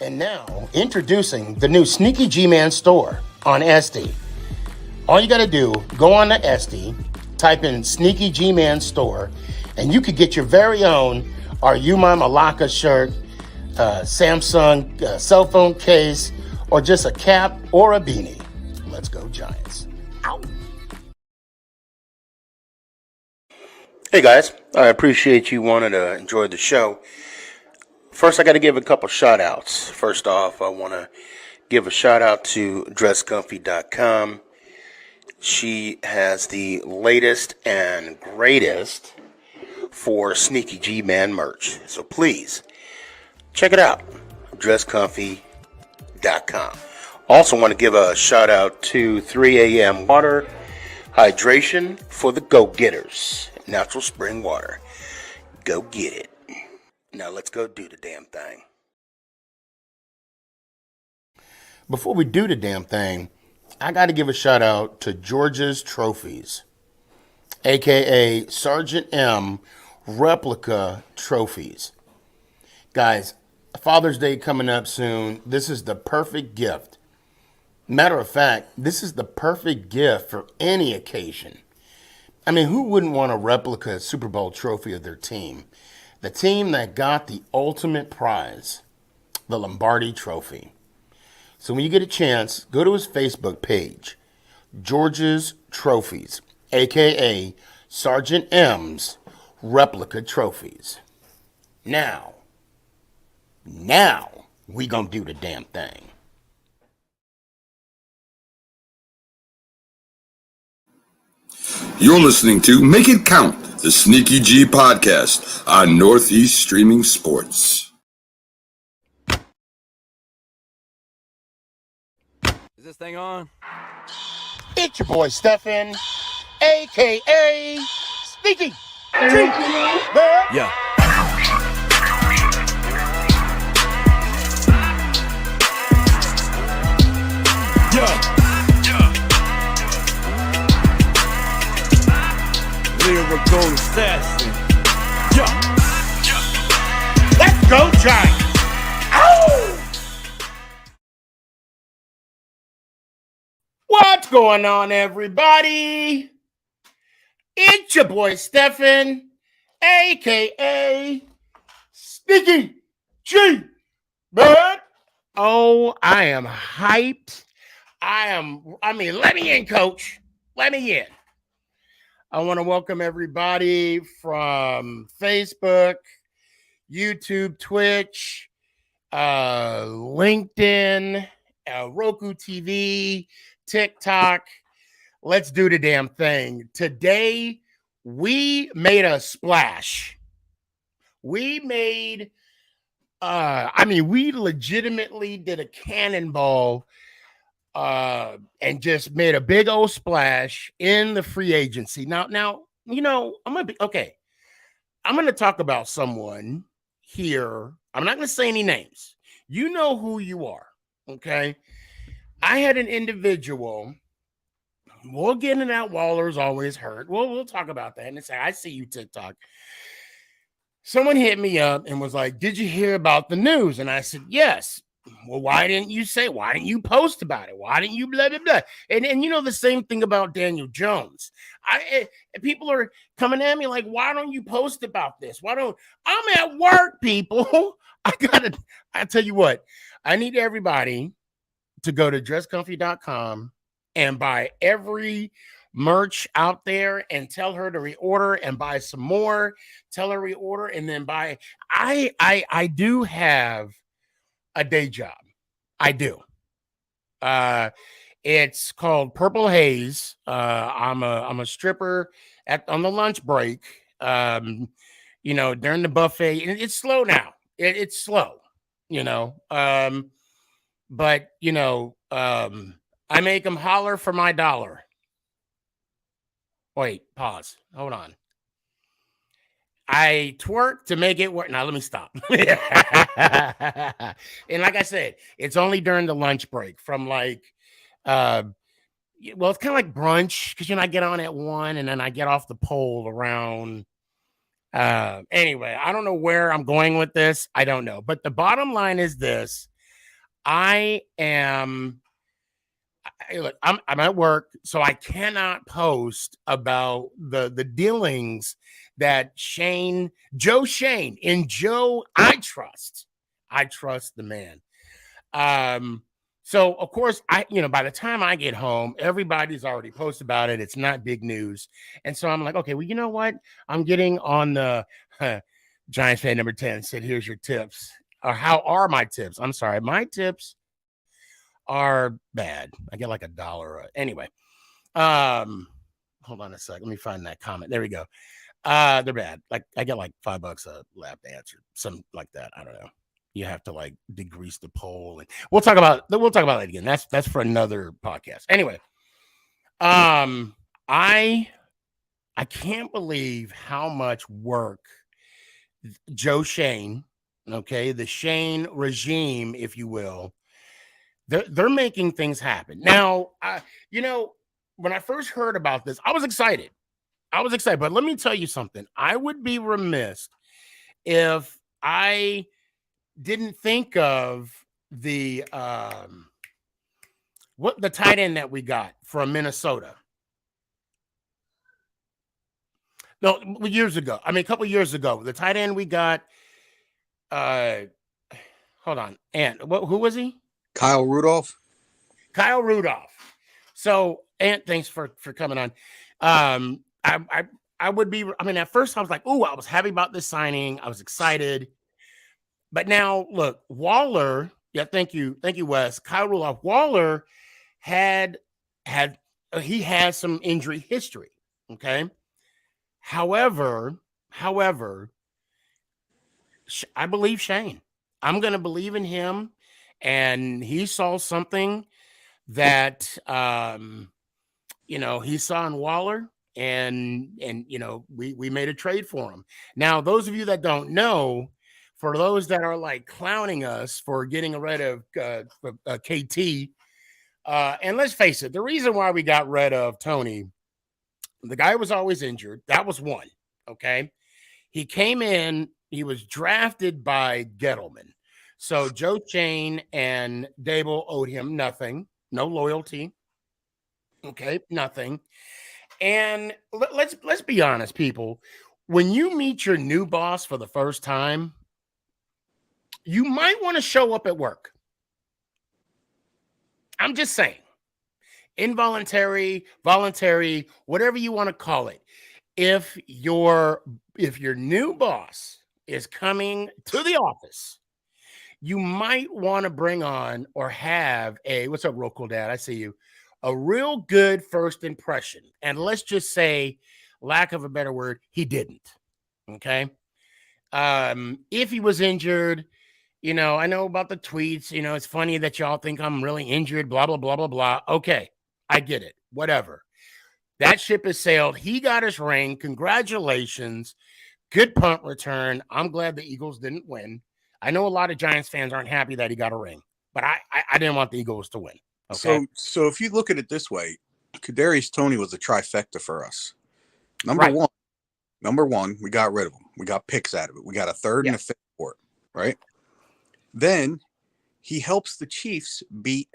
And now, introducing the new Sneaky G-Man store on Etsy. All you got to do, go on to Etsy, type in Sneaky G-Man store, and you could get your very own Are You My Malacca shirt, Samsung cell phone case, or just a cap or a beanie. Let's go Giants. Ow. Hey guys, I appreciate you wanting to enjoy the show. First, I got to give a couple shout outs. First off, I want to give a shout out to dresscomfy.com. She has the latest and greatest for Sneaky G-Man merch. So please, check it out. dresscomfy.com. Also want to give a shout out to 3 a.m. Water Hydration for the go-getters. Natural spring water. Go get it. Now let's go do the damn thing. Before we do the damn thing, I got to give a shout out to George's Trophies, aka Sergeant M Replica Trophies. Guys, Father's Day coming up soon. This is the perfect gift. Matter of fact, this is the perfect gift for any occasion. I mean, who wouldn't want a replica Super Bowl trophy of their team? The team that got the ultimate prize, the Lombardi Trophy. So when you get a chance, go to his Facebook page, George's Trophies, a.k.a. Sergeant M's Replica Trophies. Now, we gonna do the damn thing. You're listening to Make It Count, the Sneaky G podcast on Northeast Streaming Sports. Is this thing on? It's your boy Stefan, a.k.a. Sneaky G. Yeah. Lyrical assassin. Let's go Giants. Ow! What's going on, everybody? It's your boy Stefan, a.k.a. Sneaky G. Man. Oh, I am hyped. Let me in, coach. Let me in. I want to welcome everybody from Facebook, YouTube, Twitch, LinkedIn, Roku TV, TikTok. Let's do the damn thing. Today, we made a splash. We legitimately did a cannonball and just made a big old splash in the free agency. Now, I'm going to talk about someone here. I'm not going to say any names. You know who you are, okay? I had an individual. We'll get into that. Waller's always hurt. We'll talk about that and say, I see you, TikTok. Someone hit me up and was like, did you hear about the news? And I said, yes. Well, why didn't you post about it? Why didn't you blah, blah, blah? And you know the same thing about Daniel Jones. People are coming at me like, why don't you post about this? I'm at work, people. I tell you what, I need everybody to go to dresscomfy.com and buy every merch out there and tell her to reorder and buy some more. Tell her reorder and then buy. I do have a day job. I do. It's called Purple Haze. I'm a stripper on the lunch break. During the buffet. And it's slow now. It's slow, but I make them holler for my dollar. Wait, pause. Hold on. I twerk to make it work. Now, let me stop. And like I said, it's only during the lunch break from it's kind of like brunch because, I get on at 1 and then I get off the pole around. Anyway, I don't know where I'm going with this. I don't know. But the bottom line is this. Look, I'm at work, so I cannot post about the dealings that Joe Shane, and Joe, I trust the man. So of course, by the time I get home, everybody's already posted about it. It's not big news. And so I'm like, okay, well, you know what? I'm getting on the Giants fan number 10 said, here's your tips. Or how are my tips? I'm sorry, my tips are bad. I get like $1. Anyway, hold on a sec. Let me find that comment. There we go. They're bad. Like I get like $5 a lap answer, something like that. I don't know. You have to like degrease the poll, and we'll talk about that again. That's for another podcast. Anyway, I can't believe how much work Joe Shane, okay, the Shane regime, if you will, they're making things happen. Now, when I first heard about this, I was excited. But let me tell you something. I would be remiss if I didn't think of the tight end that we got from Minnesota. No, years ago. I mean, a couple years ago, the tight end we got. Hold on, and who was he? Kyle Rudolph. So, Ant, thanks for coming on. I would be. I mean, at first I was like, "Oh, I was happy about this signing. I was excited." But now, look, Waller. Yeah, thank you, Wes. Kyle Rudolph. Waller has some injury history. Okay. However, I believe Shane. I'm going to believe in him, and he saw something that he saw in Waller, and we made a trade for him. Now, those of you that don't know, for those that are like clowning us for getting rid of KT, and let's face it, the reason why we got rid of Tony, the guy was always injured. That was one. Okay, he came in. He was drafted by Gettleman. So Joe Shane and Dable owed him nothing, no loyalty. Okay, nothing. And let's be honest, people. When you meet your new boss for the first time, you might want to show up at work. I'm just saying. Involuntary, voluntary, whatever you want to call it. If your new boss is coming to the office, you might want to bring on or have what's up, real cool dad? I see you. A real good first impression. And let's just say, lack of a better word, he didn't. Okay. If he was injured, I know about the tweets, it's funny that y'all think I'm really injured, blah, blah, blah, blah, blah. Okay. I get it. Whatever. That ship has sailed. He got his ring. Congratulations. Good punt return. I'm glad the Eagles didn't win. I know a lot of Giants fans aren't happy that he got a ring, but I didn't want the Eagles to win. Okay? So if you look at it this way, Kadarius Toney was a trifecta for us. Number one, we got rid of him. We got picks out of it. We got a third and a fifth for it, right? Then he helps the Chiefs beat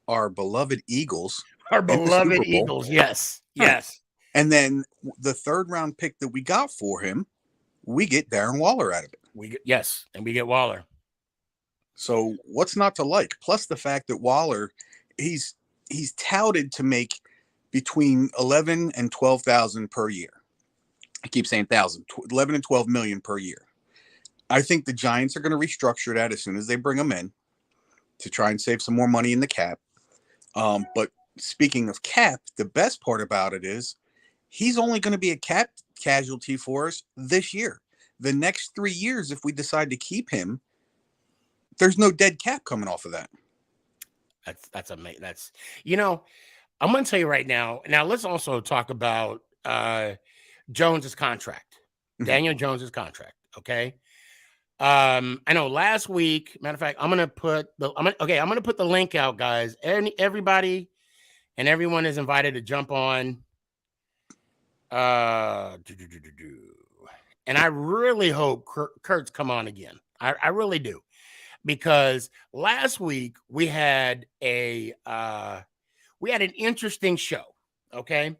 our beloved Eagles. Yes. Yes. And then the third round pick that we got for him, we get Darren Waller out of it. And we get Waller. So what's not to like? Plus the fact that Waller, he's touted to make between 11 and 12,000 per year. I keep saying 11 and 12 million per year. I think the Giants are going to restructure that as soon as they bring him in to try and save some more money in the cap. But speaking of cap, the best part about it is he's only going to be a cap casualty for us this year. The next 3 years, if we decide to keep him, there's no dead cap coming off of that. That's amazing. I'm going to tell you right now. Now let's also talk about Jones's contract, Daniel Jones's contract. Okay. I know last week, matter of fact, I'm going to put the link out, guys. Everybody and everyone is invited to jump on. And I really hope Kurt's come on again. I really do. because last week we had an interesting show, okay?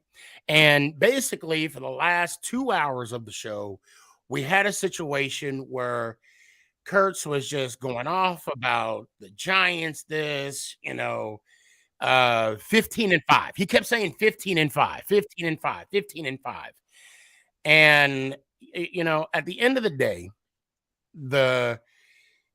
And basically for the last 2 hours of the show, we had a situation where Kurtz was just going off about the Giants, 15-5. He kept saying 15-5, 15-5, 15-5. And at the end of the day,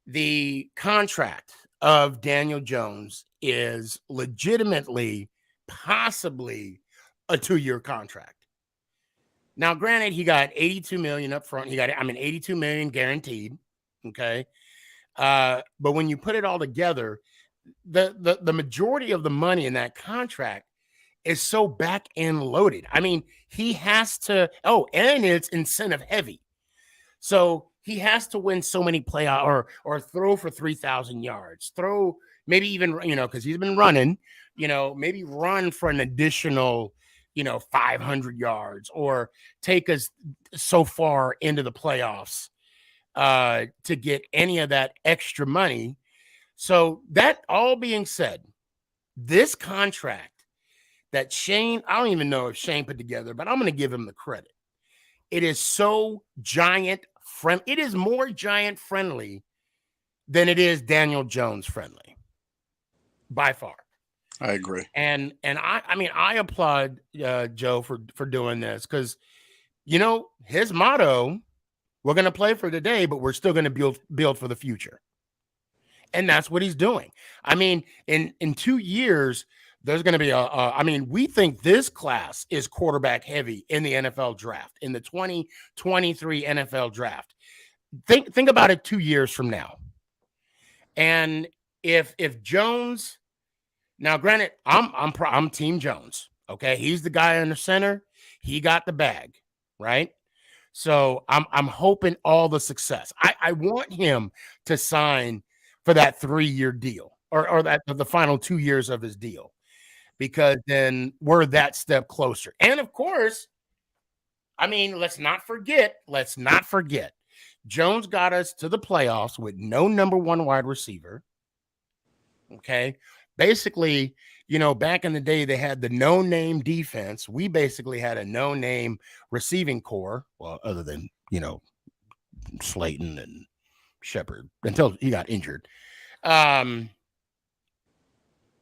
the contract of Daniel Jones is legitimately possibly a 2-year contract. Now, granted, he got $82 million up front. $82 million guaranteed. Okay. But when you put it all together, the majority of the money in that contract is so back end loaded. I mean, he has to, and it's incentive heavy. So he has to win so many playoff or throw for 3,000 yards, throw maybe even, because he's been running, maybe run for an additional, 500 yards, or take us so far into the playoffs to get any of that extra money. So that all being said, this contract that Shane, I don't even know if Shane put together, but I'm going to give him the credit. It is so Giant friendly. It is more Giant friendly than it is Daniel Jones friendly, by far. I agree. And I applaud Joe for doing this, because his motto, we're going to play for today, but we're still going to build for the future. And that's what he's doing. I mean, in 2 years, there's going to be we think this class is quarterback heavy in the NFL draft, in the 2023 NFL draft. Think about it 2 years from now. And if Jones, now granted, I'm Team Jones. Okay, he's the guy in the center. He got the bag, right? So I'm hoping all the success. I want him to sign for that 3-year deal, or that the final 2 years of his deal, because then we're that step closer. And of course, let's not forget, Jones got us to the playoffs with no number 1 wide receiver. Okay. Basically, back in the day, they had the no-name defense. We basically had a no-name receiving core. Well, other than, Slayton and Shepard, until he got injured. And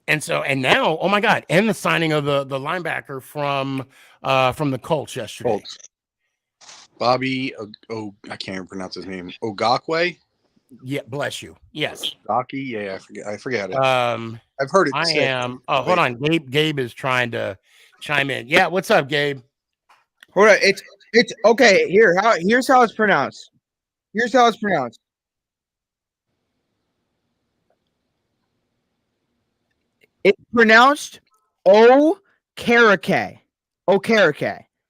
now, oh my God, and the signing of the linebacker from the Colts yesterday. Bobby, I can't even pronounce his name. Ogakwe? Yeah, bless you. Yes. Ogaki? Yeah, I forget it. I've heard it. Hold on. Gabe is trying to chime in. Yeah, what's up, Gabe? Hold on. It's okay. Here's how it's pronounced. It's pronounced Okereke.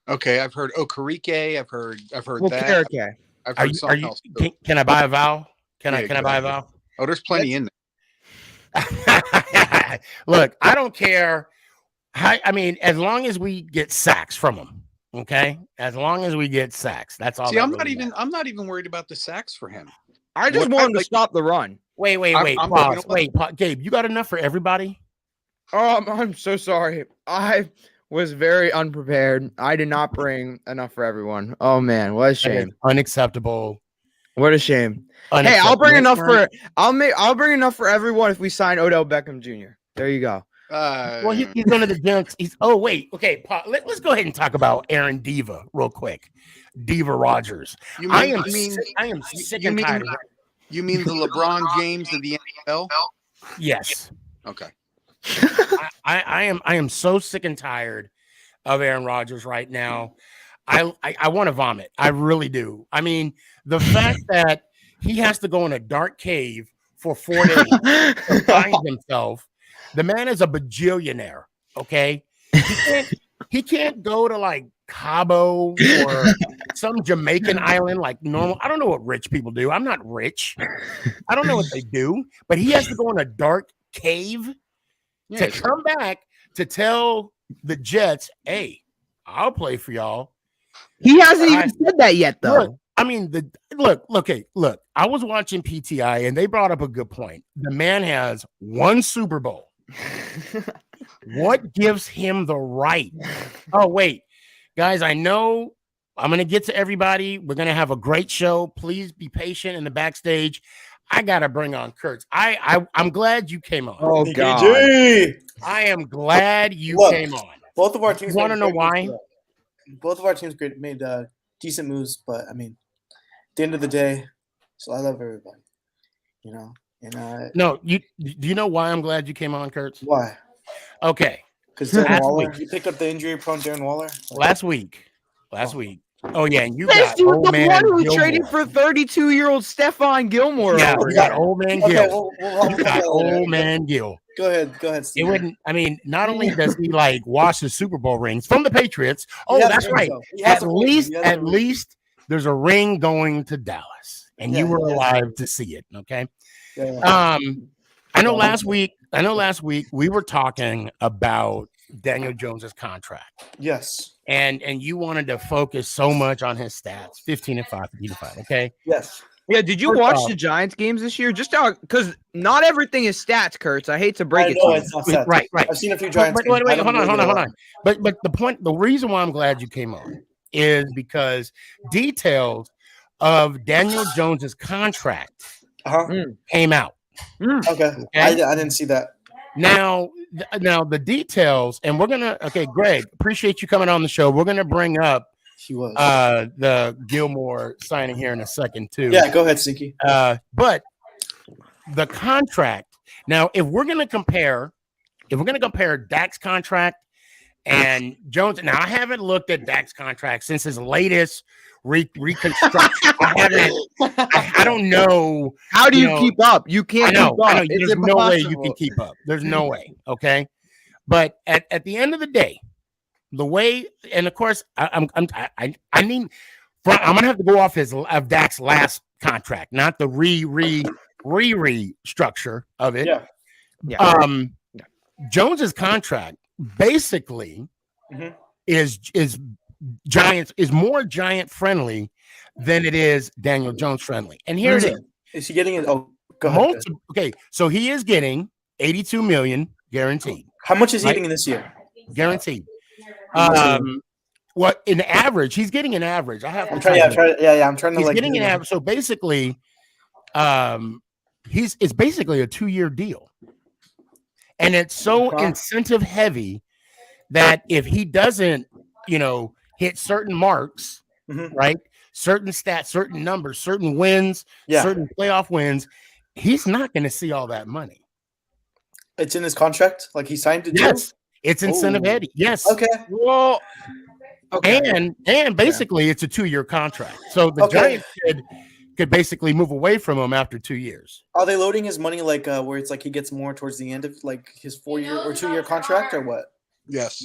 Okay, I've heard Okarike. I've heard Okereke. that. I've heard something else. Can I buy a vowel? Can I buy a vowel? Oh, there's plenty in there. Look, I don't care. As long as we get sacks from them, okay? As long as we get sacks, that's all. See, I'm not even worried about the sacks for him. I just want him to stop the run. Wait. Pause. Gabe, you got enough for everybody? Oh, I'm so sorry. I was very unprepared. I did not bring enough for everyone. Oh man, what a shame. Unacceptable. What a shame. Hey, I'll bring enough for everyone if we sign Odell Beckham Jr. There you go. Well, he's one of the junks. Okay. Let's go ahead and talk about Aaron Diva real quick. Diva Rogers. I am sick and tired of it. You mean the LeBron James of the NFL? Yes. Okay. I am so sick and tired of Aaron Rodgers right now. I want to vomit. I really do. The fact that he has to go in a dark cave for 4 days to find himself. The man is a bajillionaire. Okay, he can't go to like Cabo or some Jamaican island like normal. I don't know what rich people do. I'm not rich. I don't know what they do. But he has to go in a dark cave to come back to tell the Jets, "Hey, I'll play for y'all." He hasn't even said that yet, though. I mean, look. I was watching PTI and they brought up a good point. The man has one Super Bowl. What gives him the right? Oh, wait, guys, I know I'm going to get to everybody. We're going to have a great show. Please be patient in the backstage. I got to bring on Kurtz. I'm glad you came on. Oh, Sneaky God. G! I am glad you Look, came on. Both of our teams You wanna made know great why? moves. Both of our teams made decent moves, but I mean, at the end of the day, so I love everybody. You know, and No, do you know why I'm glad you came on, Kurtz? why? Okay. Because Darren Last Waller, week. you picked up the injury-prone Darren Waller. Last week. Oh, yeah, and you This got dude, old the man one who Gilmore. traded for 32-year-old Stephon Gilmore. Yeah, over you got here. old man Okay, Gil. we'll You got old man Gil. Go ahead, It Steve. wouldn't. I mean, not only does he like wash the Super Bowl rings from the Patriots. Oh, He has that's the ring, right. though. He has At the ring. He has the at ring. least there's a ring going to Dallas, and Yeah, you were he has the alive to see it. Okay. Yeah. I know last week we were talking about Daniel Jones's contract, Yes. and you wanted to focus so much on his stats, 15 and 5, 15 and 5. Okay. Yes. Yeah, did you First watch off- the Giants games this year? Just because not everything is stats, Kurtz. I hate to break I it know to you. it's not stats. Right. I've seen a few But, Giants. wait, games. I don't hold on. really get a lot. But the reason why I'm glad you came on is because details of Daniel Jones's contract Uh-huh. came out. Okay. I didn't see that. Now the details, and we're gonna. Okay, Greg, appreciate you coming on the show. We're gonna bring up He was. the Gilmore signing here in a second too. Yeah, go ahead, Sneaky. But the contract. Now, if we're gonna compare Dak's contract and Jones. Now, I haven't looked at Dak's contract since his latest reconstruction. I don't know. How do you know, keep up? You can't keep up. I know. It's There's no way you impossible. can keep up. There's no way. Okay. But at the end of the day, the way, and of course, I mean, I'm gonna have to go off of Dak's last contract, not the re structure of it. Yeah. Jones's contract basically Mhm. is more Giant friendly than it is Daniel Jones friendly. And here it is. Is he getting it? Oh, go ahead. Okay, so he is getting 82 million guaranteed. How much is he Right. getting this year? Guaranteed. What in average? He's getting an average. I have to I'm trying. I'm trying to he's like. getting an average. So basically, it's basically a 2-year deal. And it's so incentive heavy that if he doesn't, hit certain marks, Mhm. right? Certain stats, certain numbers, certain wins, Yeah. certain playoff wins, he's not going to see all that money. It's in his contract. Like he signed it. Yes, it's incentive Ooh. heavy. Yes. Okay. Well, okay. And basically it's a 2-year contract. So the Okay. Giants could basically move away from him after 2 years. Are they loading his money like where it's like he gets more towards the end of like his 4-year or 2-year contract or what? Yes.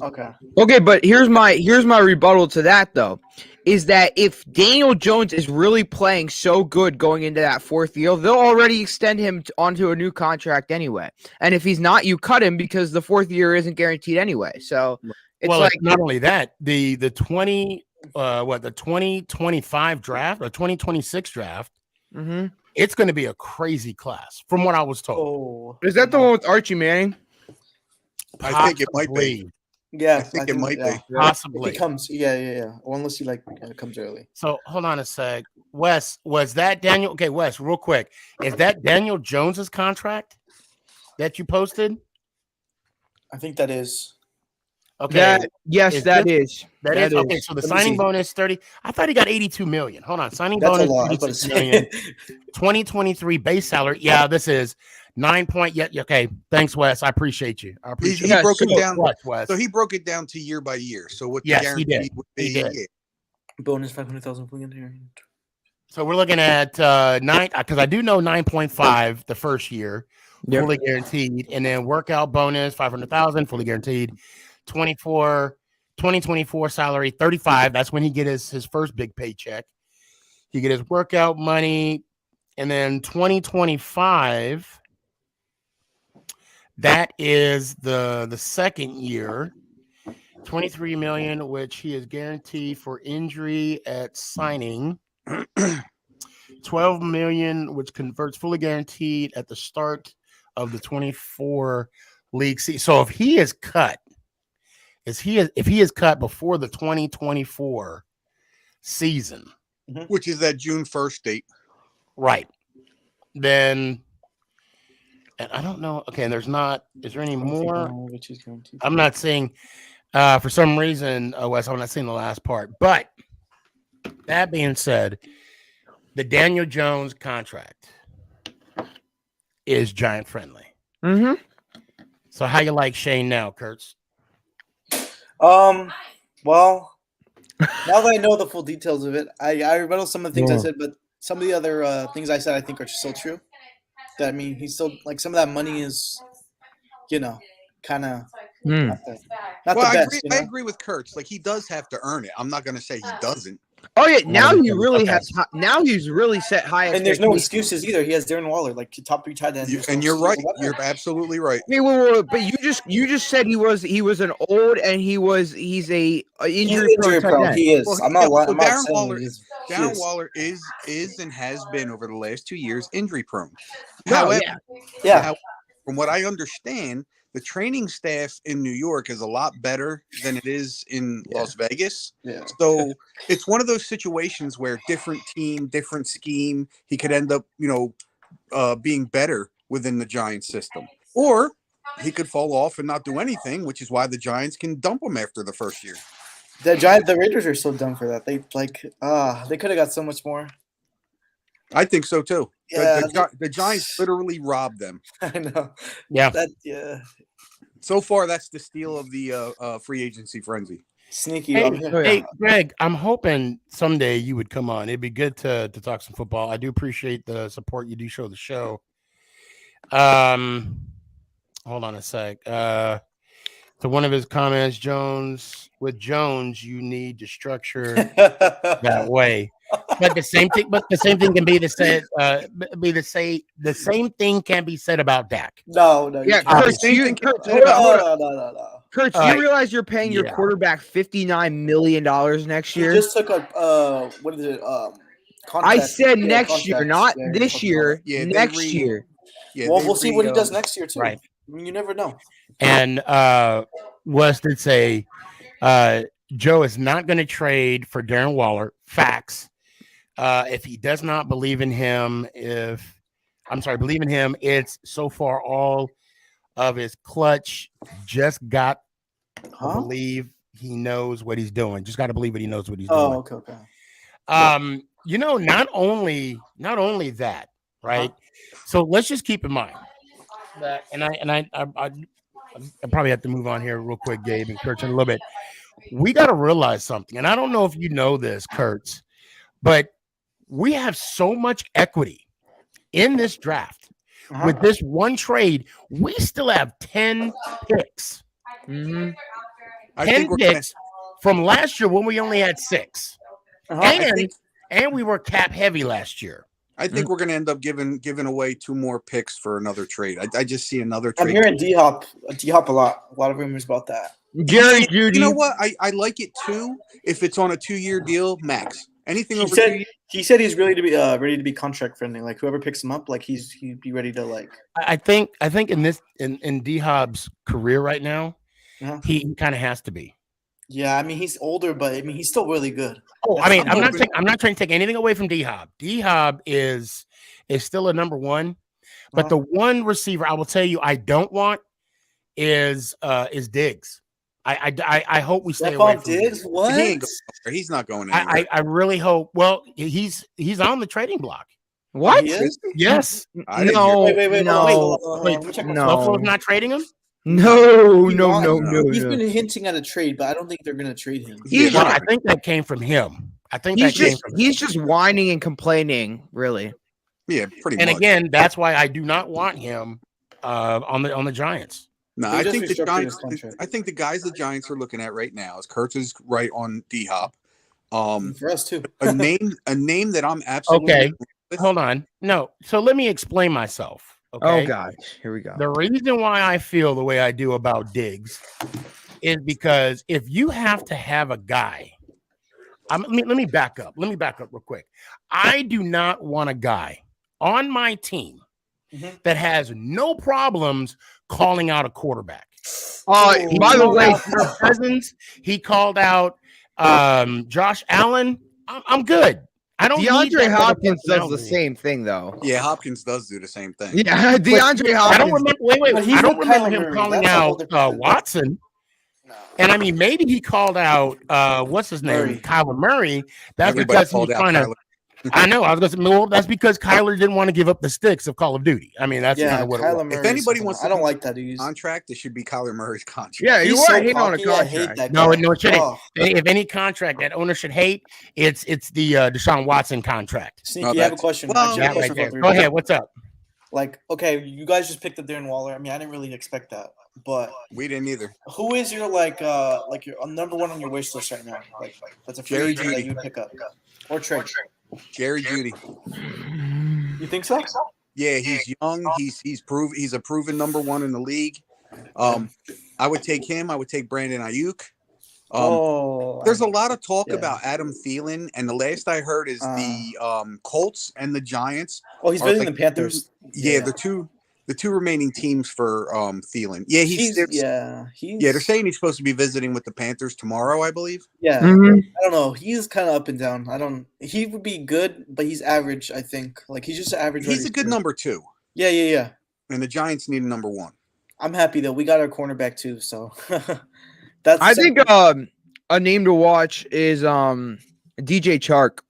Okay. Okay, but here's my rebuttal to that though, is that if Daniel Jones is really playing so good going into that 4th year, they'll already extend him onto a new contract anyway. And if he's not, you cut him because the 4th year isn't guaranteed anyway. So it's like not only that, the 2025 draft or 2026 draft, Mhm. it's going to be a crazy class, from what I was told. Oh. Is that the one with Archie Manning? I think it might be. Yeah, I think it might be. Possibly. If he comes, yeah. Or unless he comes early. So hold on a sec. Wes, was that Daniel? Okay, Wes, real quick. Is that Daniel Jones's contract that you posted? I think that is. Okay. That is. That is okay. is. So the Let me signing see. bonus 30. I thought he got 82 million. Hold on. Signing That's a bonus lot. I was about to 36 million. say. 2023 base salary. Yeah, this is 9 point. Yeah, okay. Thanks, Wes. I appreciate you. I He appreciate Yeah, broke it so down. What, Wes? So he broke it down to year by year. So what the Yes, he guarantee did. would He be? did. Yeah. Bonus 500,000 for the year. So we're looking at 9 because I do know 9.5 the first year, Yep. fully guaranteed, and then workout bonus 500,000 fully guaranteed. 2024 salary 35. That's when he get his first big paycheck. He get his workout money, and then 2025. That is the second year. 23 million, which he is guaranteed for injury at signing. $12 million, which converts fully guaranteed at the start of the 24 league season. So if he is cut, if he is cut before the 2024 season, which is that June 1st date, right? Then, and I don't know. Okay, and is there any more? I'm not seeing. For some reason, Wes, I'm not seeing the last part. But that being said, the Daniel Jones contract is giant friendly. Mm-hmm. So how you like Shane now, Kurtz? Well, now that I know the full details of it, I remember some of the things I said, but some of the other things I said I think are still true. That I mean, he's still like some of that money is, kind of not the best. I agree with Kurtz. Like he does have to earn it. I'm not going to say he doesn't. Oh yeah, now he really has. Now he's really set high. And there's no excuses either. He has Darren Waller, like top 3 tight ends. And you're right. You're absolutely right. Wait, but you just said he was an old and he's a injury prone. He is. Well, I'm not lying. Darren Waller is and has been over the last 2 years injury prone. However, from what I understand, the training staff in New York is a lot better than it is in Las Vegas. Yeah. So it's one of those situations where different team, different scheme, he could end up, being better within the Giants system. Or he could fall off and not do anything, which is why the Giants can dump him after the first year. The Raiders are so dumb for that. They they could have got so much more. I think so too. Yeah, the Giants literally robbed them. I know. Yeah. So far, that's the steal of the free agency frenzy. Sneaky. Hey, Greg, I'm hoping someday you would come on. It'd be good to talk some football. I do appreciate the support you do show the show. Hold on a sec. To one of his comments, with Jones, you need to structure that way. But the same thing can be said. The same thing can be said about Dak. No. Yeah, Kurtz, no. Kurtz, you realize you're paying your quarterback $59 million next year? He just took a what is it? I said next year, not this year. Yeah, next year. Yeah, well, we'll see what he does next year too. Right. I mean, you never know. And Wes did say Joe is not going to trade for Darren Waller. Facts. If he does not believe in him, it's so far all of his clutch. Just got to believe he knows what he's doing. Just got to believe what he knows what he's doing. Oh, okay. Not only that, right? So let's just keep in mind that, and I probably have to move on here real quick, Gabe and Kurtz, in a little bit. We got to realize something, and I don't know if you know this, Kurtz, but we have so much equity in this draft. With this one trade, we still have 10 picks. Mm-hmm. 10 picks from last year when we only had 6. And we were cap heavy last year. I think we're going to end up giving away 2 more picks for another trade. I just see another trade. I'm hearing D-Hop a lot. A lot of rumors about that. Jerry Jeudy. You know what? I like it too. If it's on a 2-year deal, max. Anything over 2 years. He said he's ready to be contract friendly. Like whoever picks him up, like he'd be ready to like. I think in D-Hop's career right now, he kind of has to be. Yeah, I mean he's older, but I mean he's still really good. Oh, I mean I'm not trying to take anything away from D-Hop. D-Hop is still a number one, but the one receiver I will tell you I don't want is Diggs. I hope we stay away from Diggs. What? He's not going anywhere. I really hope. Well, he's on the trading block. What? Yes. Wait. Buffalo's not trading him. No. He's been hinting at a trade, but I don't think they're going to trade him. I think that came from him. He's just whining and complaining, really. Yeah, pretty much. And again, that's why I do not want him on the Giants. No, I think the Giants. I think the guys the Giants are looking at right now is Kurtz is right on D-Hop. For us too. a name that I'm absolutely okay. Hold on. No, so let me explain myself. Okay? Oh God, here we go. The reason why I feel the way I do about Diggs is because if you have to have a guy let me back up. Let me back up real quick. I do not want a guy on my team that has no problems calling out a quarterback. By the way, Kirk Cousins, he called out Josh Allen. I'm good. I don't. DeAndre Hopkins does the same thing, though. Yeah, Hopkins does do the same thing. Yeah, DeAndre Hopkins. I don't remember. Wait. But he's I don't with remember Kyler him Murray. calling That's a whole out different thing. Watson. And I mean, maybe he called out what's his name, Murray. Kyler Murray. That's Everybody because he was called out trying to. Kyler. I know. I was going to say, well, that's because Kyler didn't want to give up the sticks of Call of Duty. I mean, that's kind of what it was. Kyler Murray. If anybody wants to I don't like that. He's contract, it should be Kyler Murray's contract. Yeah, you He's are so hating on a cocky. I hate contract. that No, guy. it shouldn't. Oh, If any contract that owner should hate, it's the Deshaun Watson contract. Sneaky, Oh, I have a that's- question. well, Actually, I have That a right question there. for Go three. ahead. What's up? Like, okay, you guys just picked up Darren Waller. I mean, I didn't really expect that. But We didn't either. who is your your number one on your wish list right now? Like that's a free Jerry agent that Jeudy. you would pick up or trade. Jerry Jeudy. You think so? Yeah, he's young. He's a proven number one in the league. I would take him. I would take Brandon Ayuk. There's a lot of talk about Adam Thielen, and the last I heard is the Colts and the Giants. Oh, he's are visiting like the Panthers. the two remaining teams for Thielen. Yeah, they're saying he's supposed to be visiting with the Panthers tomorrow, I believe. Yeah. Mhm. I don't know. He's kind of up and down. He would be good, but he's average, I think. Like he's just average. He's a good number 2, Yeah. and the Giants need a number 1. I'm happy though. We got our cornerback too, so that's. I think a name to watch is DJ Chark.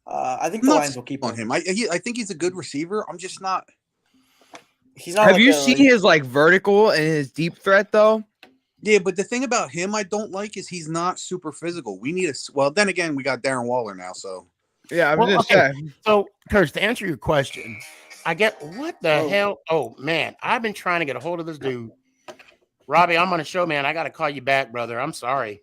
I think I'm the not Lions will keep on him. him. I think he's a good receiver. I'm just not. He's not. Have like you a, seen like, his vertical and his deep threat though? Yeah, but the thing about him I don't like is he's not super physical. We need well, then again, we got Darren Waller now, so. Yeah, I'm Well, just okay. saying. So, Kurtz, to answer your question, I get what the hell? Oh man, I've been trying to get a hold of this dude. Robbie, I'm on a show, man. I got to call you back, brother. I'm sorry.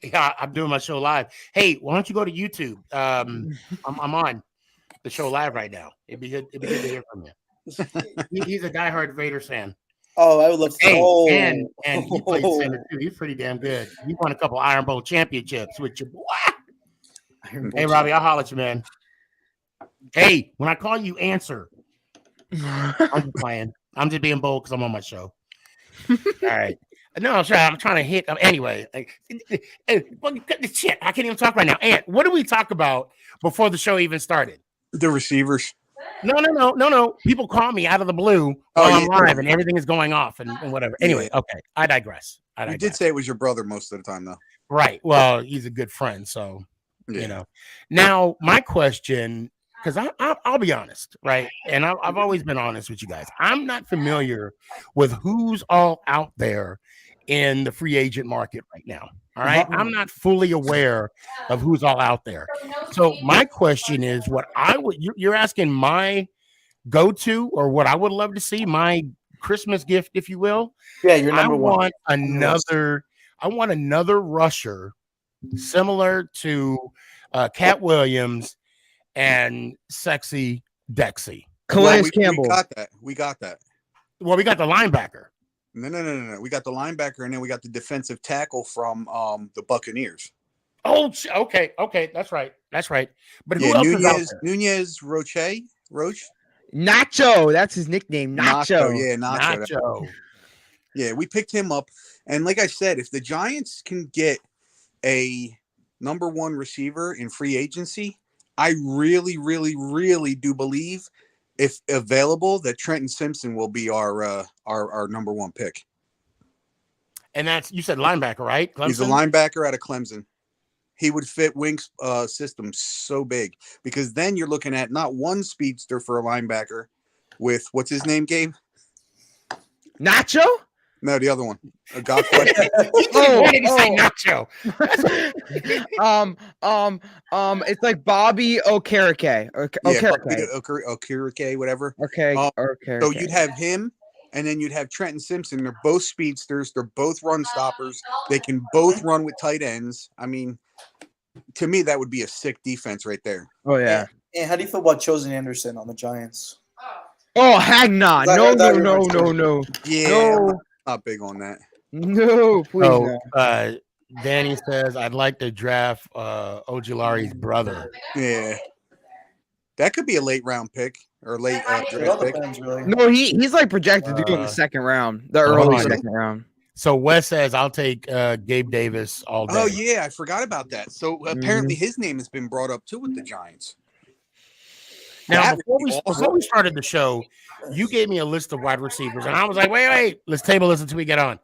Yeah, I'm doing my show live. Hey, why don't you go to YouTube? I'm on the show live right now. It'd be good to hear from you. He's a diehard Raiders fan. Oh, I would love to. Hey, and he played center too. He's pretty damn good. He won a couple Iron Bowl championships with your boy. Hey, Robbie, I'll holler at you, man. Hey, when I call you, answer. I'm just playing. I'm just being bold because I'm on my show. All right. No, I'm trying to hit. Anyway, shit, I can't even talk right now. Ant, what did we talk about before the show even started? The receivers. No. People call me out of the blue while I'm live and everything is going off and whatever. Anyway, okay. I digress. You did say it was your brother most of the time, though. Right. Well, he's a good friend, so you know. Now, my question, because I'll be honest, right? And I've always been honest with you guys. I'm not familiar with who's all out there in the free agent market right now. All right. I'm not fully aware of who's all out there. So my question is what you're asking my go-to or what I would love to see, my Christmas gift, if you will. Yeah, you're number one. I want another rusher similar to Cat Williams and Sexy Dexy. Calais Campbell. We got that. Well, we got the linebacker. No. We got the linebacker, and then we got the defensive tackle from the Buccaneers. Oh, okay. That's right. But who else is out there? Nunez Roche? Nacho. That's his nickname. Nacho. Yeah, Nacho. Yeah, we picked him up. And like I said, if the Giants can get a number 1 receiver in free agency, I really, really, really do believe, if available, that Trenton Simpson will be our number 1 pick. And that's, you said linebacker, right? Clemson? He's a linebacker out of Clemson. He would fit Wink's system so big, because then you're looking at not one speedster for a linebacker with, what's his name, Gabe? Nacho? No, the other one. A God question. Nacho. It's like Bobby Okereke. Okereke, whatever. Okay. So you'd have him, and then you'd have Trenton Simpson. They're both speedsters. They're both run stoppers. They can both run with tight ends. I mean, to me, that would be a sick defense right there. Oh, yeah. And how do you feel about Chosen Anderson on the Giants? Oh, hang on. No. Yeah, No. I'm not big on that. No, please. So, Danny says, I'd like to draft Ojulari's brother. Yeah, that could be a late round pick or late It draft all pick. depends, really. No, he's like projected to go in the second round, the early on. second round. So Wes says, I'll take Gabe Davis all day. Oh yeah, I forgot about that. So apparently his name has been brought up too with the Giants. Now, That before would be before we started the show, you gave me a list of wide receivers, and I was like, wait, let's table this until we get on.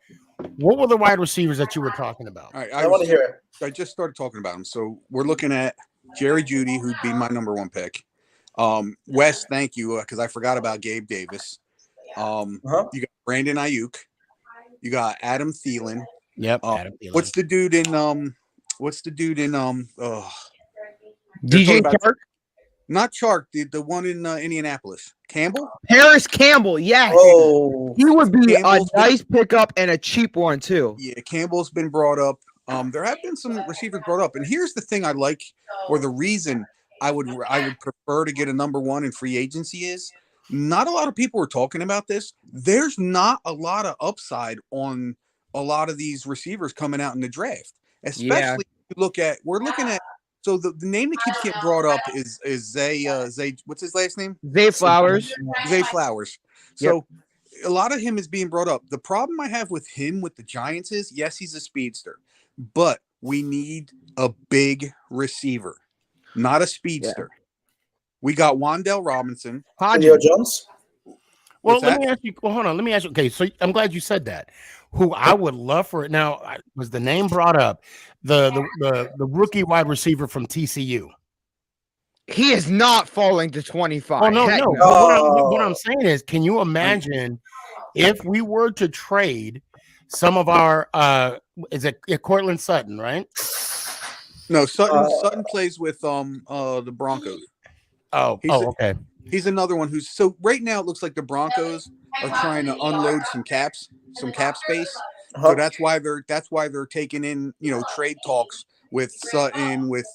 What were the wide receivers that you were talking about? All right, I want to hear it. I just started talking about him. So we're looking at Jerry Jeudy, who'd be my number one pick. Wes, thank you, because I forgot about Gabe Davis. You got Brandon Ayuk. You got Adam Thielen. Yep. Adam Thielen. What's the dude in DJ Chark? Not Chark, the one in Indianapolis. Campbell? Paris Campbell, yes. Oh, He would be Campbell's a nice pickup and a cheap one too. Yeah, Campbell's been brought up. There have been some receivers brought up, and here's the thing I like, or the reason I would prefer to get a number one in free agency is not a lot of people are talking about this. There's not a lot of upside on a lot of these receivers coming out in the draft, especially if you we're looking at. So the name that keeps getting brought up is Zay. What's his last name? Zay Flowers. Zay Flowers. So a lot of him is being brought up. The problem I have with him with the Giants is, yes, he's a speedster, but we need a big receiver, not a speedster. We got Wan'Dale Robinson. Julio Jones. Well, What's let that? me ask you. Well, hold on. Let me ask you. Okay, so I'm glad you said that. Who I would love for it now was the name brought up, the rookie wide receiver from TCU. He is not falling to 25. Oh no. Heck But what I'm saying is, can you imagine if we were to trade some of our is it Cortland Sutton, right? No, Sutton plays with the Broncos. Okay. He's another one who's so right now it looks like the Broncos are trying to unload some cap space. So that's why they're taking in, trade talks with Sutton, with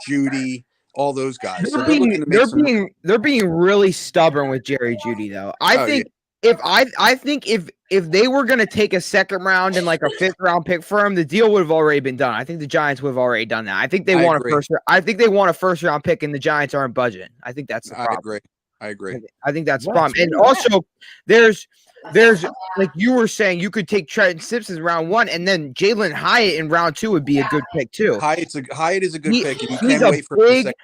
Judy, all those guys. So they're being really stubborn with Jerry Jeudy though. I think if they were going to take a second round and like a fifth round pick for him, the deal would have already been done. I think the Giants would have already done that. I think they want a first round pick, and the Giants aren't budgeting. I think that's the problem. I agree. I think that's the problem. And also, there's like you were saying, you could take Trenton Simpson round one, and then Jalen Hyatt in round two would be a good pick too. Hyatt is a good pick. And you can't wait for the second.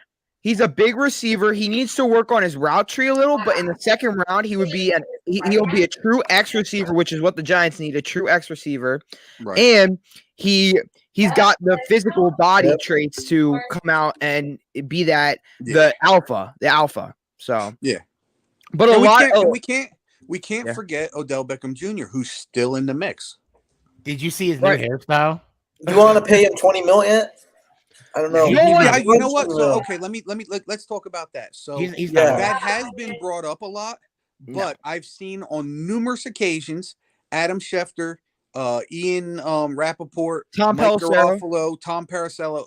He's a big receiver. He needs to work on his route tree a little, but in the second round, he'll be a true X receiver, which is what the Giants need, a true X receiver. Right. And he's got the physical body traits to come out and be the alpha. So but we can't forget Odell Beckham Jr., who's still in the mix. Did you see his new hairstyle? You want to pay him $20 million? I don't know. You know what? So okay, let's talk about that. So that has been brought up a lot, but I've seen on numerous occasions Adam Schefter, Ian Rappaport, Tom Garofalo, Tom Palacello,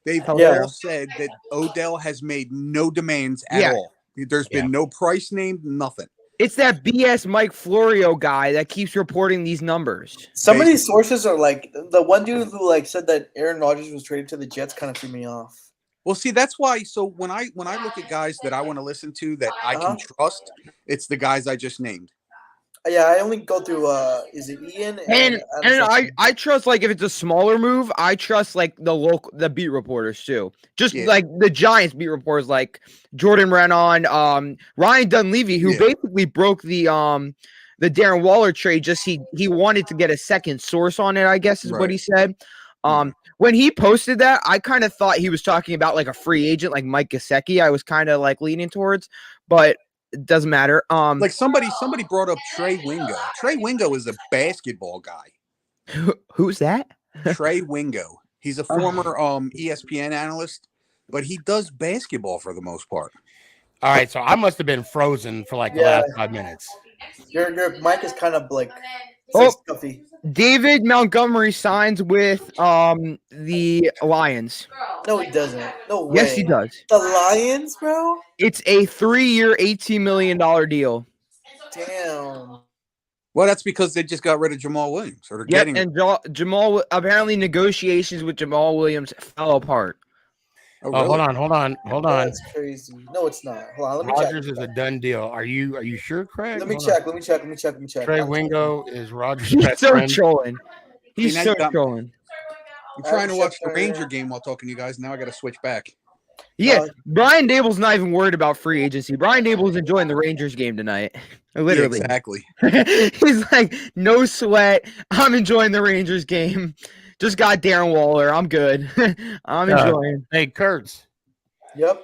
they've all said that Odell has made no demands at all. There's been no price named, nothing. It's that BS Mike Florio guy that keeps reporting these numbers. Some of these sources are like the one dude who said that Aaron Rodgers was traded to the Jets kind of threw me off. Well, see, that's why. So when I look at guys that I want to listen to that I can trust, it's the guys I just named. Yeah, I only go through is it Ian and I trust if it's a smaller move, I trust the beat reporters too. Like the Giants beat reporters like Jordan Raanan, Ryan Dunleavy, who basically broke the Darren Waller trade. He wanted to get a second source on it, I guess is what he said. When he posted that, I kind of thought he was talking about a free agent like Mike Gesicki. I was kind of leaning towards, but it doesn't matter. Somebody brought up Trey Wingo. Trey Wingo is a basketball guy. Who's that? Trey Wingo. He's a former ESPN analyst, but he does basketball for the most part. All right, so I must have been frozen for the last 5 minutes. Your mic is kind of stuffy. David Montgomery signs with the Lions. No, he doesn't. No way. Yes, he does. The Lions, bro? It's a 3-year, $18 million deal. Damn. Well, that's because they just got rid of Jamal Williams, or they're Yep, getting. and Jamal apparently negotiations with Jamal Williams fell apart. Oh, Oh, really? hold on. That's crazy. No, it's not. Hold on, let me Rogers check. is a done deal. Are you sure, Craig? Let me Hold on. check. Trey Wingo is Rogers' He's best so friend. trolling. He's See, now so you got me. trolling. I'm trying to I watch checked the earlier. Ranger game while talking to you guys. Now I got to switch back. Yeah, Brian Dable's not even worried about free agency. Brian Dable's enjoying the Rangers game tonight. Literally. Yeah, exactly. He's like, no sweat. I'm enjoying the Rangers game. Just got Darren Waller. I'm good. I'm enjoying. Hey, Kurtz. Yep.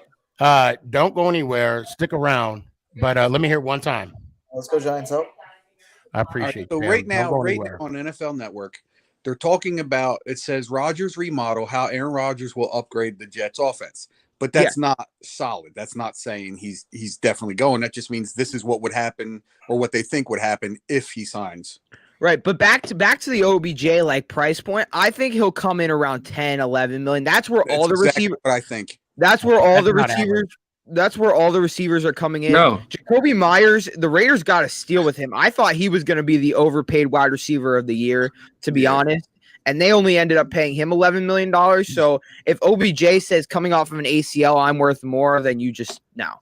Don't go anywhere. Stick around. But let me hear it one time. Let's go Giants up. I appreciate So it. right now on NFL Network, they're talking about, it says Rodgers remodel, how Aaron Rodgers will upgrade the Jets offense. But that's not solid. That's not saying he's definitely going. That just means this is what would happen, or what they think would happen if he signs. Right, but back to the OBJ like price point, I think he'll come in around 10, 11 million. That's where all the exactly receivers. what I think. That's where all the not receivers. average. That's where all the receivers are coming in. No. Jacoby Myers, the Raiders got a steal with him. I thought he was going to be the overpaid wide receiver of the year, to be honest. And they only ended up paying him $11 million. So if OBJ says coming off of an ACL, I'm worth more, then you just no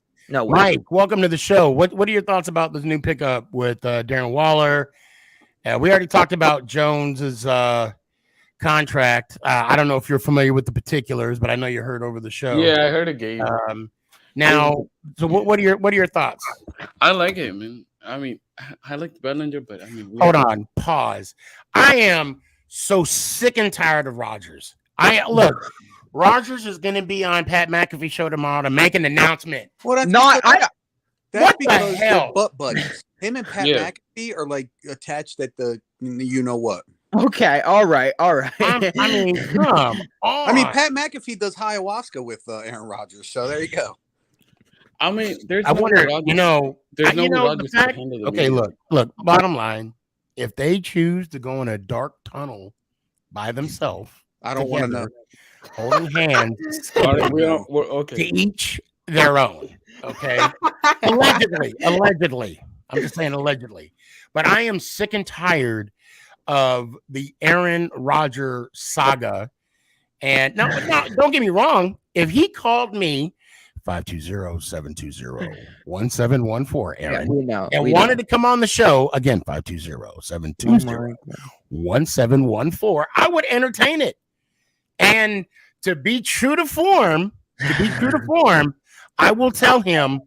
way. Mike, welcome to the show. What are your thoughts about this new pickup with Darren Waller? We already talked about Jones's contract. I don't know if you're familiar with the particulars, but I know you heard over the show. Yeah, I heard a game. Now, so what are your thoughts? I like it, man. I mean, I like Bellinger, but I mean, Hold on, pause. I am so sick and tired of Rodgers. Look, Rodgers is going to be on Pat McAfee show tomorrow to make an announcement. Well, that's Not because, that's what the because hell? they're butt buddies. Him and Pat McAfee are like attached at the you know what. Okay, all right. I mean, come on. I mean, Pat McAfee does ayahuasca with Aaron Rodgers, so there you go. I mean, there's. I wonder, Rodgers, there's no the Rodgers fact, to handle the okay, media. look, bottom line, if they choose to go in a dark tunnel by themselves, I don't want to know. holding hands, All right, we're okay. to each their own, okay? Allegedly. I'm just saying allegedly. But I am sick and tired of the Aaron Rodgers saga. And now, don't get me wrong. If he called me 520-720-1714, Aaron, we know. and wanted to come on the show, again, 520-720-1714, I would entertain it. And to be true to form, I will tell him,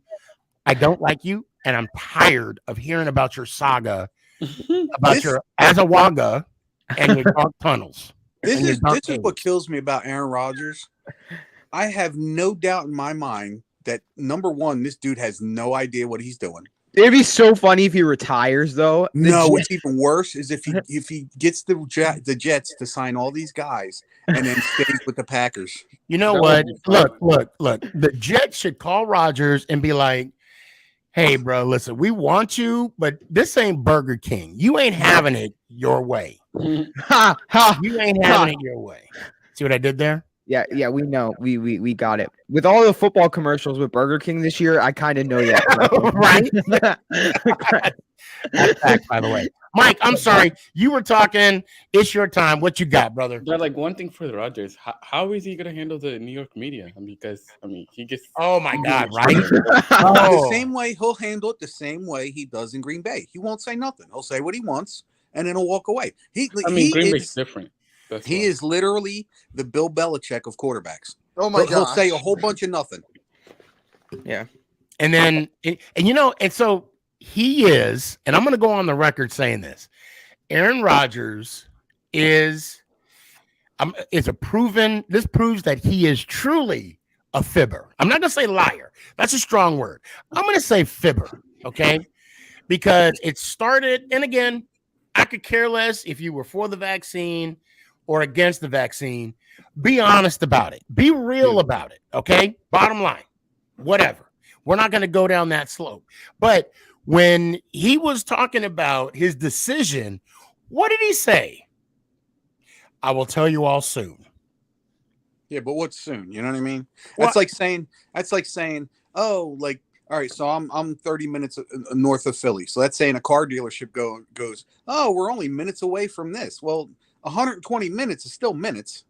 I don't like you, and I'm tired of hearing about your saga, about your Azawaga and your dark tunnels. This is what kills me about Aaron Rodgers. I have no doubt in my mind that, number one, this dude has no idea what he's doing. It'd be so funny if he retires, though. No, what's even worse is if he gets the Jets to sign all these guys and then stays with the Packers. You know what? Look. The Jets should call Rodgers and be like, hey, bro, listen, we want you, but this ain't Burger King. You ain't having it your way. Ha, ha, You ain't having it your way. See what I did there? Yeah, we know. We got it. With all the football commercials with Burger King this year, I kind of know that. Right? That's fact, by the way. Mike, I'm sorry. You were talking. It's your time. What you got, brother? But like one thing for the Rodgers, how is he gonna handle the New York media? Because he gets. Oh my God! Right? The same way he'll handle it, the same way he does in Green Bay. He won't say nothing. He'll say what he wants, and then he'll walk away. Green Bay's different. He is literally the Bill Belichick of quarterbacks. Oh my God! He'll say a whole bunch of nothing. Yeah, and then and so he is, and I'm going to go on the record saying this: Aaron Rodgers is a proven. This proves that he is truly a fibber. I'm not going to say liar. That's a strong word. I'm going to say fibber. Okay, because it started, and again, I could care less if you were for the vaccine or against the vaccine. Be honest about it. Be real about it. Okay. Bottom line, whatever. We're not going to go down that slope. But when he was talking about his decision, what did he say? I will tell you all soon. Yeah, but what's soon? You know what I mean? That's like saying, oh, like, All right, so I'm 30 minutes north of Philly. So let's say in a car dealership goes, oh, we're only minutes away from this. Well, 120 minutes is still minutes.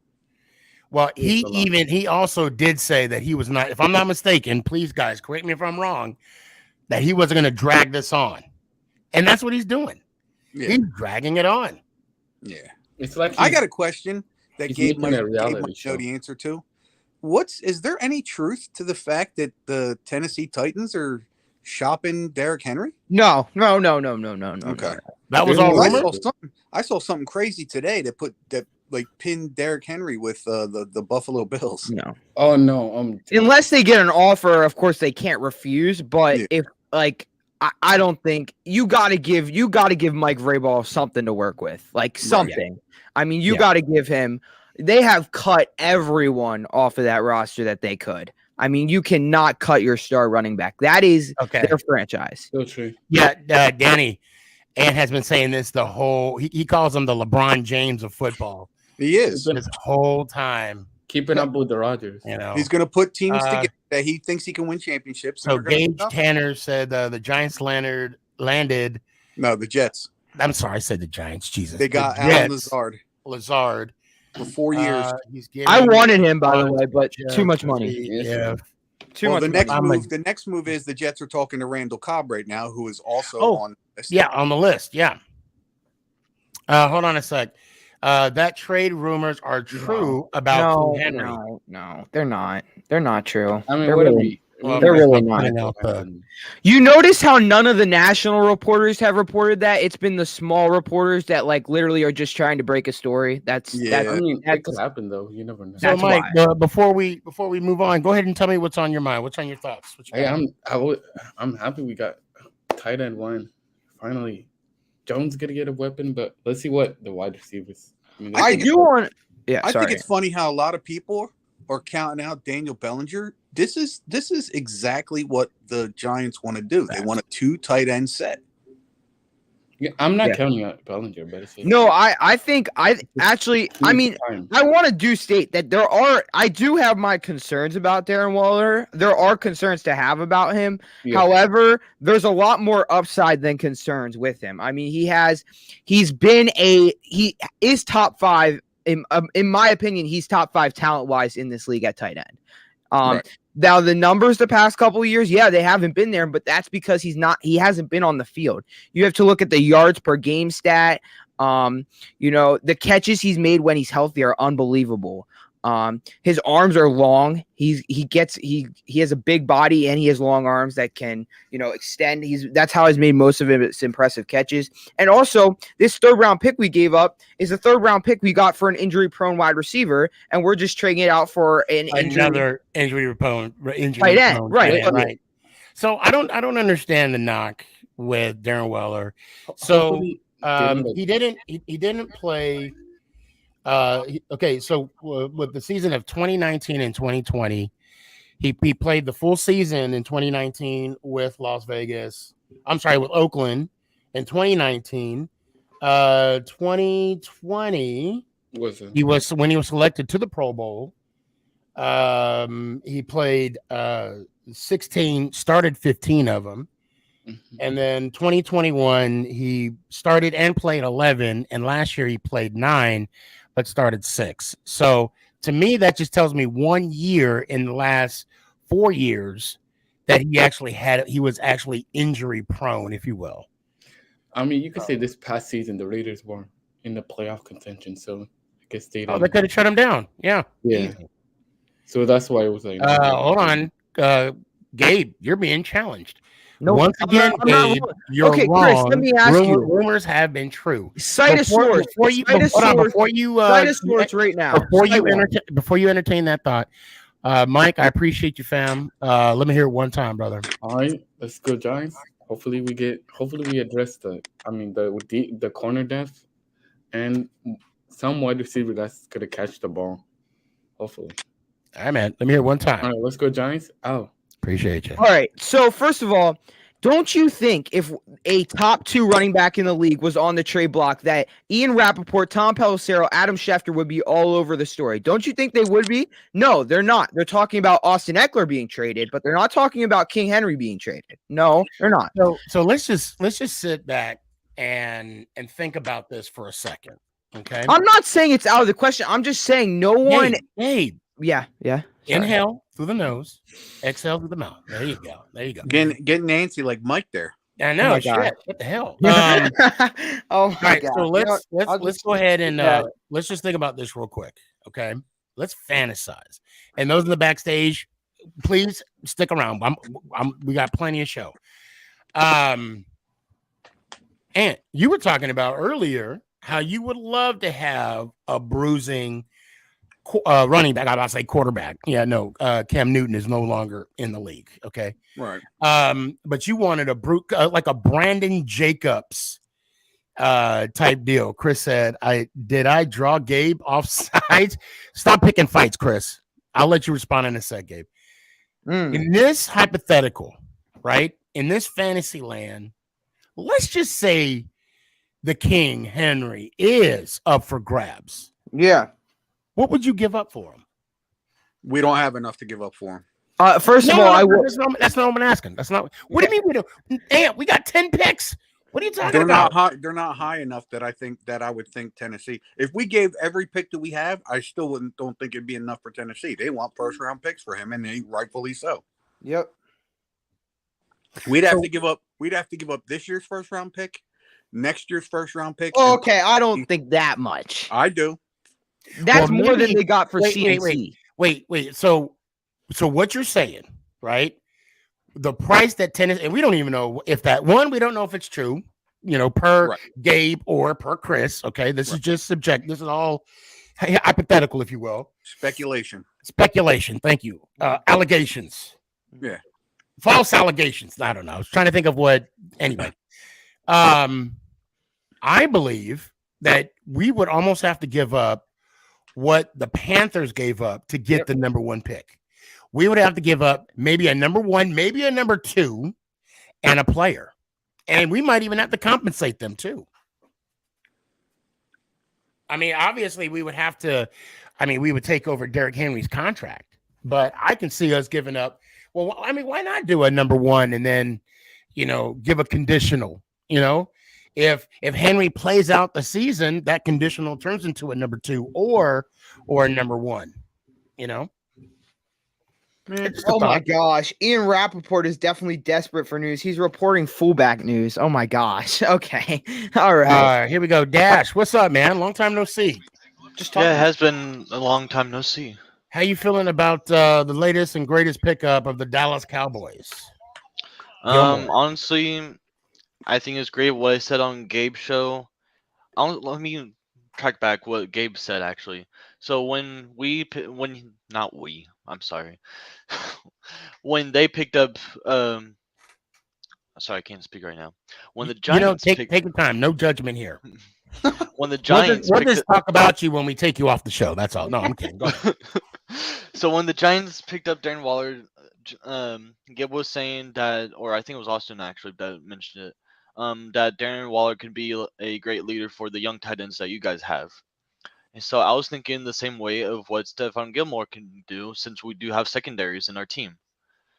Well, he also did say that he was not, if I'm not mistaken, please guys, correct me if I'm wrong, that he wasn't going to drag this on. And that's what he's doing. Yeah. He's dragging it on. Yeah. It's like I got a question that he's Gabe making might a reality know show. the answer to. Is there any truth to the fact that the Tennessee Titans are shopping Derrick Henry? No. Okay. That was all Well, rumor. I saw something crazy today that pinned Derrick Henry with the Buffalo Bills. No. Oh no. Unless they get an offer, of course they can't refuse. But Yeah. if I don't think you got to give Mike Vrabel something to work with, like something. I mean, you got to give him. They have cut everyone off of that roster that they could. I mean, you cannot cut your star running back. That is their franchise. So true. Yeah, Danny Ant has been saying this the whole. He calls him the LeBron James of football. He is this whole time. Keeping up with the Rodgers. You know, he's going to put teams together that he thinks he can win championships. So Gage Tanner said the Giants landed. No, the Jets. I'm sorry, I said the Giants. Jesus, They got Alan Lazard for 4 years. I wanted him, by the way, but too much money. Yeah. Too much. The next move is the Jets are talking to Randall Cobb right now, who is also on the list. Yeah, on the list. Yeah. Hold on a sec. That trade rumors are true about Henry. No, they're not. They're not true. I mean, they're they're really not. You notice how none of the national reporters have reported that? It's been the small reporters that literally are just trying to break a story. I mean, that could happen though. You never know. So, Mike, before we move on, go ahead and tell me what's on your mind. What's on your thoughts? I'm happy we got tight end one. Finally, Jones gonna get a weapon, but let's see what the wide receivers. I think it's funny how a lot of people are counting out Daniel Bellinger. This is exactly what the Giants want to do. They want a 2 tight end set. Yeah, I'm not counting out Bellinger, but it's I think I want to do state that I do have my concerns about Darren Waller. There are concerns to have about him. Yeah. However, there's a lot more upside than concerns with him. I mean, he is top 5 in my opinion. He's top 5 talent wise in this league at tight end. Right. Now the numbers the past couple of years, they haven't been there, but that's because he hasn't been on the field. You have to look at the yards per game stat. The catches he's made when he's healthy are unbelievable. His arms are long. He has a big body and he has long arms that can, extend. That's how he's made most of his impressive catches. And also, this 3rd round pick we gave up is a 3rd round pick we got for an injury prone wide receiver, and we're just trading it out for another injury prone tight end. Right. So I don't understand the knock with Darren Weller. So he didn't play. So with the season of 2019 and 2020, he played the full season in 2019 with with Oakland in 2019. 2020 he was when he was selected to the Pro Bowl. He played 16, started 15 of them. Mm-hmm. And then 2021 he started and played 11, and last year he played 9 but started 6. So to me, that just tells me 1 year in the last 4 years that he was actually injury prone, if you will. I mean, you could say this past season the Raiders were in the playoff contention, so I guess they they could have shut him down. Yeah. So that's why it was like. Hold on, Gabe, you're being challenged. No, once again, Gabe, you're wrong. Chris, let me ask you. Rumors have been true. Cite a source. Before you entertain that thought, Mike, I appreciate you, fam. Let me hear it one time, brother. All right, let's go, Giants. Hopefully we address the corner depth and some wide receiver that's gonna catch the ball. Hopefully. All right, man. Let me hear it one time. All right, let's go, Giants. Oh. Appreciate you. All right. So first of all, Don't you think if a top 2 running back in the league was on the trade block that Ian Rappaport, Tom Pelissero, Adam Schefter would be all over the story? Don't you think they would be? No, they're not. They're talking about Austin Eckler being traded, but they're not talking about King Henry being traded. No, they're not. So let's just sit back and think about this for a second. Okay. I'm not saying it's out of the question. I'm just saying no one. Hey. Yeah. Sorry. Inhale through the nose, exhale through the mouth. There you go. Getting Nancy like Mike there. I know. Oh my shit. God. What the hell? Oh my right, God. so let's go ahead and yeah. let's just think about this real quick. Okay. Let's fantasize. And those in the backstage, please stick around. We got plenty of show. And you were talking about earlier how you would love to have a bruising running back. I about to say quarterback. Yeah, no. Cam Newton is no longer in the league. Okay, right. But you wanted a like a Brandon Jacobs type deal. Chris said, "I draw Gabe off sides? Stop picking fights, Chris. I'll let you respond in a sec, Gabe. In this hypothetical, right? In this fantasy land, let's just say the King Henry is up for grabs. Yeah. What would you give up for him? We don't have enough to give up for him. First of all, I will. That's not what I'm asking. That's not. What do you mean we don't? Damn, we got 10 picks. What are you talking about? They're not high enough that I would think Tennessee. If we gave every pick that we have, I still don't think it'd be enough for Tennessee. They want first round picks for him, and rightfully so. Yep. We'd have to give up. We'd have to give up this year's first round pick, next year's first round pick. Okay, I don't think that much. I do. That's more than they got for CNC. Wait. So what you're saying, right? The price that Tennessee, and we don't even know if that one, we don't know if it's true, per Gabe or per Chris. Okay, this is just subjective. This is all hypothetical, if you will. Speculation. Thank you. Allegations. Yeah. False allegations. I don't know. I was trying to think of what. Anyway, I believe that we would almost have to give up what the Panthers gave up to get the number 1 pick. We would have to give up maybe a number 1, maybe a number 2, and a player. And we might even have to compensate them too. I mean, obviously we would have to, we would take over Derrick Henry's contract, but I can see us giving up. Well, why not do a number 1 and then, give a conditional, If Henry plays out the season, that conditional turns into a number 2 or a number 1, Oh my gosh. Ian Rappaport is definitely desperate for news. He's reporting fullback news. Oh my gosh. Okay. All right. Here we go. Dash, what's up, man? Long time no see. It has been a long time no see. How you feeling about the latest and greatest pickup of the Dallas Cowboys? Honestly, I think it's great what I said on Gabe's show. Let me track back what Gabe said actually. So when they picked up sorry, I can't speak right now. When the Giants take your time, no judgment here. When the Giants we'll just talk about you when we take you off the show. That's all. No, I'm kidding. Go ahead. So when the Giants picked up Darren Waller, Gabe was saying that, or I think it was Austin actually that mentioned it, that Darren Waller could be a great leader for the young tight ends that you guys have. And so I was thinking the same way of what Stephon Gilmore can do, since we do have secondaries in our team.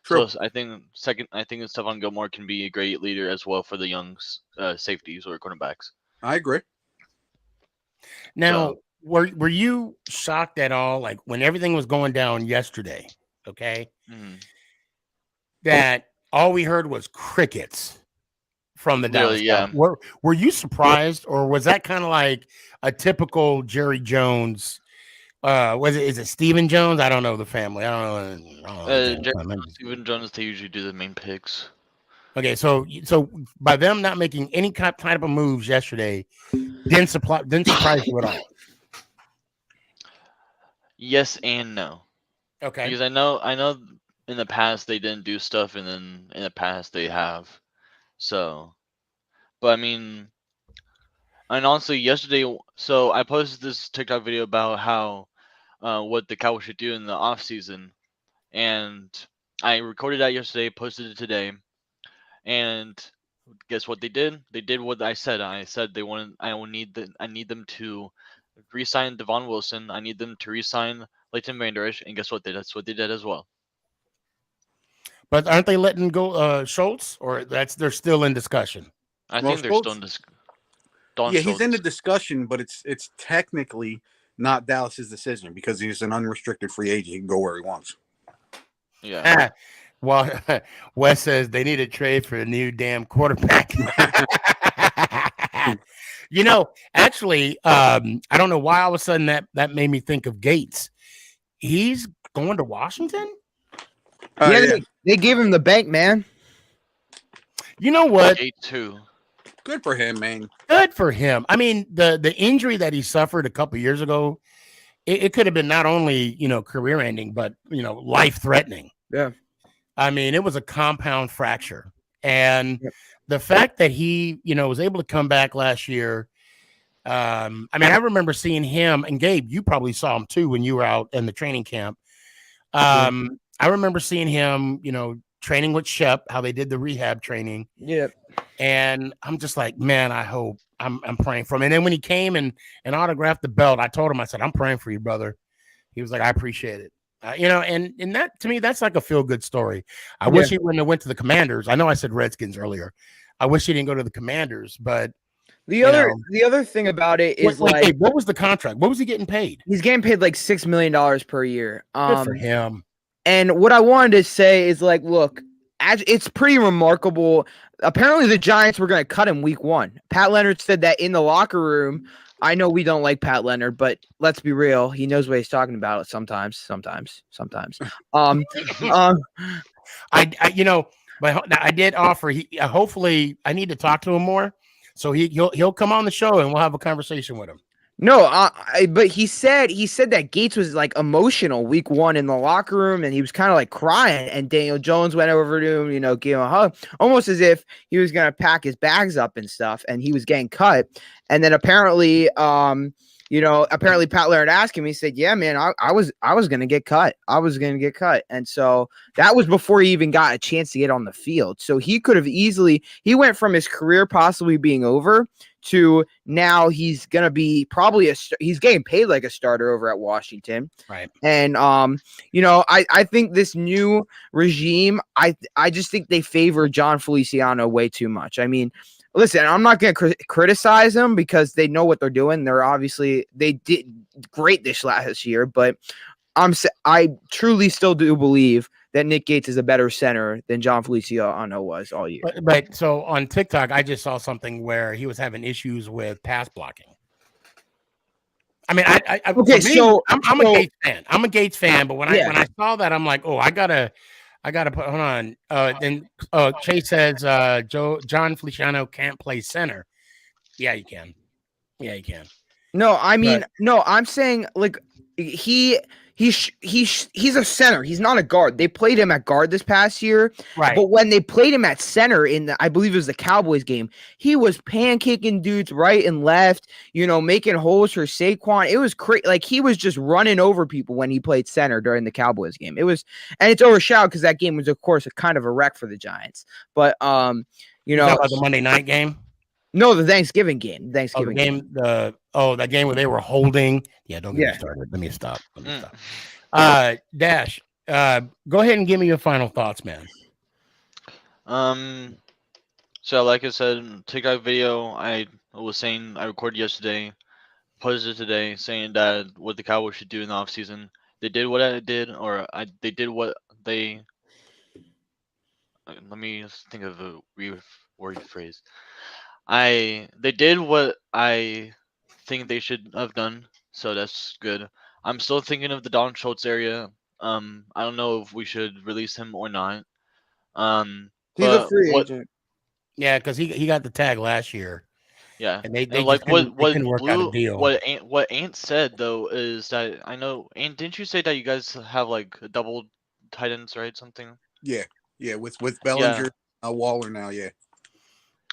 True. So I think Stephon Gilmore can be a great leader as well for the young safeties or cornerbacks. I agree. Now, were you shocked at all, like when everything was going down yesterday? Okay, that all we heard was crickets from the Dallas. Yeah. Were you surprised, or was that kind of like a typical Jerry Jones? Is it Stephen Jones? I don't know the family. I don't know. Stephen Jones, they usually do the main picks. Okay, so by them not making any type of moves yesterday, didn't surprise you at all. Yes and no. Okay. Because I know in the past they didn't do stuff, and then in the past they have. So, but and honestly, yesterday, so I posted this TikTok video about how what the Cowboys should do in the off season, and I recorded that yesterday, posted it today, And guess what they did? They did what I said. I said they wanted. I need them to re-sign Devon Wilson. I need them to re-sign Leighton Vander Esch, and guess what? That's what they did as well. But aren't they letting go Schultz, or they're still in discussion? I Well, think they're still in Schultz- Don Yeah, he's in the Schultz. discussion, but it's technically not Dallas's decision because he's an unrestricted free agent. He can go where he wants. Yeah. Well, Wes says they need a trade for a new damn quarterback. Actually, I don't know why all of a sudden that made me think of Gates. He's going to Washington? Yeah. They gave him the bank, man. You know what? Gate 2. Good for him, man. Good for him. I mean, the injury that he suffered a couple years ago, it could have been not only, career ending, but, life threatening. Yeah. I mean, it was a compound fracture. And the fact that he, was able to come back last year. I remember seeing him, and Gabe, you probably saw him too when you were out in the training camp. I remember seeing him, training with Shep, how they did the rehab training. Yeah. And I'm just like, man, I hope I'm praying for him. And then when he came and autographed the belt, I told him, I said, I'm praying for you, brother. He was like, I appreciate it. And that to me, that's like a feel good story. I wish he wouldn't have went to the Commanders. I know I said Redskins earlier. I wish he didn't go to the Commanders, but the other thing about it is what was the contract? What was he getting paid? He's getting paid like $6 million per year. Good for him. And what I wanted to say is look, it's pretty remarkable. Apparently the Giants were going to cut him week 1. Pat Leonard said that in the locker room. I know we don't like Pat Leonard, but let's be real. He knows what he's talking about sometimes. But I did offer. Hopefully I need to talk to him more, so he'll come on the show and we'll have a conversation with him. No, but he said that Gates was emotional week 1 in the locker room, and he was kind of crying. And Daniel Jones went over to him, gave him a hug, almost as if he was gonna pack his bags up and stuff. And he was getting cut. And then apparently, apparently Pat Leonard asked him. He said, "Yeah, man, I was gonna get cut. I was gonna get cut." And so that was before he even got a chance to get on the field. So he could have easily. He went from his career possibly being over to now he's gonna be probably he's getting paid like a starter over at Washington, right? And I think this new regime, I just think they favor John Feliciano way too much. I mean, listen, I'm not gonna criticize them because they know what they're doing. They did great this last year, but I truly still do believe that Nick Gates is a better center than John Feliciano was all year. But so on TikTok, I just saw something where he was having issues with pass blocking. I mean, I'm a Gates fan. I'm a Gates fan, but when I saw that, I'm like, oh, I gotta put. Hold on. Then Chase says John Feliciano can't play center. Yeah, you can. Yeah, you can. No, I mean, I'm saying he's a center. He's not a guard. They played him at guard this past year. Right. But when they played him at center in I believe it was the Cowboys game, he was pancaking dudes right and left, making holes for Saquon. It was crazy. He was just running over people when he played center during the Cowboys game. It was, and it's overshadowed because that game was, of course, a kind of a wreck for the Giants. But about the Monday night game. No, the Thanksgiving game. That game where they were holding. Yeah, don't get me started. Let me stop. Dash, go ahead and give me your final thoughts, man. So like I said, TikTok video I was saying I recorded yesterday, posted today, saying that what the Cowboys should do in the offseason. They did what I did, they did what they. Let me think of a reworded phrase. They did what I think they should have done, so that's good. I'm still thinking of the Don Schultz area. I don't know if we should release him or not. He's a free agent. Yeah, because he got the tag last year. Yeah, and they couldn't work out a deal. What Ant said though is that I know. Ant, didn't you say that you guys have a double tight ends, right? Something. Yeah, with Bellinger, Waller now. Yeah.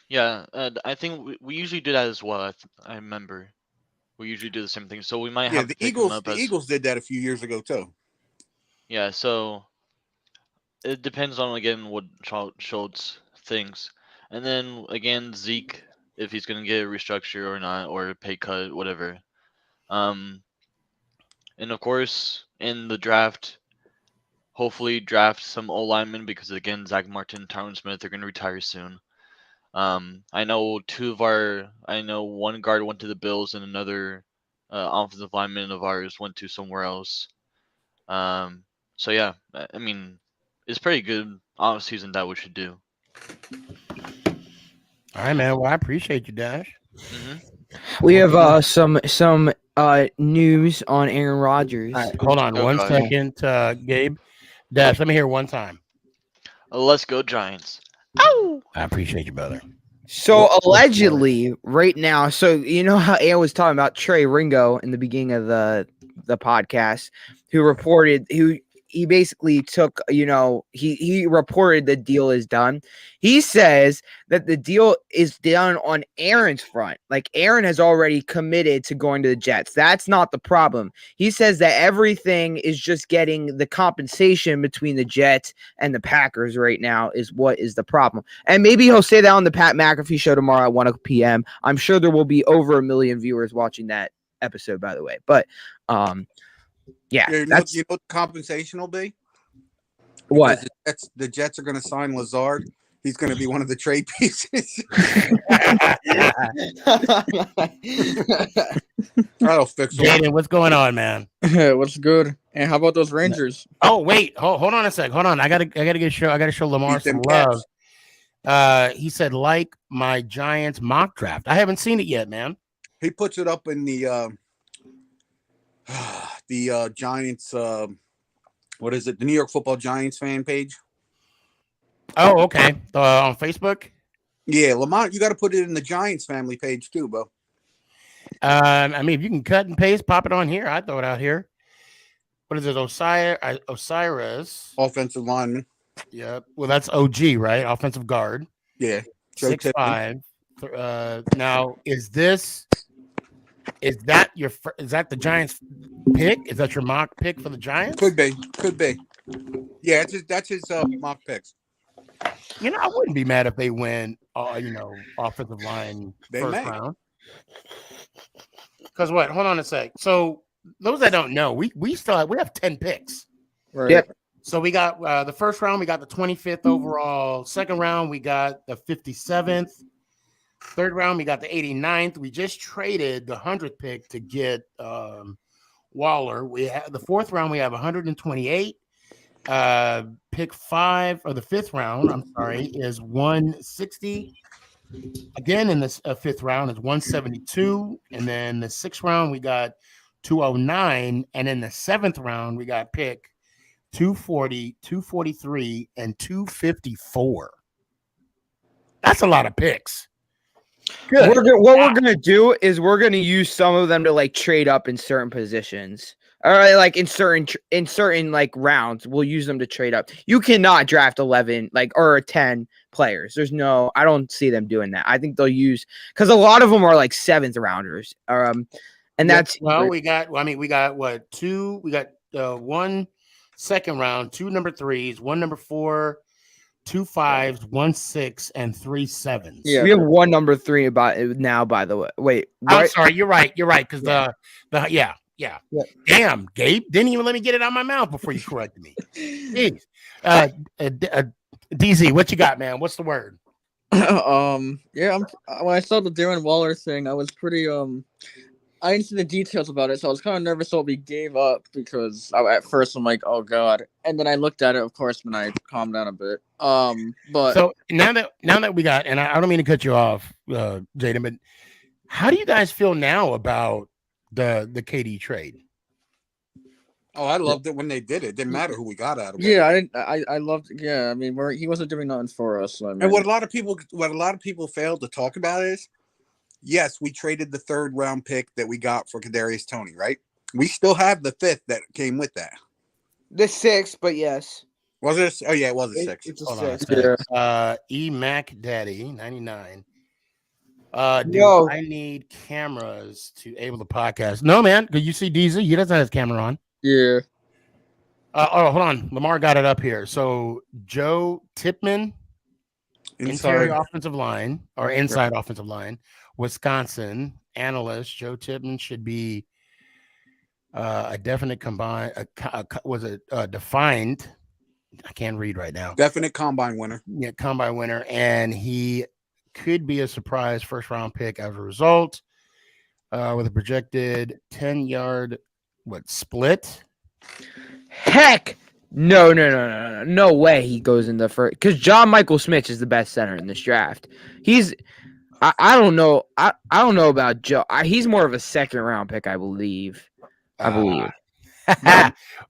Yeah, I think we usually do that as well. I remember we usually do the same thing. So we might have the Eagles. The Eagles did that a few years ago too. Yeah, so it depends on again what Schultz things. And then again, Zeke, if he's gonna get a restructure or not, or a pay cut, whatever. And of course, in the draft, hopefully draft some O linemen because again, Zach Martin, Tyron Smith are gonna retire soon. I know one guard went to the Bills and another offensive lineman of ours went to somewhere else. So yeah, I mean, it's pretty good off season that we should do. All right, man. Well, I appreciate you, Dash. We have some news on Aaron Rodgers. All right, hold on Oh, one God. second, Gabe. Dash, let me hear it one time. Let's go Giants. I appreciate you, brother. So allegedly, right now, so you know how Aaron was talking about Trey Ringo in the beginning of the podcast, who he basically took, he reported the deal is done. He says that the deal is done on Aaron's front. Like Aaron has already committed to going to the Jets. That's not the problem. He says that everything is just getting the compensation between the Jets and the Packers right now is what is the problem. And maybe he'll say that on the Pat McAfee show tomorrow at 1 p.m. I'm sure there will be over 1 million viewers watching that episode, by the way. But yeah, You know what the compensation will be? What? Because the Jets are going to sign Lazard. He's going to be one of the trade pieces. That'll fix it. Jaden, what's going on, man? What's good? And how about those Rangers? Oh, wait. Hold on a sec. Hold on. I gotta show Lamar some love. He said, like my Giants mock draft. I haven't seen it yet, man. He puts it up in the Giants. What is it? The New York Football Giants fan page. Oh, okay. On Facebook. Yeah, Lamont, you got to put it in the Giants family page too, bro. I mean, if you can cut and paste, pop it on here. I throw it out here. What is it? Osiris, offensive lineman. Yep. Well, that's OG, right? Offensive guard. Yeah. 6'5". Now, is that the Giants pick? Is that your mock pick for the Giants? Could be. Yeah, that's his mock picks. You know, I wouldn't be mad if they win. Offensive line first round. Because what? Hold on a sec. So those that don't know, we have 10 picks. Right. Yep. So we got the first round, we got the 25th overall. Second round, we got the 57th. Third round, we got the 89th. We just traded the 100th pick to get Waller. We have the fourth round, we have 128. Pick 5 or the fifth round, I'm sorry, is 160. Again, in this fifth round is 172. And then the sixth round, we got 209. And in the seventh round, we got pick 240, 243, and 254. That's a lot of picks. Good. What we're gonna do is we're gonna use some of them to like trade up in certain positions, or like in certain like rounds. We'll use them to trade up. You cannot draft 11 or 10 players. I don't see them doing that. I think they'll use because a lot of them are like 7th rounders. And that's we got what two? We got 1 second round, 2 number 3s, 1 number 4. 2 5s, 1 6, and 3 7s. Yeah, we have 1 number 3 about it now. By the way, wait. I'm sorry, you're right. Because yeah. Damn, Gabe didn't even let me get it out of my mouth before you corrected me. Jeez. DZ, what you got, man? What's the word? When I saw the Darren Waller thing, I was pretty I didn't see the details about it, so I was kind of nervous that we gave up because at first I'm like, oh god, and then I looked at it, of course, when I calmed down a bit. But so now that we got, and I don't mean to cut you off, Jaden, but how do you guys feel now about the KD trade? Oh, I loved it when they did it. Didn't matter who we got out of it. Yeah, I loved. Yeah, I mean, he wasn't doing nothing for us. I mean. And what a lot of people failed to talk about is, yes, we traded the 3rd round pick that we got for Kadarius Toney, right? We still have the 5th that came with that. The 6th, but yes. Was it? Oh yeah, it was a 6. It's a Hold on 6. a sec. E Mac Daddy 99. No. I need cameras to able the podcast. No, man. Could you see DZ? He doesn't have his camera on. Yeah. Hold on. Lamar got it up here. So Joe Tipman. interior offensive line or inside offensive line. Wisconsin analyst Joe Tippmann should be a definite combine. Was it defined? I can't read right now. Definite combine winner. Yeah, combine winner, and he could be a surprise first round pick as a result. With a projected 10-yard split. Heck, no way he goes in the first, because John Michael Smith is the best center in this draft. I don't know. I don't know about Joe. He's more of a second round pick, I believe.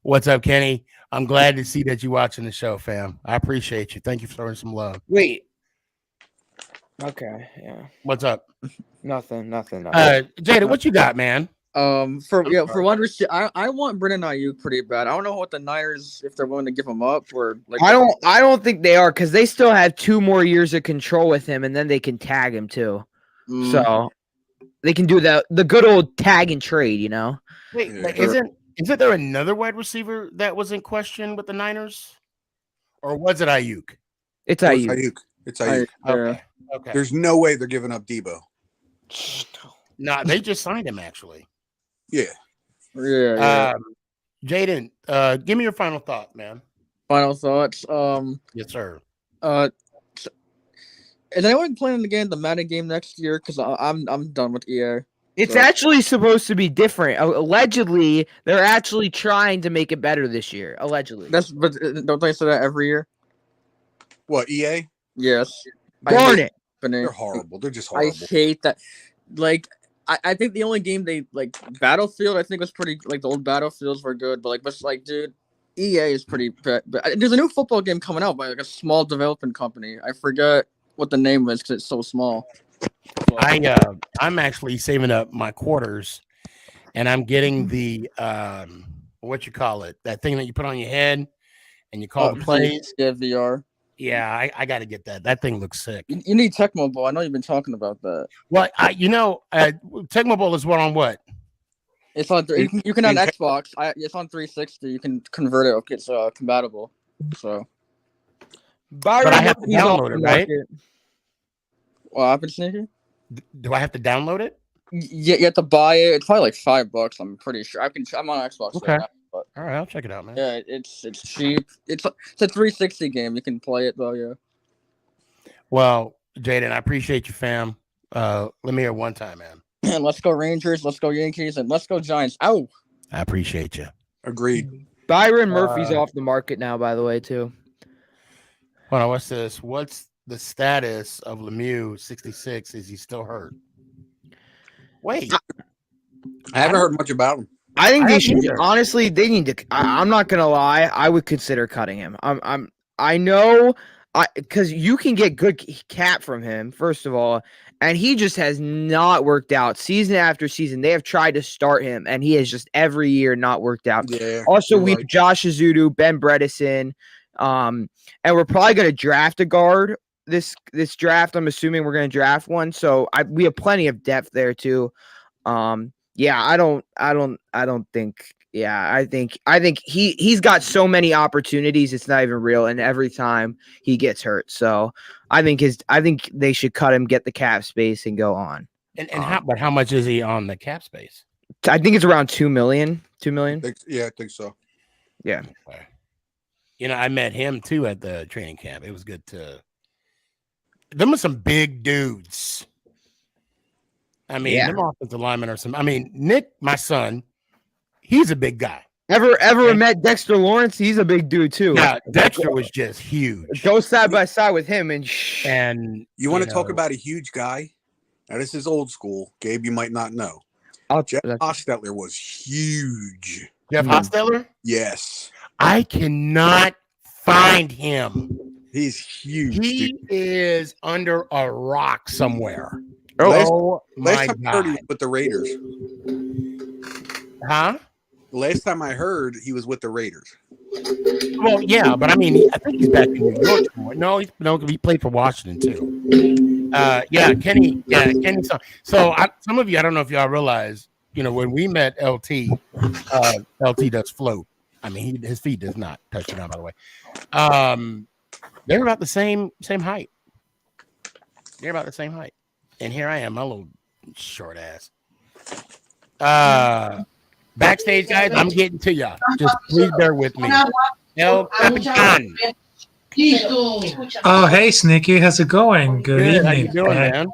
What's up, Kenny? I'm glad to see that you're watching the show, fam. I appreciate you. Thank you for throwing some love. Wait. Okay. Yeah. What's up? Nothing. Jada, what you got, man? For one receiver, I want Brendan Ayuk pretty bad. I don't know what the Niners, if they're willing to give him up or like. I don't think they are, because they still have 2 more years of control with him, and then they can tag him too. So they can do the good old tag and trade, you know. Wait, isn't there another wide receiver that was in question with the Niners, or was it Ayuk? It's Ayuk. It's Ayuk. Okay. There's no way they're giving up Debo. No, they just signed him actually. Yeah. Jaden, give me your final thought, man. Final thoughts. Yes, sir. Is anyone planning to get in the Madden game next year? Because I'm done with EA. It's actually supposed to be different. Allegedly, they're actually trying to make it better this year. Allegedly. But don't they say that every year? What, EA? Yes. Darn it. They're horrible. They're just horrible. I hate that. Like, I think the only game they like, Battlefield, I think was pretty, like the old Battlefields were good, but dude, EA is pretty bad. But there's a new football game coming out by like a small development company. I forget what the name is because it's so small. I'm actually saving up my quarters, and I'm getting the what you call it, that thing that you put on your head and you call the plays. Yeah, VR. Yeah, I got to get that. That thing looks sick. You need Tecmo Bowl. I know you've been talking about that. Well, Tecmo Bowl is what on what? It's on. You can on Xbox. It's on 360. You can convert it. Okay, it's compatible. So. But I have to download it, right? What happened, Sneaky? Do I have to download it? Yeah, you have to buy it. It's probably like $5. I'm pretty sure. I'm on Xbox. Okay. Right now, but all right, I'll check it out, man. Yeah, it's cheap. It's a 360 game. You can play it though. Yeah. Well, Jaden, I appreciate you, fam. Let me hear one time, man. And let's go Rangers. Let's go Yankees, and let's go Giants. Ow! I appreciate you. Agreed. Byron Murphy's off the market now, by the way, too. Hold on, what's this? What's the status of Lemieux? 66. Is he still hurt? Wait, I haven't heard much about him. I think they should. Honestly, they need to. I'm not gonna lie. I would consider cutting him. I know, because you can get good cap from him, first of all, and he just has not worked out season after season. They have tried to start him, and he has just every year not worked out. Yeah. Also, we have Josh Azudu, Ben Bredesen, and we're probably gonna draft a guard this draft. I'm assuming we're gonna draft one, so we have plenty of depth there too. Yeah, I don't think. Yeah, I think he's got so many opportunities. It's not even real, and every time he gets hurt. So I think they should cut him, get the cap space, and go on. And how much is he on the cap space? I think it's around $2 million. $2 million. I think so. Yeah. Okay. I met him too at the training camp. It was good to. Them are some big dudes. I mean, them offensive linemen are some. I mean, Nick, my son, he's a big guy. Ever met Dexter Lawrence? He's a big dude too. Yeah, Dexter was just huge. Go side by side with him, and you want to talk about a huge guy? Now this is old school. Gabe, you might not know. Jeff Hostetler was huge. Jeff Hostetler? Yes. I cannot find him. He's huge. He is under a rock somewhere. Last time I heard he was with the Raiders. Huh? Last time I heard he was with the Raiders. Well, yeah, but I mean, I think he's back in New York. No, he played for Washington too. Kenny. So some of you, I don't know if y'all realize, when we met LT, LT does float. I mean, his feet does not touch the ground, by the way. They're about the same height. You're about the same height. And here I am, my little short ass. Backstage, guys, I'm getting to y'all. Just please bear with me. El Capitan. Oh, hey, Sneaky. How's it going? Good Good. How evening. you doing, man?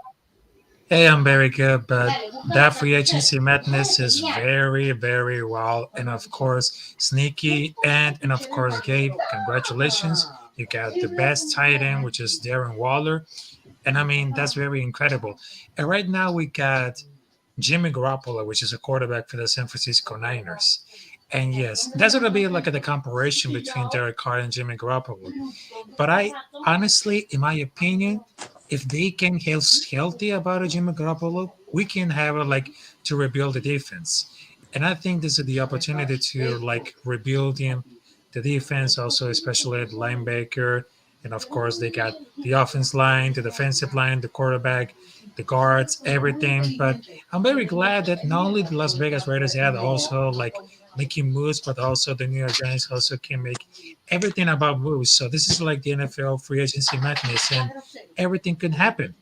Hey, I'm very good, but that free agency madness is very, very wild. And of course, Sneaky and of course, Gabe, congratulations. You got the best tight end, which is Darren Waller. And I mean, that's very incredible. And right now we got Jimmy Garoppolo, which is a quarterback for the San Francisco Niners. And yes, that's going to be like the comparison between Derek Carr and Jimmy Garoppolo. But I honestly, in my opinion, if they can healthy about a Jimmy Garoppolo, we can have like to rebuild the defense. And I think this is the opportunity to like rebuild the defense, also especially the linebacker. And of course, they got the offense line, the defensive line, the quarterback, the guards, everything. But I'm very glad that not only the Las Vegas Raiders had also like making moves, but also the New York Giants also can make everything about moves. So this is like the NFL free agency madness, and everything could happen.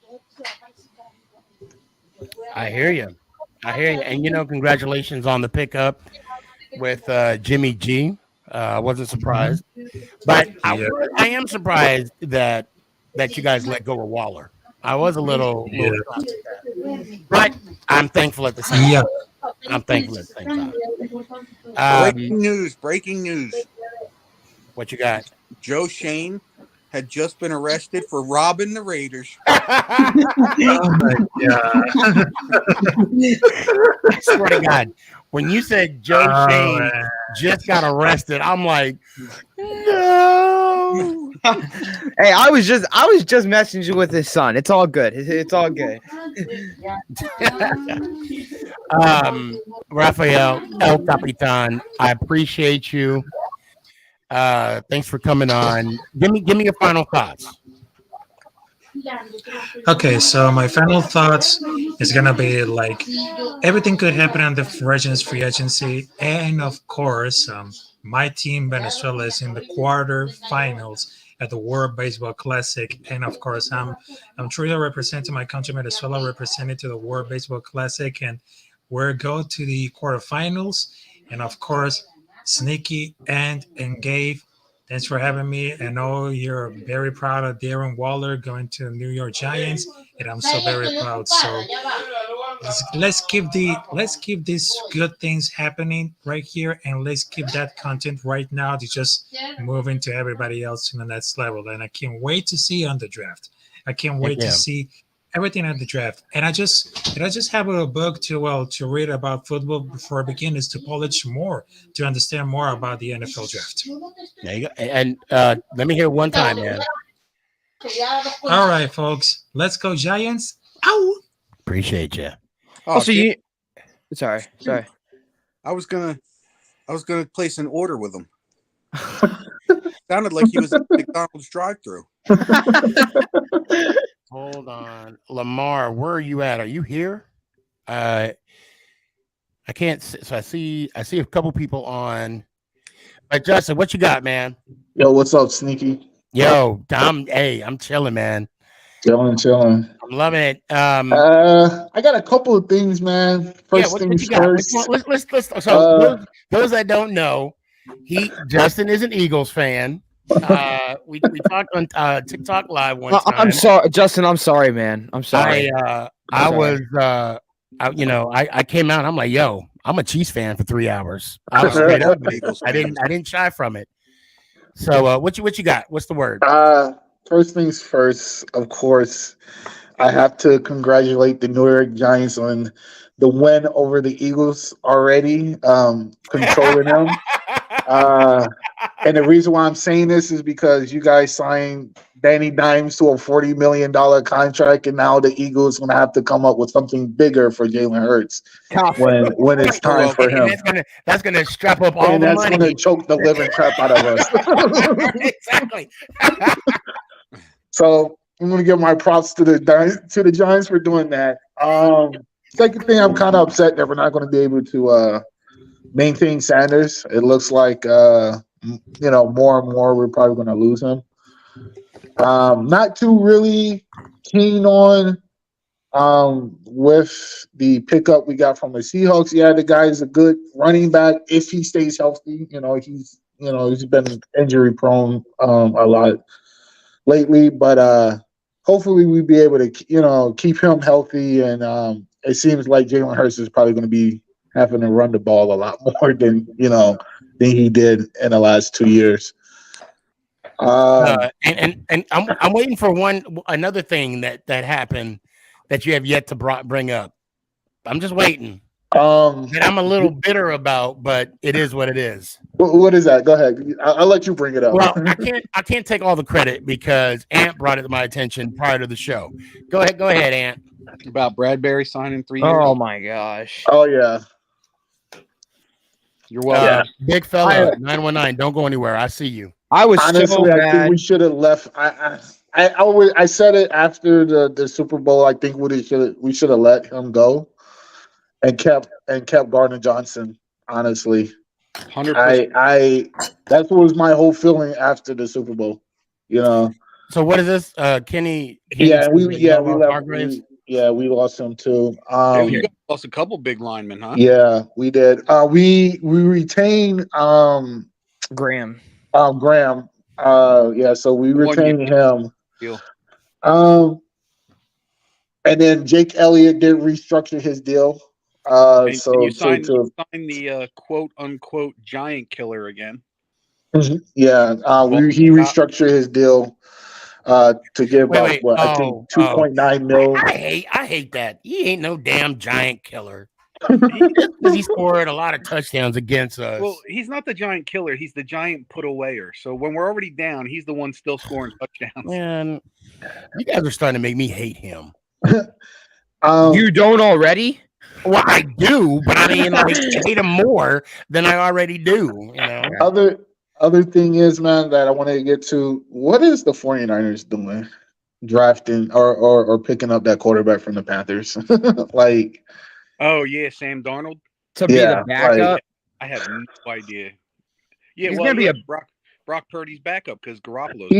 I hear you. And congratulations on the pickup with Jimmy G. I wasn't surprised, but Yeah. I am surprised that you guys let go of Waller. I was a little shocked at that. But I'm thankful at the same Yeah. time. I'm thankful at the same time. Breaking news. What you got? Joe Shane had just been arrested for robbing the Raiders. Oh my God. I swear to God, when you said Joe Shane man. just got arrested, I'm like, no. Hey, I was just messaging with his son. It's all good. It's all good. Rafael El Capitan, I appreciate you. Thanks for coming on. Give me your final thoughts. Okay, so my final thoughts is gonna be like everything could happen on the free agency, and of course, my team Venezuela is in the quarterfinals at the World Baseball Classic, and of course, I'm truly representing my country, Venezuela, represented to the World Baseball Classic, and we're go to the quarterfinals, and of course, Sneaky and Gabe. Thanks for having me. I know you're very proud of Darren Waller going to the New York Giants, and I'm so very proud. So let's keep these good things happening right here, and let's keep that content right now to just move into everybody else in the next level. And I can't wait to see on the draft. I can't wait to see everything at the draft. And I just have a book to read about football before beginners to polish more, to understand more about the NFL draft. There you go. And let me hear one time, man. All right, folks, let's go Giants. Ow! Appreciate you. Also, you. Sorry. I was gonna place an order with him. Sounded like he was at McDonald's drive-through. Hold on, Lamar. Where are you at? Are you here? I can't. So I see a couple people on. But Justin, what you got, man? Yo, what's up, Sneaky? Yo, Dom. Hey, I'm chilling, man. Chilling. I'm loving it. I got a couple of things, man. First things first. Let's. So those that don't know, Justin is an Eagles fan. We talked on TikTok Live one time. I'm sorry, Justin. I'm sorry, man. I'm sorry. I came out. I'm like, yo, I'm a Chiefs fan for 3 hours. I was straight up. I didn't shy from it. So what you got? What's the word? First things first, of course, I have to congratulate the New York Giants on the win over the Eagles already, controlling them. And the reason why I'm saying this is because you guys signed Danny Dimes to a $40 million contract, and now the Eagles going to have to come up with something bigger for Jalen Hurts when it's time for him. That's gonna strap up all the money. And that's going to choke the living crap out of us. Exactly. So I'm going to give my props to the Giants for doing that. Second thing, I'm kind of upset that we're not going to be able to maintain Sanders. It looks like more and more we're probably going to lose him. Not too really keen on with the pickup we got from the Seahawks. Yeah, the guy is a good running back if he stays healthy. He's been injury prone a lot lately, but hopefully we'll be able to keep him healthy. And it seems like Jalen Hurts is probably going to be having to run the ball a lot more than he did in the last 2 years. And I'm waiting for another thing that happened that you have yet to bring up. I'm just waiting. That I'm a little bitter about, but it is what it is. What is that? Go ahead. I'll let you bring it up. Well, I can't take all the credit because Ant brought it to my attention prior to the show. Go ahead, Ant. About Bradbury signing 3 years. Oh my gosh. Oh yeah. You're welcome. Big fella, 919. Don't go anywhere. I see you. I was honestly, so I mad. think we should have left. I said it after the Super Bowl. I think we should have let him go and kept Gardner Johnson. Honestly, 100%. That was my whole feeling after the Super Bowl. So what is this? Kenny Yeah, we left. Hargraves? We lost him too. You guys lost a couple big linemen, huh? Yeah, we did. We retained Graham. Graham. So we retained him. Deal. And then Jake Elliott did restructure his deal. And you signed the quote unquote giant killer again. Yeah, he restructured his deal to give I think 2.9 mil. I hate that. He ain't no damn giant killer. He scored a lot of touchdowns against us. Well, he's not the giant killer. He's the giant put awayer. So when we're already down, he's the one still scoring touchdowns. Man, you guys are starting to make me hate him. You don't already? Well, I do, but I mean, I hate him more than I already do. Other thing is, man, that I want to get to. What is the 49ers doing? Drafting or picking up that quarterback from the Panthers? Oh yeah, Sam Darnold to be the backup. I have no idea. Yeah, he's gonna be a Brock Purdy's backup because Garoppolo's.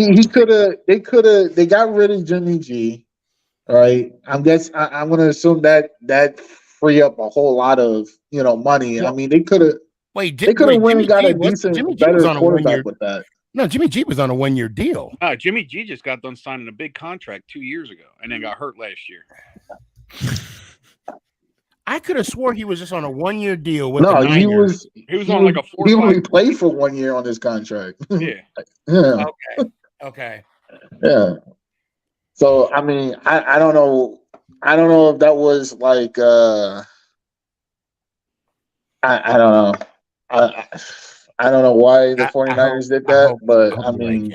They got rid of Jimmy G. Right. I'm gonna assume that free up a whole lot of money. Well, I mean, they could have went and got a decent, better quarterback with that. No, Jimmy G was on a 1-year deal. No, Jimmy G just got done signing a big contract 2 years ago and then got hurt last year. I could have swore he was just on a 1-year deal with the Niners. He was on like a 4. He only played for 1 year on his contract. Yeah. Yeah. Okay. Yeah. So I mean, I don't know. I don't know if that was like I don't know. I don't know why the 49ers did that, but I mean,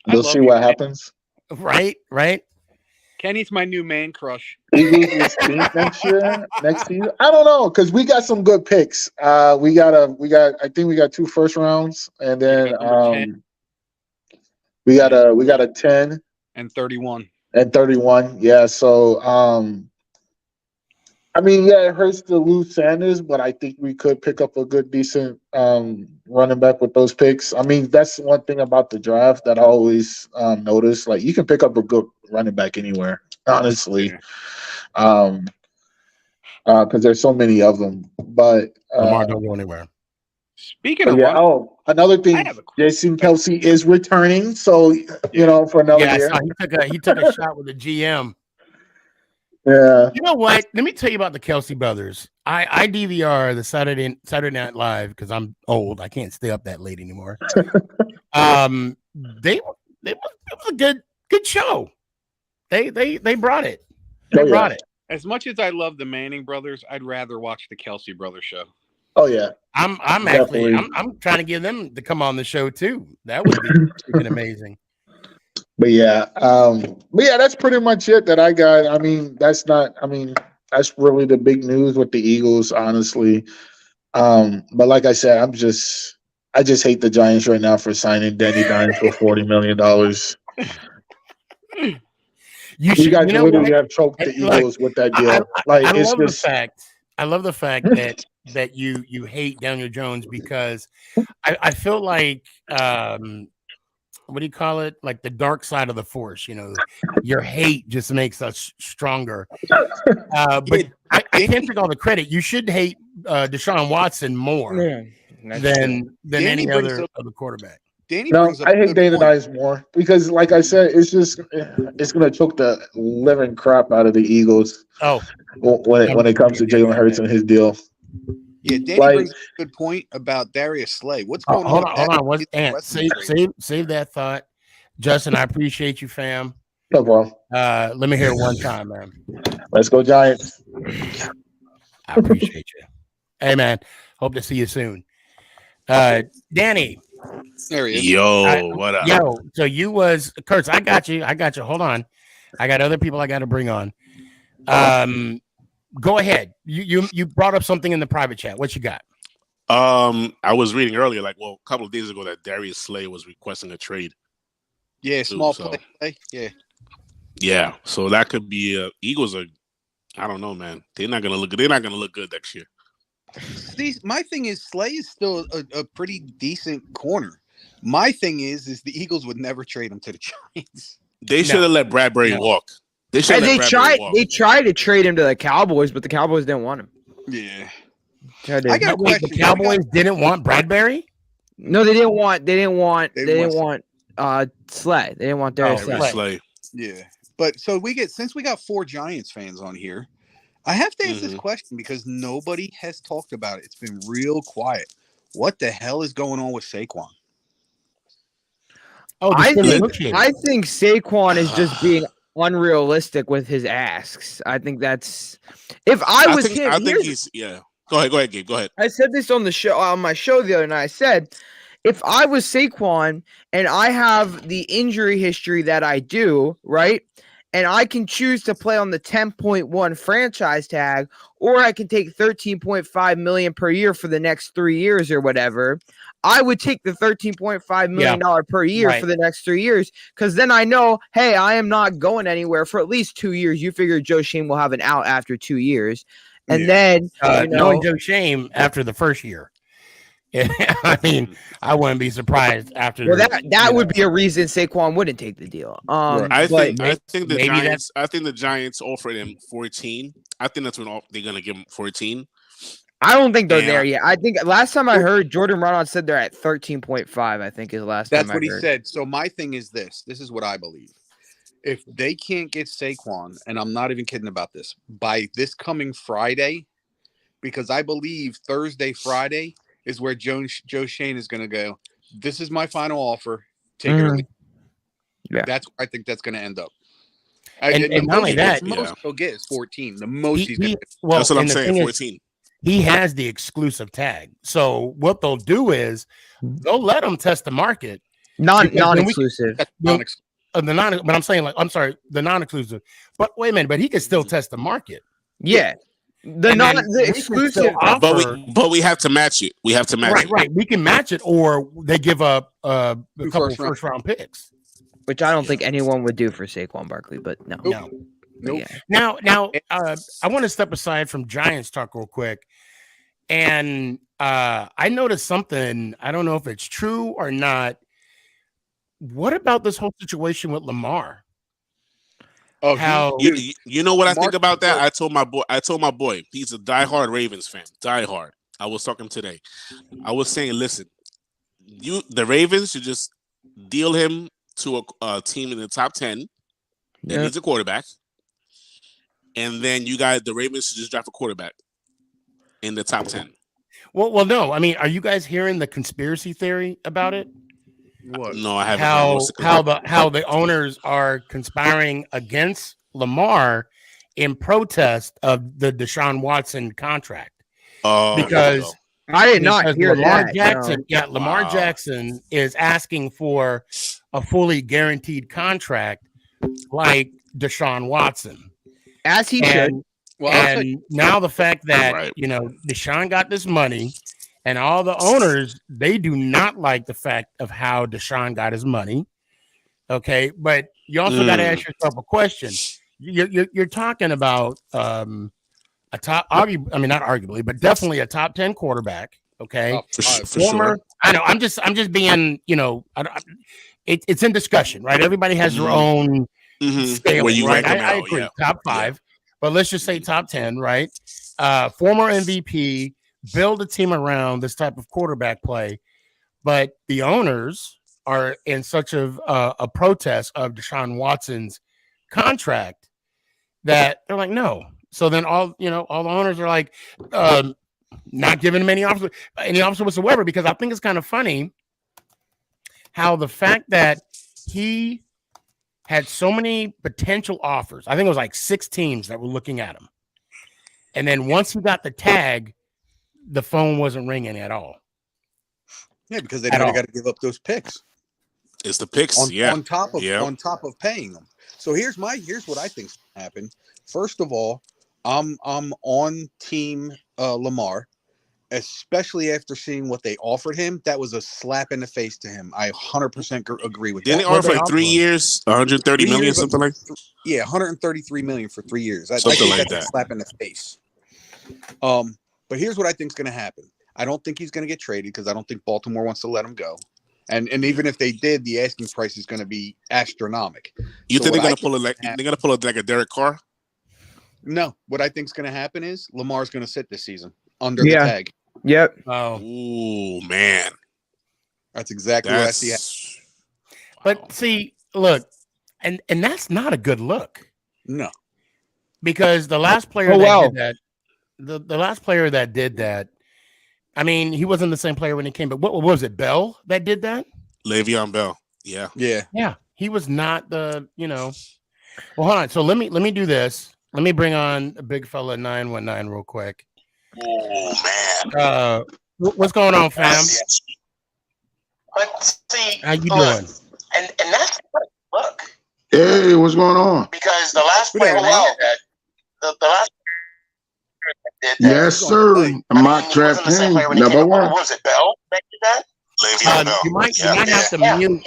we'll see what happens. Right. Kenny's my new man crush. Eagles will stink next season. I don't know because we got some good picks. I think we got 2 first rounds, and then we got a 10 and 31. Yeah. So I mean, yeah, it hurts to lose Sanders, but I think we could pick up a good, decent running back with those picks. I mean, that's one thing about the draft that I always notice. Like, you can pick up a good running back anywhere, honestly, because there's so many of them. But Lamar don't go anywhere. Speaking of another thing, Jason Kelsey is returning, so for another year. He took a shot with the GM. Yeah. You know what? Let me tell you about the Kelsey brothers. I DVR the Saturday Night Live because I'm old. I can't stay up that late anymore. It was a good show. They brought it. They brought it. As much as I love the Manning brothers, I'd rather watch the Kelsey brothers show. Oh yeah. I'm trying to get them to come on the show too. That would be freaking amazing. But yeah, that's pretty much it that I got. I mean, that's really the big news with the Eagles, honestly. But like I said, I just hate the Giants right now for signing Danny Dimes for $40 million. You guys literally have choked the Eagles with that deal. I love the fact that you hate Daniel Jones because I feel like what do you call it? Like the dark side of the force. Your hate just makes us stronger. But I can't take all the credit. You should hate Deshaun Watson more than any other quarterback. I hate Dana Dimes more because, like I said, it's going to choke the living crap out of the Eagles. When it comes to Jalen Hurts and his deal. Yeah, Danny brings a good point about Darius Slay. What's going on? Hold on. Save that thought, Justin. I appreciate you, fam. No problem. Let me hear it one time, man. Let's go, Giants. I appreciate you. Hey, man. Hope to see you soon. Danny. There he is. What up? Yo, so you was Kurtz. I got you. Hold on. I got other people I got to bring on. Go ahead. You brought up something in the private chat. What you got? I was reading earlier, a couple of days ago, that Darius Slay was requesting a trade. Yeah, small play. Yeah. Yeah. So that could be Eagles are. I don't know, man. They're not gonna look good next year. See, my thing is Slay is still a pretty decent corner. My thing is the Eagles would never trade him to the Giants. They should have let Bradbury walk. They tried to trade him to the Cowboys, but the Cowboys didn't want him. Yeah. I got a question. The Cowboys didn't want Bradbury? No, they didn't want Slay. They didn't want Darius Slay. Yeah. But so since we got 4 Giants fans on here, I have to ask this question because nobody has talked about it. It's been real quiet. What the hell is going on with Saquon? I think Saquon is just being unrealistic with his asks. I think that's if I was him. I think he's Go ahead, Gabe. Go ahead. I said this on my show the other night. I said if I was Saquon and I have the injury history that I do, right? And I can choose to play on the 10.1 franchise tag, or I can take $13.5 million per year for the next 3 years or whatever. I would take the $13.5 million per year for the next 3 years, because then I know, hey, I am not going anywhere for at least 2 years. You figure Joe Shane will have an out after 2 years. And then knowing Joe Shane after the first year. I mean, I wouldn't be surprised after. Well, that would be a reason Saquon wouldn't take the deal. I think the Giants offered him 14. I think that's when they're gonna give him 14. I don't think they're there yet. I think last time I heard, Jordan Ronald said they're at 13.5. I think is last time. That's what he said. So my thing is this. This is what I believe. If they can't get Saquon, and I'm not even kidding about this, by this coming Friday, because I believe Thursday, Friday is where Joe Shane is going to go. This is my final offer. Take it or leave. Yeah, that's where I think that's going to end up. And not only that, the most he'll get is 14. The most he's going to get. Well, that's what I'm saying. 14. He has the exclusive tag. So what they'll do is they'll let him test the market. Non-exclusive. But I'm saying, the non-exclusive. But wait a minute, but he can still test the market. Yeah. The exclusive offer, but we have to match it. We have to match it. Right. We can match it, or they give up a couple first round picks, which I don't think anyone would do for Saquon Barkley. But no. Nope. Yeah. Now, I want to step aside from Giants talk real quick, and I noticed something. I don't know if it's true or not. What about this whole situation with Lamar? Oh, how you know what I think about that? I told my boy, he's a diehard Ravens fan. Diehard. I was talking today. I was saying, listen, the Ravens should just deal him to a team in the top 10 that needs a quarterback. And then the Ravens should just draft a quarterback in the top 10. Well, no. I mean, are you guys hearing the conspiracy theory about it? What? No, I haven't. How the owners are conspiring against Lamar in protest of the Deshaun Watson contract. Because I did not hear Lamar that. Jackson. Yeah, Lamar Jackson is asking for a fully guaranteed contract like Deshaun Watson, as he should. And now the fact that Deshaun got this money. And all the owners, they do not like the fact of how Deshaun got his money. Okay, but you also got to ask yourself a question. You're talking about a top, not arguably, but definitely a top 10 quarterback. Okay, for sure. I know. I'm just being, it's in discussion, right? Everybody has their own scale, where you right? rank them I out. agree. Yeah. Top 5, but let's just say top 10, right? Former MVP, build a team around this type of quarterback play, but the owners are in such a protest of Deshaun Watson's contract that they're like, no. So then all the owners are like, not giving him any offers whatsoever, because I think it's kind of funny how the fact that he had so many potential offers. I think it was like 6 teams that were looking at him. And then once he got the tag, the phone wasn't ringing at all. Yeah, because they got to give up those picks. It's the picks, on top of paying them. So here's what I think's gonna happen. First of all, I'm on team Lamar, especially after seeing what they offered him. That was a slap in the face to him. I 100% agree with that. Didn't they offer like 3 years, 130 million, something like? Yeah, 133 million for 3 years. I Something think like that's that. a slap in the face. But here's what I think's going to happen. I don't think he's going to get traded because I don't think Baltimore wants to let him go. And even if they did, the asking price is going to be astronomical. You think they're going to pull it like a Derek Carr? No. What I think's going to happen is Lamar's going to sit this season under the tag. Yep. Oh. Ooh, man. That's exactly what I see. But see, look, and that's not a good look. No. Because the last player did that, the last player that did that, I mean, he wasn't the same player when he came, but what was it, Bell that did that? Le'Veon Bell. Yeah. Yeah. He was not the, Well, hold on. So let me do this. Let me bring on a big fella 919 real quick. Oh man. What's going on, fam? But see, how you doing? And that's look. Hey, what's going on? Because the last player that the last did that. Yes, sir. Mock Trap King, number 1. What was it, Bell that did that? You might have to mute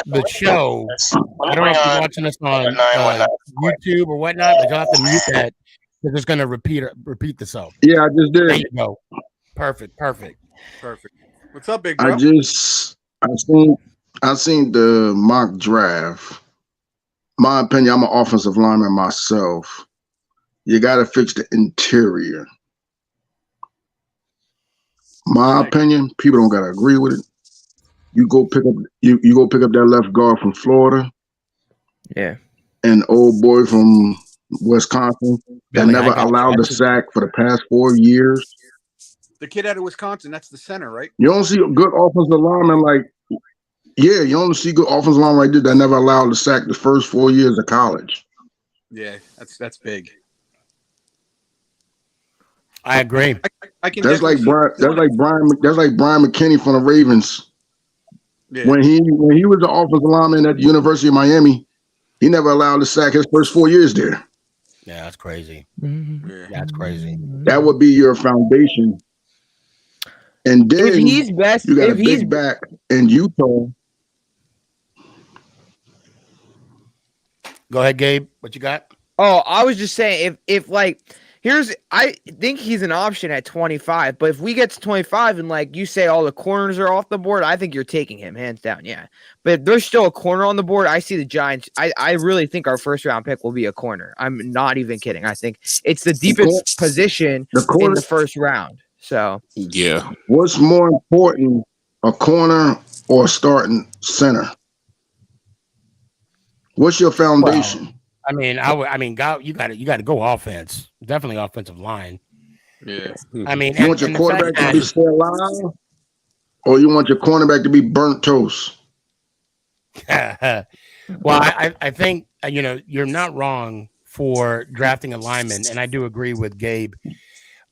the show. I don't know if you're watching us on YouTube or whatnot, but you'll have to mute that because it's going to repeat itself. Yeah, I just did. There you go. Perfect. What's up, big bro? I seen the mock draft. My opinion, I'm an offensive lineman myself. You got to fix the interior. My opinion, people don't gotta agree with it. You go pick up that left guard from Florida. Yeah. And old boy from Wisconsin that never allowed the sack for the past 4 years. The kid out of Wisconsin, that's the center, right? You don't see a good offensive lineman you don't see good offensive lineman like this that never allowed the sack the first 4 years of college. Yeah, that's big. I agree. I can. That's like Brian McKinney from the Ravens. Yeah. When he was the offensive lineman at the University of Miami, he never allowed the sack his first 4 years there. Yeah, that's crazy. Yeah. That's crazy. That would be your foundation. And then if he's best, you got a big back in Utah. Go ahead, Gabe. What you got? Oh, I was just saying I think he's an option at 25, but if we get to 25 and like you say all the corners are off the board, I think you're taking him hands down. Yeah. But if there's still a corner on the board, I see the Giants. I really think our first round pick will be a corner. I'm not even kidding. I think it's the deepest position in the first round. So yeah. What's more important, a corner or a starting center? What's your foundation? Well, you got to go offense. Definitely offensive line. Yeah. I mean, you want your quarterback to be still alive, or you want your cornerback to be burnt toast? Well, I think you're not wrong for drafting a lineman, and I do agree with Gabe.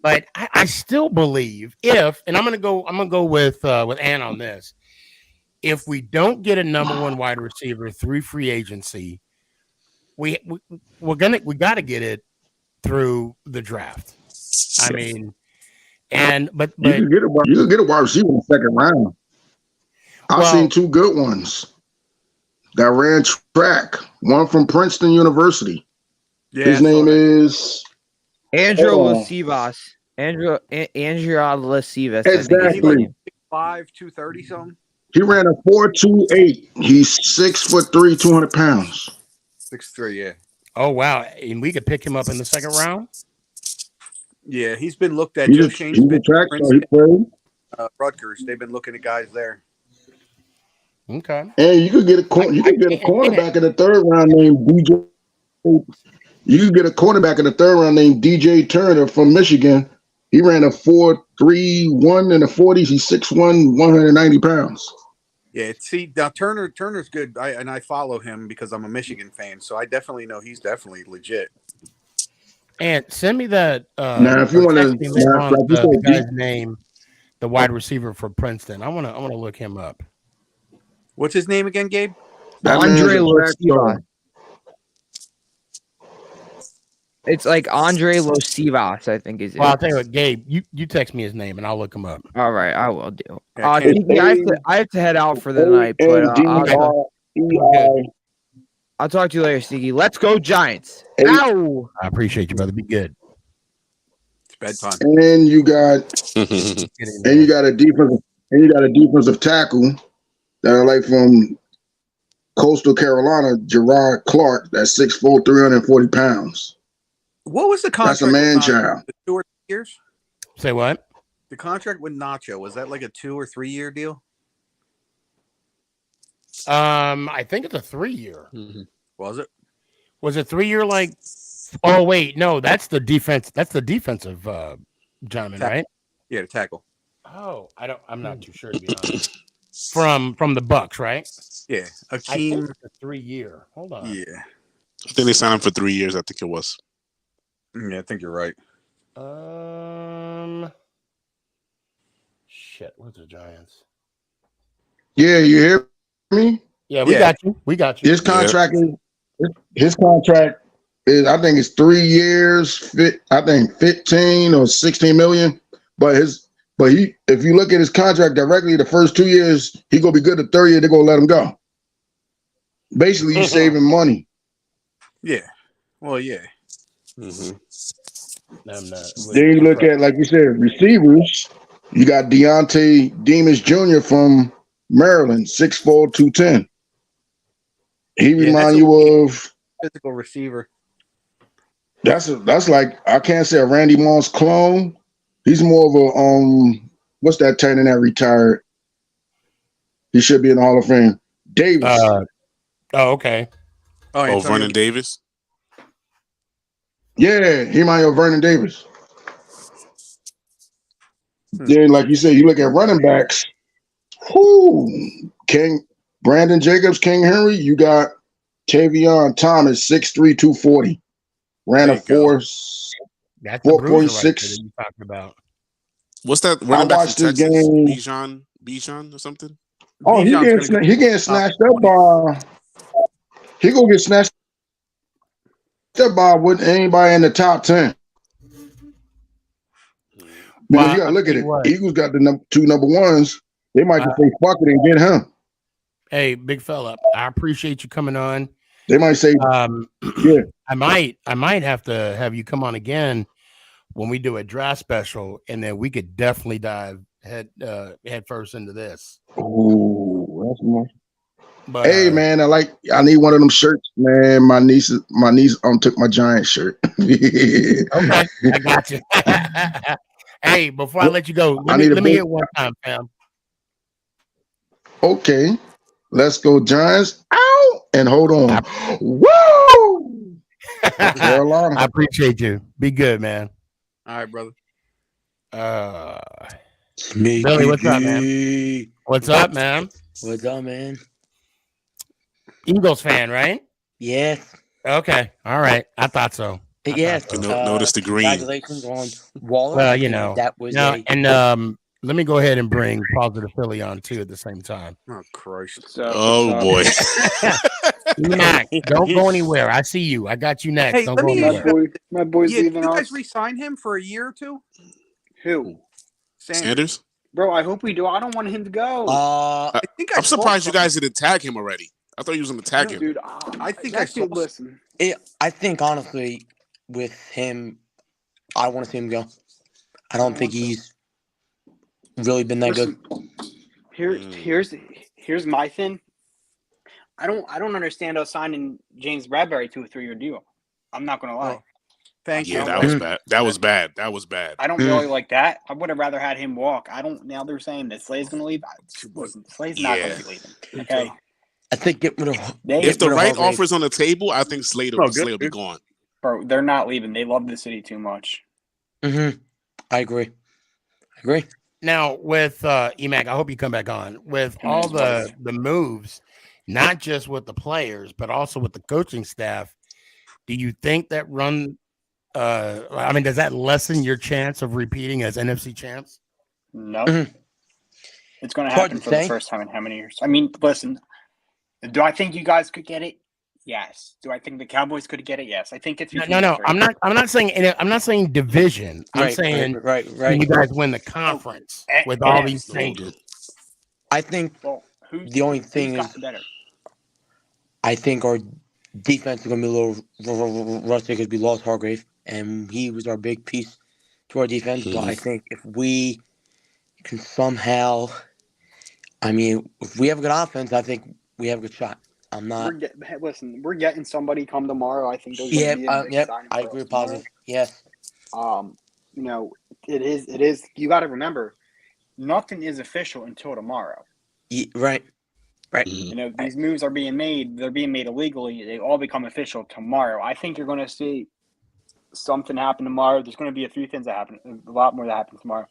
But I still believe and I'm gonna go with Ann on this. If we don't get a number 1 wide receiver through free agency, we got to get it through the draft. I mean, but you can get a wide receiver in the second round. I've seen 2 good ones that ran track. One from Princeton University. Yeah, his name is Andrew Lasivas. Andrew Lasivas. Exactly. 5, 230 something. He ran a 4.28. He's 6'3", 200 pounds. 6'3", yeah. Oh wow! And we could pick him up in the second round. Yeah, he's been looked at. He's Joe a Shane's been track star. He Princeton, played. Rutgers. They've been looking at guys there. Okay. And you could get a cornerback in the third round named DJ. You could get a cornerback in the third round named DJ Turner from Michigan. He ran a 4.31 in the 40s. He's 6'1", 190 pounds. Yeah, see now Turner's good. I follow him because I'm a Michigan fan, so I definitely know he's definitely legit. And send me that. Now, if you want to, the guy's name, the wide receiver for Princeton. I want to look him up. What's his name again, Gabe? Andre Losivas. It's like Andre Losivas, I think is it. Well, I'll tell you what, Gabe, you text me his name and I'll look him up. All right, I will do. Yeah, I have to head out for the night, but I'll talk to you later, Sneaky. Let's go Giants. Ow! I appreciate you, brother. Be good. It's bedtime. And you got a defensive tackle that I like from Coastal Carolina, Gerard Clark. That's 6'4", 340 pounds. What was the contract? That's a man with Nacho? child. 2 or 3 years? Say what? The contract with Nacho, was that like a 2 or 3 year deal? I think it's a 3-year. Mm-hmm. Was it? Was it 3-year? Like, oh wait, no, that's the defense. That's the defensive gentleman, right? Yeah, the tackle. Oh, I'm not too sure to be honest. From the Bucks, right? Yeah, I think it's a 3-year. Hold on. Yeah, I think they signed him for 3 years. I think it was. Yeah, I think you're right. Shit, where's the Giants? Yeah, you hear me? Yeah, we got you. We got you. His contract is I think it's 3 years. I think 15 or 16 million. But if you look at his contract directly, the first 2 years he gonna be good. The third year they're gonna let him go. Basically, you saving money. Yeah. Well, yeah. Mm-hmm. Then you look at, like you said, receivers. You got Deontay Demas Jr. from Maryland, 6'4", 210. He remind you of physical receiver. That's like, I can't say a Randy Moss clone. He's more of a what's that tight end that retired? He should be in the Hall of Fame. Davis. Okay. Oh, Vernon Davis. Yeah, he might have Vernon Davis. Then, like you said, you look at running backs. Brandon Jacobs, King Henry. You got Tavion Thomas, 6'3", 240. Ran a 4.6. That's the bruiser right there that you talking about. What's that? I watched this game. Bijan or something. Oh, he getting snatched up by. He gonna get snatched up by with anybody in the top 10. Because you gotta look at it. Eagles got the 2 number ones. They might just say fuck it and get him. Hey, big fella, I appreciate you coming on. They might say, yeah. I might have to have you come on again when we do a draft special, and then we could definitely dive head first into this. Oh, that's nice. But, hey man, I need one of them shirts, man. My niece took my Giant shirt. Okay, I got you. Hey, before I let you go, let me hear it one time, fam. Okay, let's go Giants. Ow! And hold on. Woo! Carolina. I appreciate you. Be good, man. All right, brother. Billy, what's up, man? What's up, man? What's up, man? Eagles fan, right? Yes. Okay. All right. I thought so. Yes. Notice the green. Congratulations on Waller. Well, you know. That was let me go ahead and bring Positive Philly on too at the same time. Oh Christ! Oh boy! Don't go anywhere. I see you. I got you next. Hey, don't go anywhere. My boy's Did leaving you us. guys re-sign him for a year or two? Who? Sanders? Bro, I hope we do. I don't want him to go. I'm surprised you guys didn't tag him already. I thought you was going to tag him. Dude, I think that dude, listen. I think honestly, with him, I want to see him go. I don't think he's really been that good. Here's here's my thing. I don't understand us signing James Bradbury to a 3-year deal. I'm not gonna lie. Thank Yeah, you. that was bad. That was bad. That was bad. I don't really like that. I would have rather had him walk. I don't. Now they're saying that Slay's gonna leave. Listen, Slay's not gonna be leaving. Okay. I think get rid of. If the right offer's on the table, I think Slade will be gone. Bro, they're not leaving. They love the city too much. Mm-hmm. I agree. Now with Emac, I hope you come back on with all the moves, not just with the players, but also with the coaching staff. Do you think that I mean, does that lessen your chance of repeating as NFC champs? No. It's going to happen for the first time in how many years? I mean, listen, do I think you guys could get it? Yes. Do I think the Cowboys could get it? Yes. I think it's no. I'm not saying division. I'm saying right. When you guys win the conference with all these changes. I think the only thing is I think our defense is going to be a little rusty because we lost Hargrave, and he was our big piece to our defense. But I think if we can somehow, I mean, if we have a good offense, I think we have a good shot. I'm not. We're getting somebody come tomorrow. I think. I agree. Positive. Yes. You know, it is. You got to remember, nothing is official until tomorrow. Yeah, right. You know, these moves are being made. They're being made illegally. They all become official tomorrow. I think you're going to see something happen tomorrow. There's going to be a few things that happen. A lot more that happens tomorrow.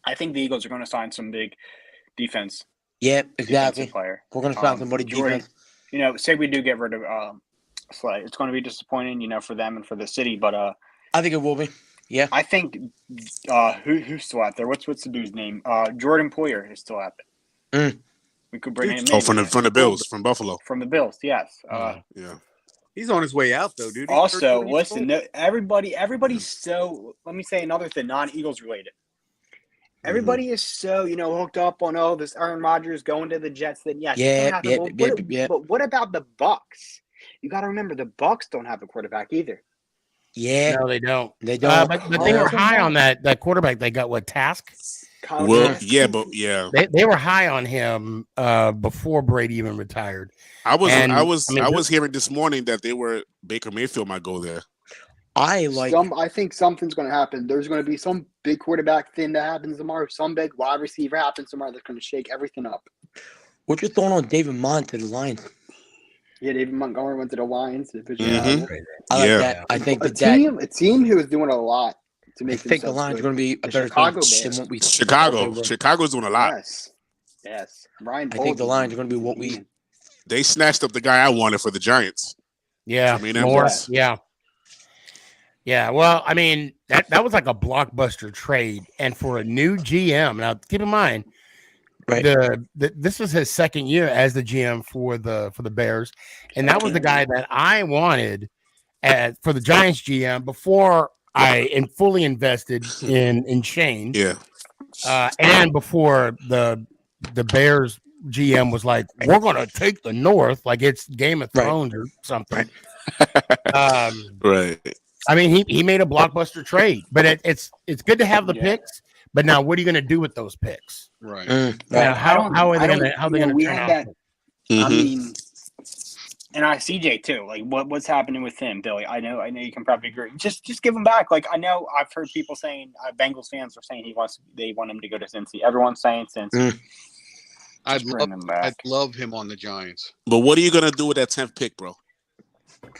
I think the Eagles are going to sign some big defense. Yeah, exactly. Player. We're going to sign somebody defense. You know, say we do get rid of Slay. It's going to be disappointing, you know, for them and for the city. But I think it will be. Yeah. I think who's still out there? What's the dude's name? Jordan Poyer is still out there. We could bring him in. Oh, from the Bills, from Buffalo. From the Bills, yes. Yeah. He's on his way out though, dude. Also, listen, everybody's so. Let me say another thing, non-Eagles related. Everybody is so, you know, hooked up on this Aaron Rodgers going to the Jets. That but what about the Bucks? You got to remember the Bucks don't have a quarterback either. Yeah, no, they don't. They don't. But they were high on that quarterback. They got Task. Well, yeah. They were high on him before Brady even retired. I was hearing this morning that Baker Mayfield might go there. I think something's going to happen. There's going to be some big quarterback thing that happens tomorrow. Some big wide receiver happens tomorrow that's going to shake everything up. What's your thought on David Mont to the Lions? Yeah, David Montgomery went to the Lions. I like that. I think a team who is doing a lot to make. I think the Lions are going to be a better Chicago team than what we. Chicago's doing a lot. Yes. I think the Lions are going to be what we. They snatched up the guy I wanted for the Giants. Yeah, Morris. Yeah. Well, I mean that was like a blockbuster trade, and for a new GM. Now, keep in mind, this was his second year as the GM for the Bears, and that was the guy that I wanted for the Giants GM before I fully invested in Shane. Yeah, and before the Bears GM was like, we're gonna take the North like it's Game of Thrones or something. Right. I mean, he made a blockbuster trade, but it's good to have the picks. But now, what are you going to do with those picks? Right. How are they going to turn out? I mean, and CJ too. Like, what's happening with him, Billy? I know you can probably agree. Just give him back. Like, I know I've heard people saying Bengals fans are saying they want him to go to Cincy. Everyone's saying Cincy. I'd love him on the Giants. But what are you going to do with that 10th pick, bro?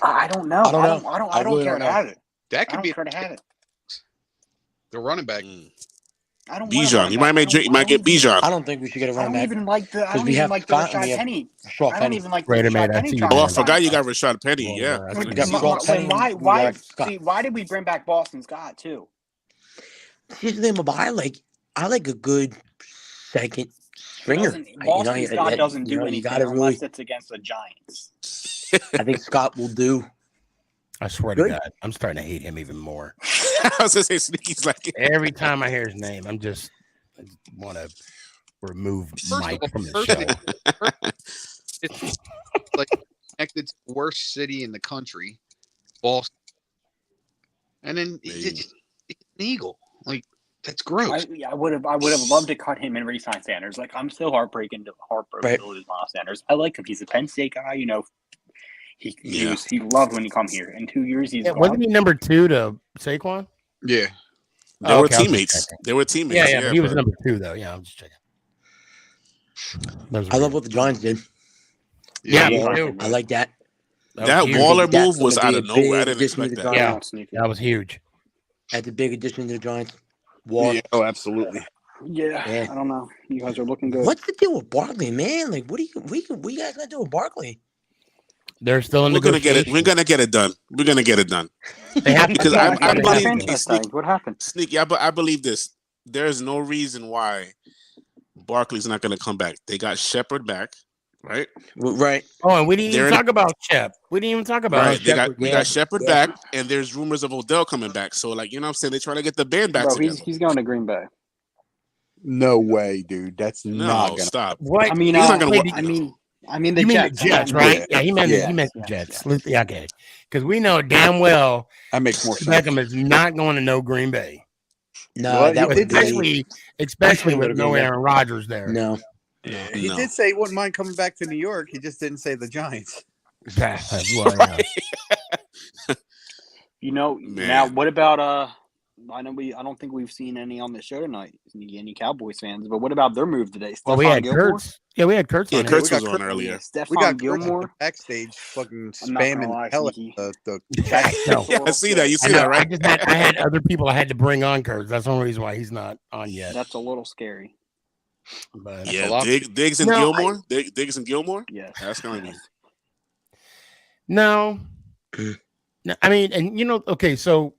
I don't know. I don't care to have it. That could be care to have it. The running back. I don't. Bijan. You might get Bijan. I don't think we should get a running back. I don't even like the Rashad Penny. I don't even like the Rashad Penny. I forgot you got Rashad Penny. Yeah. Why did we bring back Boston Scott too? Here's the thing about I like a good second stringer. Boston Scott doesn't do anything unless it's against the Giants. I think Scott will do. I swear to God, I'm starting to hate him even more. I was going to say, Sneaky's like every time I hear his name, I just want to remove Mike from the show. It's like connected to the worst city in the country, Boston, and then it's an Eagle. Like That's gross. I would have loved to cut him and re-sign Sanders. Like, I'm still heartbroken to lose Miles Sanders. I like him. He's a Penn State guy. You know, he loved when he come here. In 2 years, he's gone. Wasn't he number 2 to Saquon? Yeah. They were teammates. They were teammates. Yeah, but he was number 2 though. Yeah, I'm just checking. I love what the Giants did. Yeah, I like that. That Waller move was out of nowhere. I didn't expect that. Yeah, that was huge. That's a big addition to the Giants. Waller. Yeah, oh, absolutely. Yeah, I don't know. You guys are looking good. What's the deal with Barkley, man? Like, what you guys gonna do with Barkley? They're still in We're gonna get it. We're gonna get it done. We're gonna get it done. They have because I believe what happened. Sneaky. I believe this. There's no reason why Barkley's not gonna come back. They got Shepard back, right? Right. Oh, and we didn't even talk about Shep. We didn't even talk about Shepard. We got Shepard back, and there's rumors of Odell coming back. So, like, you know what I'm saying? They're trying to get the band back together. He's going to Green Bay. No way, dude. That's not gonna stop. What? I mean, he's not gonna work. I mean the you Jets. Mean the Jets, right? Yeah, he meant the Jets. Yeah, okay. Because we know damn well that makes more sense. Beckham is not going to no Green Bay. No, that was especially with no Aaron Rodgers there. No. He did say he wouldn't mind coming back to New York. He just didn't say the Giants. That's why. You know, now what about I don't think we've seen any on the show tonight, any Cowboys fans, but what about their move today? Well, we had Kurtz. Yeah, we had Kurtz on. Kurtz was on earlier. We got Gilmore backstage fucking spamming hell at the no. Yeah, I see that. You see that, right? I had other people I had to bring on Kurtz. That's the only reason why he's not on yet. That's a little scary. But yeah, Diggs and Gilmore. Diggs and Gilmore. Yeah, that's gonna be. No, I mean, and you know, okay, so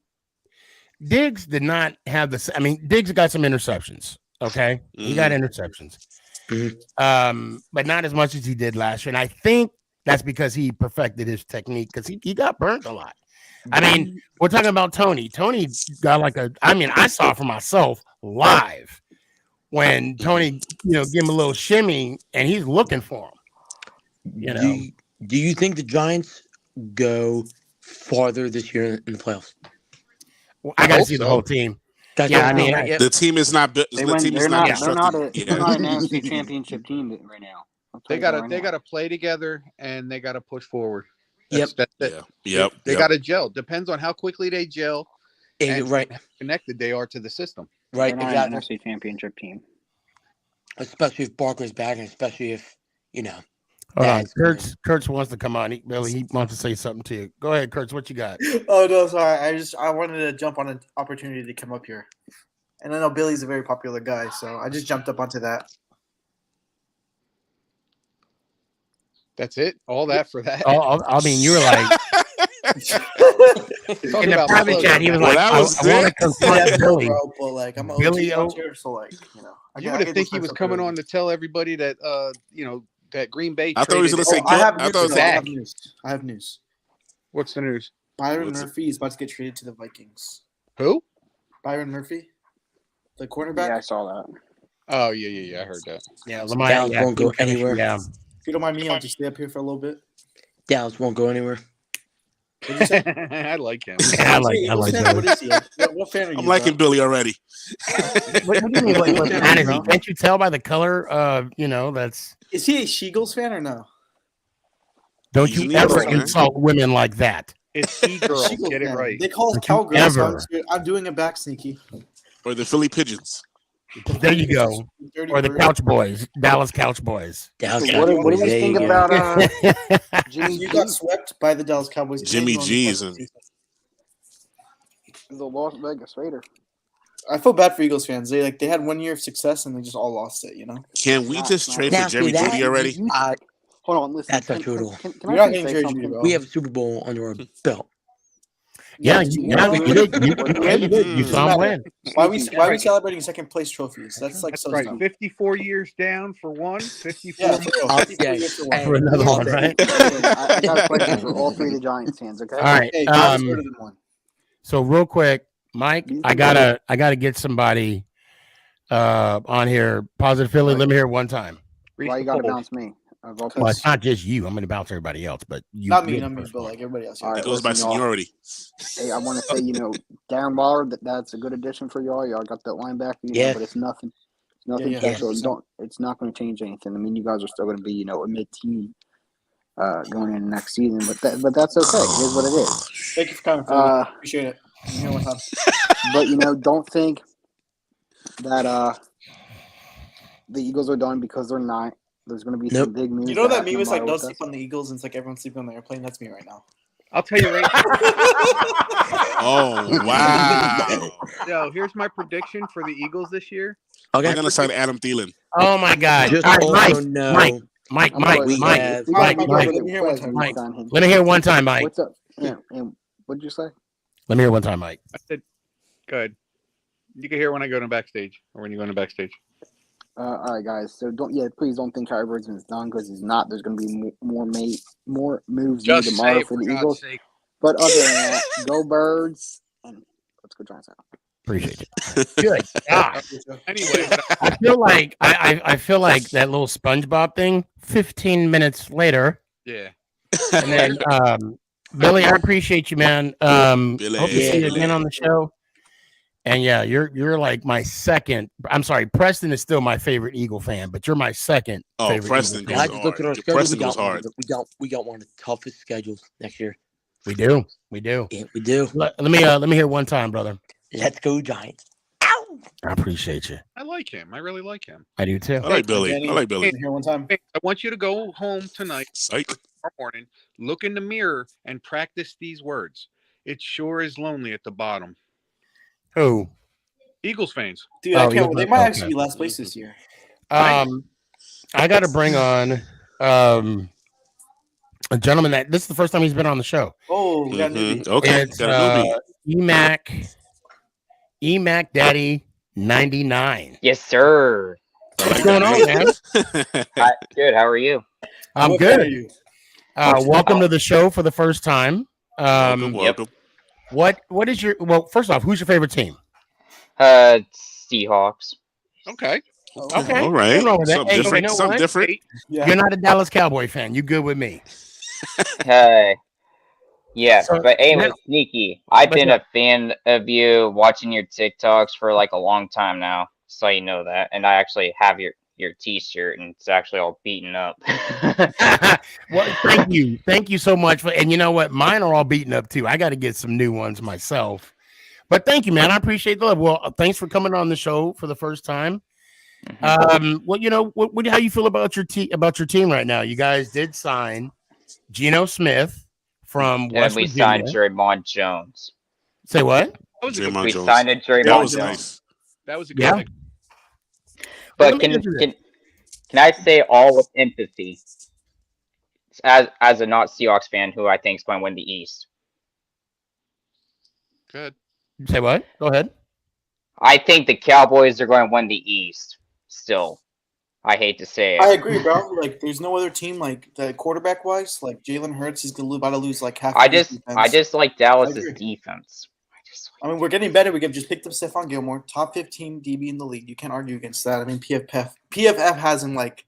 Diggs did not have the. I mean, Diggs got some interceptions. Okay, he got interceptions, but not as much as he did last year. And I think that's because he perfected his technique because he got burnt a lot. I mean, we're talking about Tony. Tony got like a. I mean, I saw for myself live when Tony, give him a little shimmy and he's looking for him. You know. Do you think the Giants go farther this year in the playoffs? Well, I got to see the whole team. I mean, the team is not. The team is not. They're not an NFC championship team right now. They gotta play together and they gotta push forward. That's Yep. They gotta gel. Depends on how quickly they gel and right how connected they are to the system. Right, they're not an NFC championship team. Especially if Barker's back, and especially if Hold on. Kurtz wants to come on. He wants to say something to you. Go ahead, Kurtz. What you got? Oh no, sorry. I wanted to jump on an opportunity to come up here, and I know Billy's a very popular guy, so I just jumped up onto that. That's it. All that for that. I mean, you were like in the private chat. He was like, "I want to confront Billy." But like, I'm a Billy here, so like, you would think he was coming on to tell everybody that that Green Bay. I thought he was going to say. I have news. What's the news? Byron Murphy is about to get traded to the Vikings. Who? Byron Murphy, the cornerback. Yeah, I saw that. Oh yeah, I heard that. Yeah, Lamar won't go anywhere. Yeah. If you don't mind me, I'll just stay up here for a little bit. Dallas won't go anywhere. I like him. I like him. What is he? What fan are you? I'm liking Billy already. What do you mean? What fan is he? Can't you tell by the color? That's. Is he a Sheagles fan or no? Don't you ever insult women like that? It's E-girl. Get it right. They call us cowgirls. So I'm doing it back, Sneaky. Or the Philly Pigeons. There you go. Or the Couch Boys, Dallas Couch Boys. What do you think about Jimmy? You got swept by the Dallas Cowboys. Jimmy G's and the Las Vegas Raiders. I feel bad for Eagles fans. They had 1 year of success and they just all lost it. Can we just trade for Jerry Jeudy already? Hold on, listen. That's not true at all. You're not getting Jerry Jeudy, bro. We have a Super Bowl under our belt. Yeah, you saw him win. Why are we celebrating second place trophies? That's like so right. dumb. 54 years down for one. 54 for another one, right? I got a question for all three of the Giants fans. Okay. All right. So real quick, Mike, I gotta get somebody on here. Positive Philly. Let me hear it one time. Why you gotta bounce me? Well, it's not just you. I'm going to bounce everybody else, but you. Not me, you're the not me, first but one. like everybody else. It goes by listen, y'all. seniority. Hey, I want to say, Darren Waller, that's a good addition for y'all. Y'all got that linebacker, but it's nothing. It's nothing Yeah, special. 100%. It's not going to change anything. I mean, you guys are still going to be, a mid-team going into next season, but that's okay. It is what it is. Thank you for coming, Philly. Appreciate it. I'm here one time. But don't think that the Eagles are done, because they're not. There's going to be some big moves. You know that happen meme is like, tomorrow don't with sleep us. on the Eagles, and it's like everyone's sleeping on the airplane. That's me right now. I'll tell you right. Oh wow! Yo, here's my prediction for the Eagles this year. Okay. We're gonna sign Adam Thielen. Oh my God! Just All right, also Mike, know Mike. Let me hear one time, Mike. What's up? Yeah, and what'd you say? Let me hear one time, Mike. I said, good. You can hear when I go to backstage, or when you go to backstage. All right, guys. So please don't think Kyrie Irving is done, because he's not. There's going to be more moves made Just tomorrow say it, for the for Eagles. God's sake. But other than that, go Birds, and let's go Giants out. Appreciate it. Good God. Anyway, I feel like I feel like that little SpongeBob thing. 15 minutes later. Yeah. And then Billy, I appreciate you, man. Hope to see you again on the show. And yeah, you're like my second. I'm sorry, Preston is still my favorite Eagle fan, but you're my second favorite. Preston Eagle I fan. just looked at our schedule. We got one of the toughest schedules next year. We do. Yeah, we do. Let me hear one time, brother. Let's go Giants. I appreciate you. I like him. I really like him. I do too. I like Billy. Danny, I like Billy. Here one time. I want you to go home tonight, tomorrow morning, look in the mirror, and practice these words. It sure is lonely at the bottom. Who? Eagles fans. Dude, I can't. They might actually be last place this year. I got to bring on a gentleman that this is the first time he's been on the show. Oh, we got a newbie. Okay, It's got a newbie. EMAC Daddy 99. Yes, sir. What's going on, man? Good. How are you? I'm What good. fan are you? Welcome to the show for the first time. Welcome. What is your first off, who's your favorite team? Seahawks. Okay. Okay. All right. Nothing wrong with that. Something Hey, different. you know Something what? different. Yeah. You're not a Dallas Cowboy fan. You good with me? Yeah, So, but anyway, now- Sneaky, I've what's been up? a fan of you, watching your TikToks for like a long time now, so you know that. And I actually have your T-shirt, and it's actually all beaten up. Well, thank you so much and you know what? Mine are all beaten up too. I got to get some new ones myself. But thank you, man. I appreciate the love. Well, thanks for coming on the show for the first time. Well, how you feel about your team right now? You guys did sign Geno Smith from And West we Virginia. signed Draymond Jones. Say what? We signed a Draymond That was Jones. nice. That was a good Yeah. pick. But Let me get to this. can I say all with empathy, as a not Seahawks fan, who I think is going to win the East? Good. Say what? Go ahead. I think the Cowboys are going to win the East. Still, I hate to say it. I agree, bro. Like, there's no other team like that quarterback wise. Like Jalen Hurts is about to lose like half. I of his just defense. like Dallas's defense. I mean, we're getting better. We just picked up Stephon Gilmore, top 15 DB in the league. You can't argue against that. I mean, PFF has him like,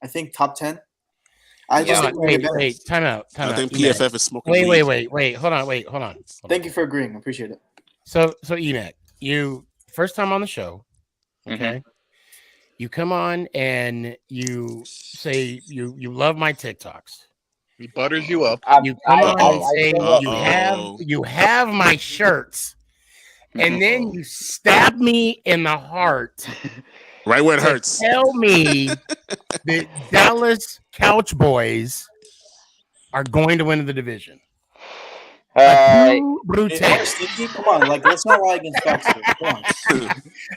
I think top 10. I just think we're getting better. Wait, time out. I think EMAC. PFF is smoking Wait. weed. Hold on. Thank you for agreeing. I appreciate it. So EMAC, you first time on the show, okay? You come on and you say you love my TikToks. He butters you up. You come on and say you have my shirts, and then you stab me in the heart. Right where it to hurts. Tell me the Dallas Couch Boys are going to win the division. Sneaky, come on, like let's not lie against facts here. Come on.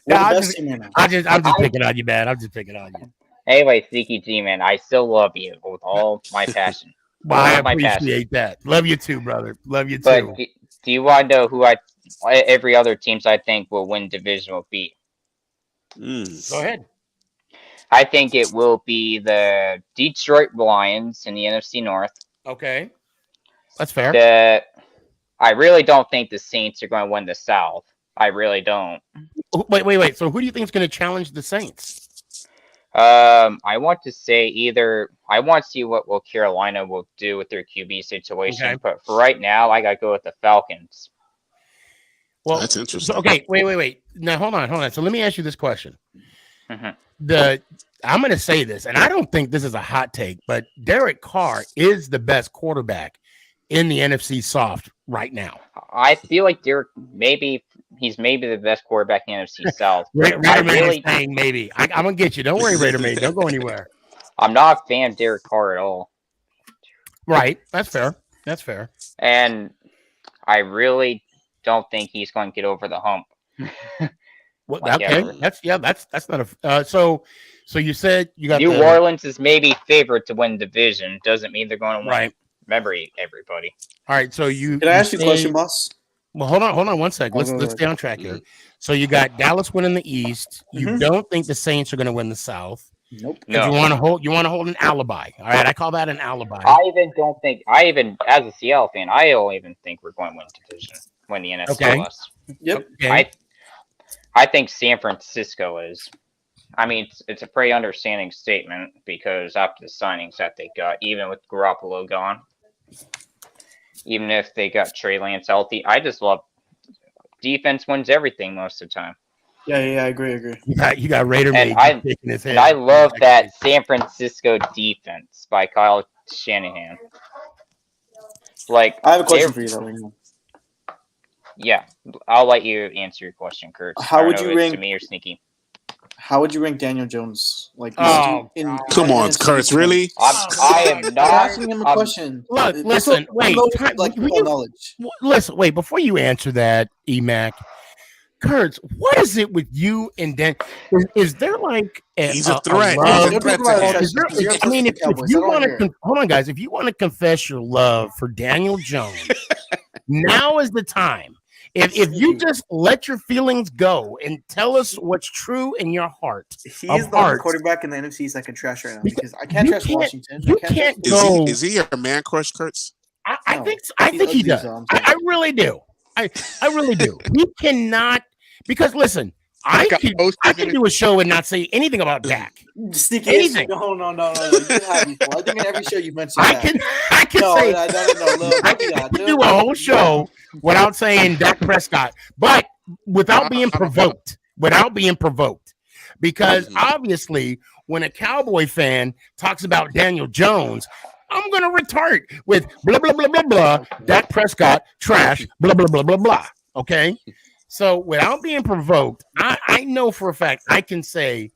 We're the best team right now. I'm just picking on you, man. I'm just picking on you. Anyway, Sneaky G, man, I still love you with all my passion. Well, I All my passion. appreciate that. Love you too, brother. Love you But too. do you want to know who every other teams I think will win division will be? Go ahead. I think it will be the Detroit Lions in the NFC North. Okay. That's fair. I really don't think the Saints are going to win the South. I really don't. Wait. So who do you think is going to challenge the Saints? I want to say I want to see what Carolina will do with their QB situation, Okay. but for right now, I gotta go with the Falcons. Well, That's interesting. Okay, wait. Now hold on. So let me ask you this question. Mhm. I'm going to say this, and I don't think this is a hot take, but Derek Carr is the best quarterback in the NFC Soft right now. I feel like he's maybe the best quarterback in the NFC South. Raider I Man really, is saying maybe. I'm gonna get you. Don't worry, Raider Man. Don't go anywhere. I'm not a fan of Derek Carr at all, Right. That's fair. That's fair. and I really don't think he's going to get over the hump. Well, Like okay. ever. That's not a. So you said you got New Orleans is maybe favored to win division. Doesn't mean they're going to win. Right. Remember, everybody. All right. So you. Can I ask you a say- question, boss? Well, hold on 1 second. Oh, Let's stay on track here. So you got Dallas winning the East. You don't think the Saints are going to win the South. Nope. Because you want to hold an alibi. All right, I call that an alibi. I as a Seattle fan, I don't even think we're going to win division, win the NFC Okay. West. Yep. Okay. I think San Francisco is. I mean, it's a pretty understanding statement because after the signings that they got, even with Garoppolo gone, even if they got Trey Lance healthy, I just love defense wins everything most of the time. Yeah, I agree. You got Raider And Man shaking his head. I love that San Francisco defense by Kyle Shanahan. Like, I have a question for you though. Yeah, I'll let you answer your question, Kurt. How would I don't you know if it's rank- to me or Sneaky? How would you rank Daniel Jones? Like, Oh, Come on, Kurt, really? I am I'm not asking him a question. Look, This listen, will- wait. knows, time- like will football you- knowledge. Listen, wait. Before you answer that, Emac, Kurtz, what is it with you and Dan? Is there like He's a threat. love? He's a threat to him. Is there- I mean, if you want to, hold on, guys. If you want to confess your love for Daniel Jones, now is the time. If you just let your feelings go and tell us what's true in your heart, He is of the only hearts, quarterback in the NFC East I can trash right now because I can't you trust can't- Washington. you I can't can't trust- go- Is he your man crush, Kurtz? I No, think he's he ugly, does. so I'm I really do. I really do. He cannot because listen, I can do a show and not say anything about Dak. Sneaky. Anything. No. You have before. I think in every show you mentioned I that. can no, say no, I can do a whole show without saying Dak Prescott, but without being provoked. Because obviously, when a Cowboy fan talks about Daniel Jones, I'm gonna retort with blah blah blah blah blah. Dak Prescott trash. Blah blah blah blah blah. Okay, so without being provoked, I know for a fact I can say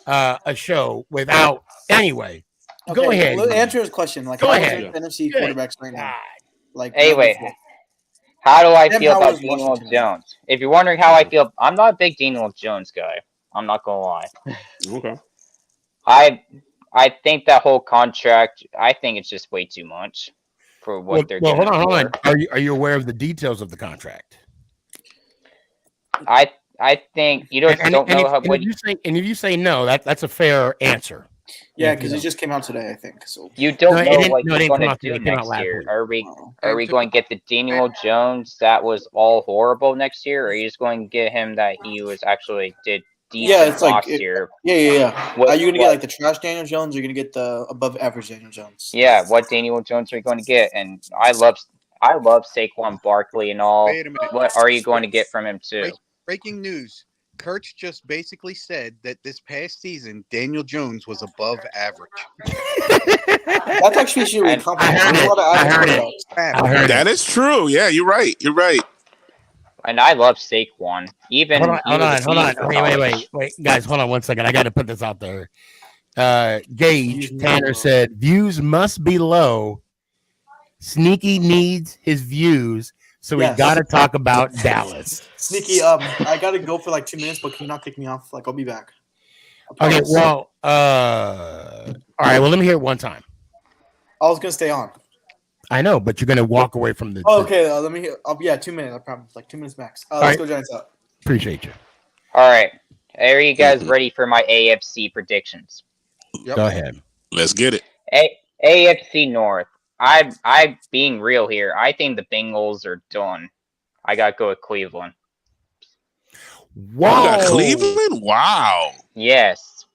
a show without. Anyway, go ahead. Let me answer his question. Like, Go how ahead. is NFC Good quarterbacks right now? Like, Anyway, before? how do I Sam feel Howard about is Daniel Washington. Jones? If you're wondering how I feel, I'm not a big Daniel Jones guy. I'm not gonna lie. Okay. I think that whole contract. I think it's just way too much for what they're Well, doing. hold on. Are you aware of the details of the contract? I think you don't know how. If you say no, that's a fair answer. Yeah, because it just came out today, I think. So You don't No, it know didn't- what no, it you're didn't come going to out today. do It came out next last year. week. Are we going to get the Daniel Jones that was all horrible next year, or are you just going to get him that he was actually did decent yeah, it's like last year? Yeah. What- Are you gonna get what- like the trash Daniel Jones, or are you gonna get the above average Daniel Jones? Yeah, what Daniel Jones are you going to get? And I love Saquon Barkley and all. Wait a minute. What are you going to get from him too? Breaking news. Kurtz just basically said that this past season, Daniel Jones was above average. That's actually really compliment. There's a lot of average quarterbacks. That is true. Yeah, you're right. You're right. And I love Saquon. Even Hold he was a on. beast in college. Wait, guys, hold on 1 second. I got to put this out there. Gage Tanner said views must be low. Sneaky needs his views, so we Yes. got to talk about Dallas. Sneaky, I gotta go for like 2 minutes, but can you not kick me off? Like, I'll be back. I Okay, promise. well, all right. Well, let me hear it one time. I was gonna stay on. I know, but you're gonna walk away from the. Oh, okay, let me hear. 2 minutes. I promise. Like 2 minutes max. Let's right. go Giants up. Appreciate you. All right, are you guys ready for my AFC predictions? Go ahead. Let's get it. AFC North. I being real here. I think the Bengals are done. I gotta go with Cleveland. Whoa, Cleveland! Wow. Yes.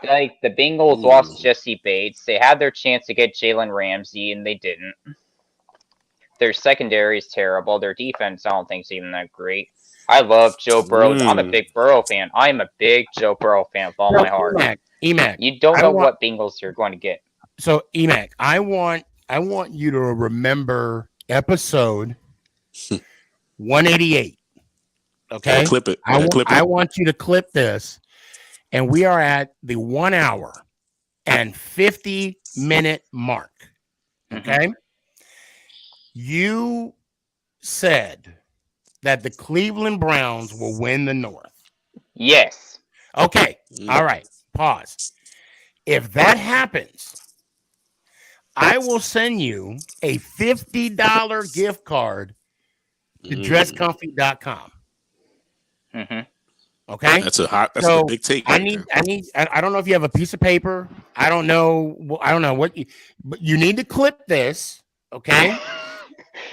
Like the Bengals lost Jesse Bates. They had their chance to get Jalen Ramsey, and they didn't. Their secondary is terrible. Their defense, I don't think, is even that great. I love Joe Burrow. I'm a big Burrow fan. I'm a big Joe Burrow fan with all my heart. Emac, you don't know what Bengals you're going to get. So Emac, I want you to remember episode 188. Okay, clip it. I want you to clip this, and we are at the 1 hour and 50-minute mark. Okay, you said that the Cleveland Browns will win the North. Yes. Okay. All right. Pause. If that happens, I will send you a $50 gift card to dresscomfy.com. Okay. That's a big take. I don't know if you have a piece of paper. I don't know what but you need to clip this. Okay.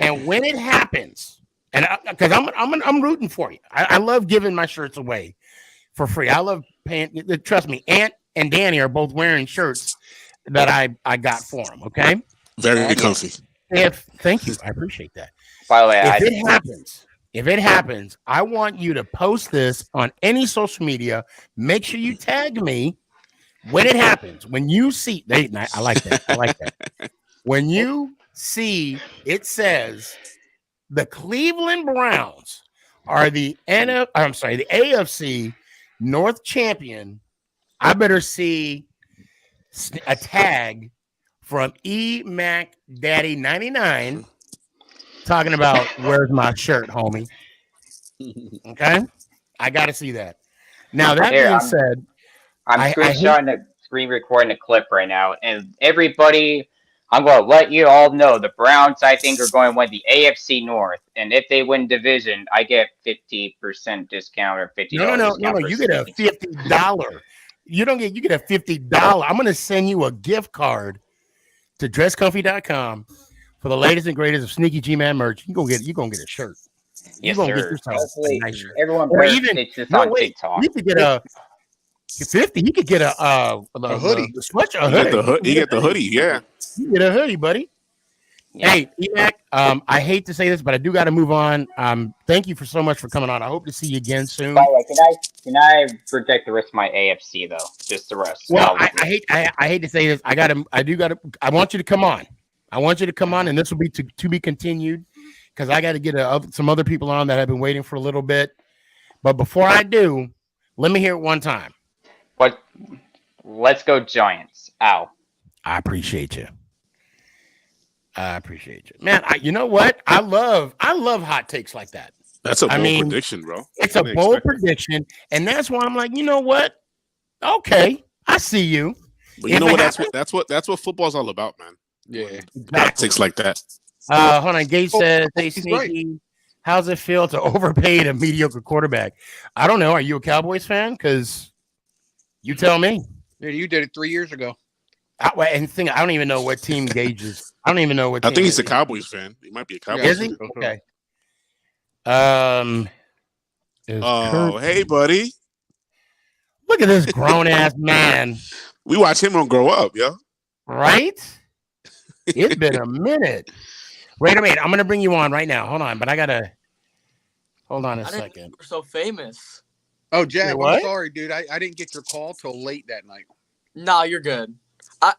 And when it happens, and because I'm rooting for you. I love giving my shirts away for free. I love paying. Trust me, Ant and Danny are both wearing shirts that I got for them. Okay, very comfy. Thank you, I appreciate that. By the way, if it happens, I want you to post this on any social media. Make sure you tag me when it happens. When you see, I like that. I like that. When you see it says the Cleveland Browns are the AFC North champion, I better see a tag from Mac Daddy 99 talking about where's my shirt, homie. Okay, I got to see that. Now that being said, I'm screen recording a clip right now, and everybody, I'm going to let you all know the Browns, I think, are going to win the AFC North, and if they win division, I get 50% discount or $50. No. You get a $50. You get a $50. I'm going to send you a gift card to dresscomfy.com for the latest and greatest of Sneaky G-Man merch. You're going to get a shirt. You're going to get yourself a nice shirt. Everyone or even on TikTok. You could get a 50. You could get a hoodie. You get the hoodie, yeah. You get a hoodie, buddy. Yeah. Hey, Emac, I hate to say this, but I do got to move on. Thank you so much for coming on. I hope to see you again soon. By the way, can I project the rest of my AFC though? Just the rest. Well, I hate to say this. I want you to come on. I want you to come on, and this will be to be continued because I got to get some other people on that have been waiting for a little bit. But before I do, let me hear it one time. What? Let's go Giants. Ow. I appreciate you. Man, you know what? I love hot takes like that. That's a bold prediction, bro. It's a bold prediction, and that's why I'm like, you know what? Okay, I see you. But you know what? That's what football's all about, man. Yeah, exactly. Hot takes like that. Hold on. Gage says, "Hey, Sneaky, right. How's it feel to overpay a mediocre quarterback?" I don't know. Are you a Cowboys fan? Because you tell me. Yeah, you did it 3 years ago. I don't even know what team Gage is. I don't even know what. I think he's a Cowboys fan. He might be a Cowboys. Is he? Fan. Okay. Hey, buddy. Look at this grown ass man. We watch him grow up, yo. Right? It's been a minute. Wait a minute. I'm gonna bring you on right now. Hold on, but I gotta hold on a second. We're so famous. Oh, Jack, I'm sorry, dude. I didn't get your call till late that night. Nah, you're good. All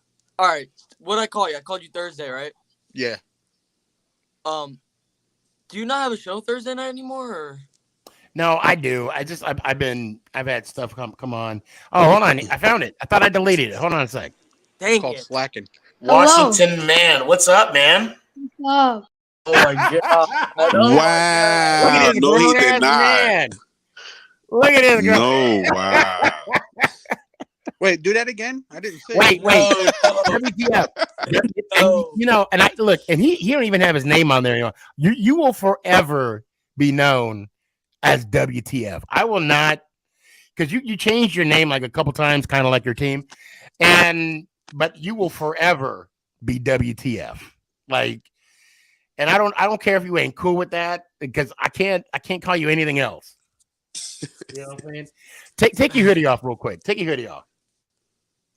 right. What did I call you? I called you Thursday, right? Yeah. Do you not have a show Thursday night anymore? Or? No, I do. I've had stuff come on. Oh, hold on. I found it. I thought I deleted it. Hold on a sec. Dang it's called slacking. Washington man, what's up, man? What's up? Oh my god! Wow! Look at this no, he grown did ass not. Man. Look at this girl. No, wow. Wait, do that again. I didn't say. Wait. WTF. And I look, and he don't even have his name on there anymore. You will forever be known as WTF. I will not, because you changed your name like a couple times, kind of like your team, but you will forever be WTF. Like, and I don't care if you ain't cool with that, because I can't call you anything else. You know what I'm saying? Take your hoodie off real quick. Take your hoodie off.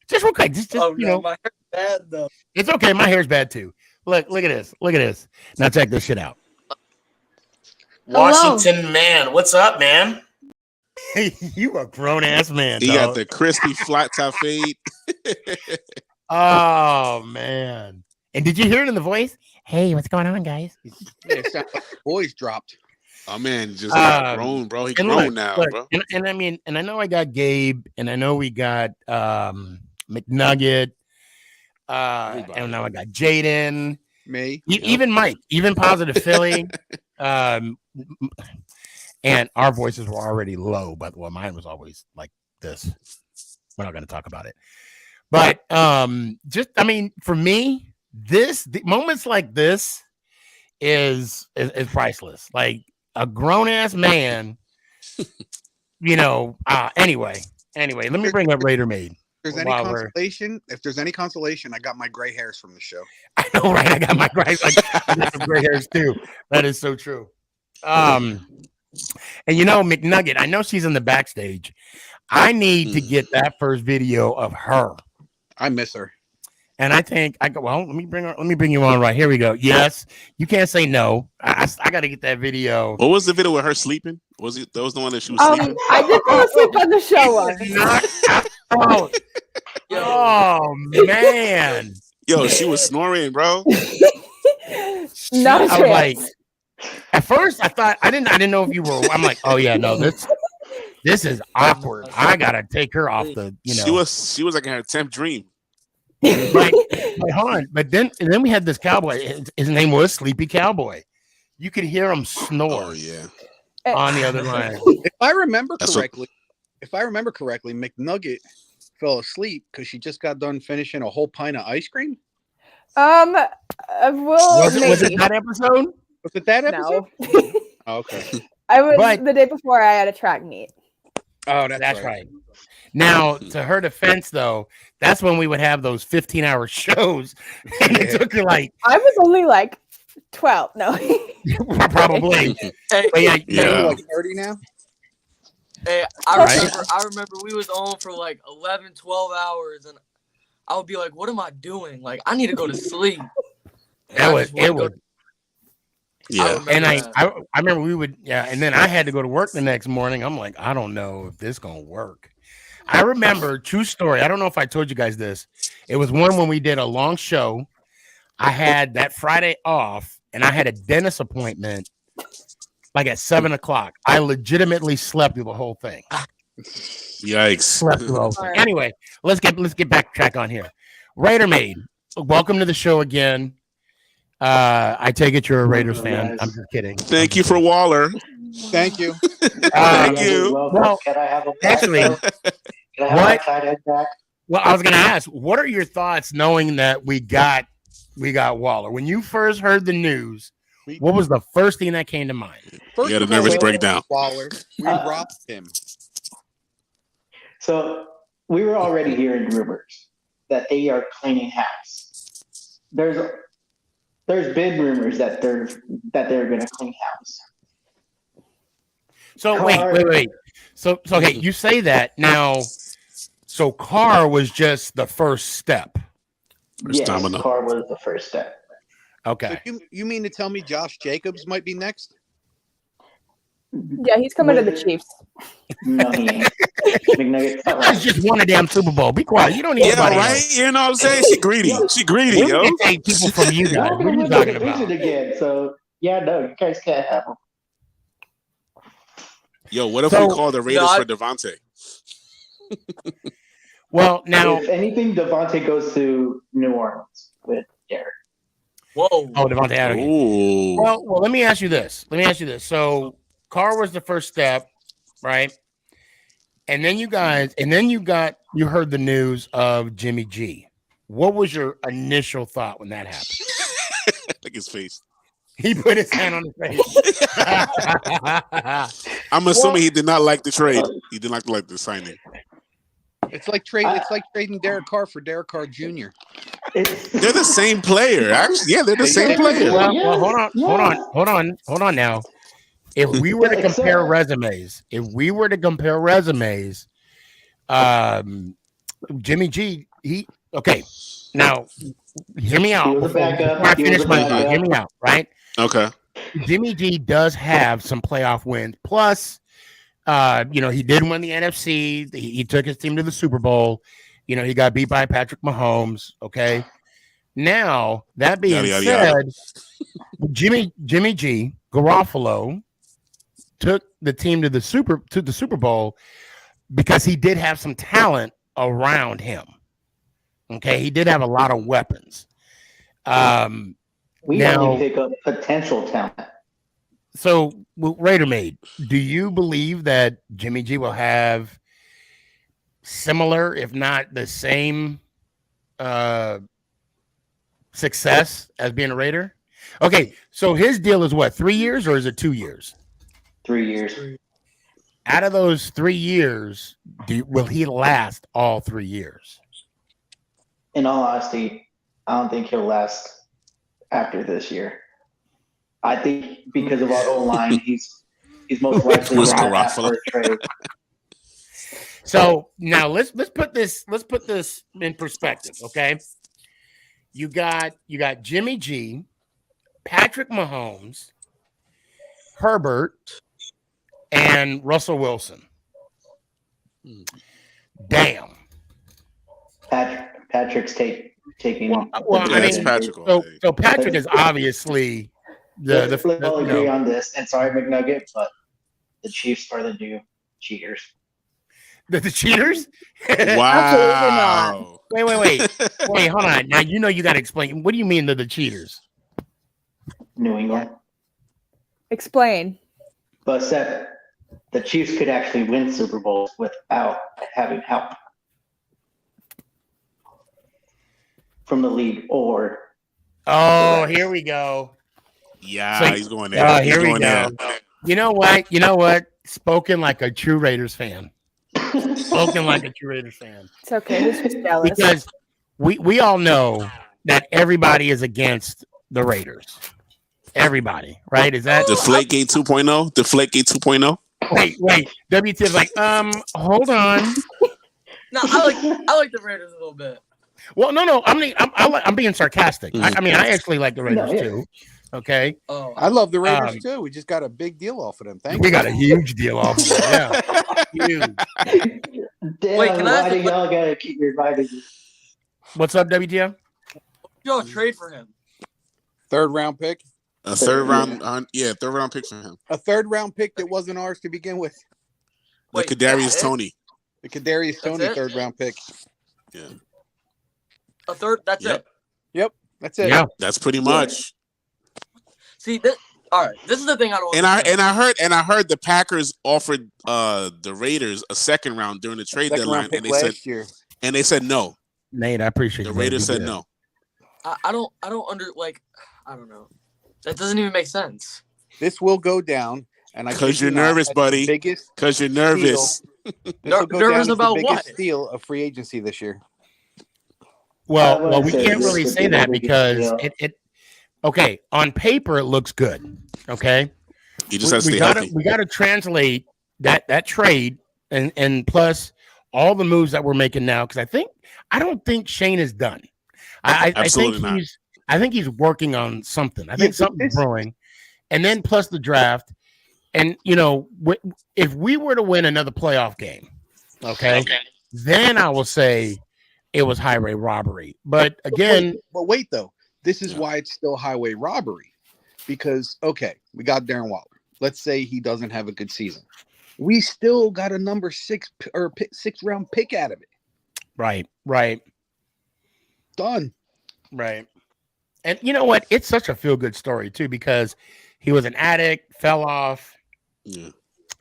Just real quick. Just you know. My hair's bad though. It's okay. My hair's bad too. Look at this. Look at this. Now check this shit out. Washington man, what's up, man? You a grown ass man. He dog. got the crispy flat top fade. Oh man! And did you hear it in the voice? Hey, what's going on, guys? Yeah, it sounds like the voice dropped. Oh man, just grown, bro. He and grown look, now, look, bro. And I mean, and I know I got Gabe, and I know we got McNugget, and now I got Jaden, me, even Mike, even Positive Philly, and our voices were already low, but well, mine was always like this. We're not going to talk about it, but just I mean, for me, the moments like this is priceless. Like a grown ass man, you know. Anyway, let me bring up Raider Maid. If there's any consolation, I got my gray hairs from the show. I know, right? I got my gray, I got some gray hairs too. That is so true. And you know, McNugget, I know she's in the backstage. I need to get that first video of her. I miss her. And I think let me bring you on right here. We go. Yes, you can't say no. I got to get that video. What was the video with her sleeping? Was it that was the one that she was sleeping? I did fall asleep on the show once. Oh man. Yo, she was snoring, bro. Not a I was chance. like, at first I thought I didn't know if you were. I'm like, oh yeah, no, this is awkward. I gotta take her off the. You know, she was like in her 10th dream. But hold on. But then we had this cowboy. His name was Sleepy Cowboy. You could hear him snore. Oh yeah. On the other line. If I remember correctly, McNugget fell asleep because she just got done finishing a whole pint of ice cream. Was it that episode? Was it that episode? No. Oh, okay. I was the day before I had a track meet. Oh, that's right. Now, to her defense, though, that's when we would have those 15-hour shows, and it took her like I was only like 12. No, probably. Hey, like 30 now. Hey, I remember we was on for like 11, 12 hours, and I would be like, "What am I doing? Like, I need to go to sleep." It was. Yeah, and I remember we would, and then I had to go to work the next morning. I'm like, I don't know if this gonna work. I remember, true story. I don't know if I told you guys this. It was one when we did a long show. I had that Friday off, and I had a dentist appointment like at 7:00. I legitimately slept through the whole thing. Yikes! Slept through the whole thing. Anyway, let's get back track on here. Raider Maid, welcome to the show again. I take it you're a Raiders fan. I'm just kidding. Thank you for Waller. Thank you. Thank you. Well, can I have a actually, Can I have my tight end back? Well, I was going to ask, what are your thoughts knowing that we got Waller? When you first heard the news, what was the first thing that came to mind? You had a nervous breakdown. Waller, we robbed him. So we were already hearing rumors that they are cleaning house. There's been rumors that they're going to clean house. So wait. So okay, you say that now. So Carr was just the first step. Yes, Carr was the first step. Okay. So you mean to tell me Josh Jacobs might be next? Yeah, he's coming to the Chiefs. No, he ain't. That's just won a damn Super Bowl. Be quiet. You don't need anybody right? else. You know what I'm saying? She greedy. She greedy, We yo. can take people from you guys. What are you talking about? Again, so yeah, no, you guys can't have him. Yo, what if we call the Raiders for Devontae? Well, now if anything, Devontae goes to New Orleans with Derek. Whoa! Oh, Devontae Adams. Ooh. Well, let me ask you this. So Carr was the first step, right? And then you heard the news of Jimmy G. What was your initial thought when that happened? Look at his face. He put his hand on his face. I'm assuming he did not like the trade. He did not like the signing. It's like trading Derek Carr for Derek Carr Jr. They're the same player. Actually, yeah, they're the same player. Well, hold on now. If we were to compare resumes, Jimmy G okay. Now, hear me out. He was a backup. Before I He was finish a my backup. thought, hear me out, right? Okay. Jimmy G does have some playoff wins. Plus, he did win the NFC. He took his team to the Super Bowl. He got beat by Patrick Mahomes. Okay. Now, that being Yada, yada, said, yada. Jimmy G, Garofalo, took the team to the Super Bowl because he did have some talent around him. Okay, he did have a lot of weapons. We now, only pick up potential talent. So, Raider Maid, do you believe that Jimmy G will have similar, if not the same, success as being a Raider? Okay, so his deal is what, 3 years or is it 2 years? 3 years. Out of those 3 years, will he last all 3 years? In all honesty, I don't think he'll last after this year. I think because of our O-line, he's most likely going to ask for a trade. So now let's put this in perspective, okay? You got Jimmy G, Patrick Mahomes, Herbert, and Russell Wilson. Damn. Patrick's taking. Well, I mean, Patrick. So Patrick is obviously let's all agree on this. And sorry, McNugget, but the Chiefs are the new cheaters. The cheaters? Wow. Wait, hold on. Now you got to explain. What do you mean they're the cheaters? New England. Explain. But Seth, the Chiefs could actually win Super Bowls without having help from the league or. Oh, here we go. Yeah, he's going there. Oh, here we go. You know what? Spoken like a true Raiders fan. Spoken like a true Raiders fan. It's okay. He's just jealous. Because we all know that everybody is against the Raiders. Everybody, right? Is that Deflategate 2.0? Deflategate 2.0? Wait. WTF's like, hold on. No, I like the Raiders a little bit. Well, no. I'm being sarcastic. I mean, I actually like the Raiders too. Okay. Oh, I love the Raiders too. We just got a big deal off of them. We got a huge deal off of them. Yeah. Huge. Damn, Wait, can I why do ask y'all gotta keep reviving me? What's up, WTF? Yo, trade for him. Third round pick. A third round pick for him. A third round pick that wasn't ours to begin with. Like Kadarius Toney. The Kadarius Toney third round pick. Yeah. A third. That's it. Yep. That's it. Yeah. That's pretty much. See, all right. This is the thing I don't. And I heard the Packers offered the Raiders a second round during the trade deadline, and they said no. Nate, I appreciate the Raiders said no. I don't I don't know. That doesn't even make sense. This will go down, and because you're nervous, buddy. Because you're nervous. Nervous about what? Steal of free agency this year. Well, we can't really say that because it. Okay, on paper it looks good. Okay, you just have to stay healthy. We got to translate that trade and plus all the moves that we're making now because I don't think Shane is done. I think he's working on something. I think something's brewing, and then plus the draft, and if we were to win another playoff game, okay, then I will say it was highway robbery. But again, but wait though. This is why it's still highway robbery, because we got Darren Waller. Let's say he doesn't have a good season, we still got a number 6 or 6th round pick out of it. Right. Done. Right. And you know what? It's such a feel good story too because he was an addict, fell off,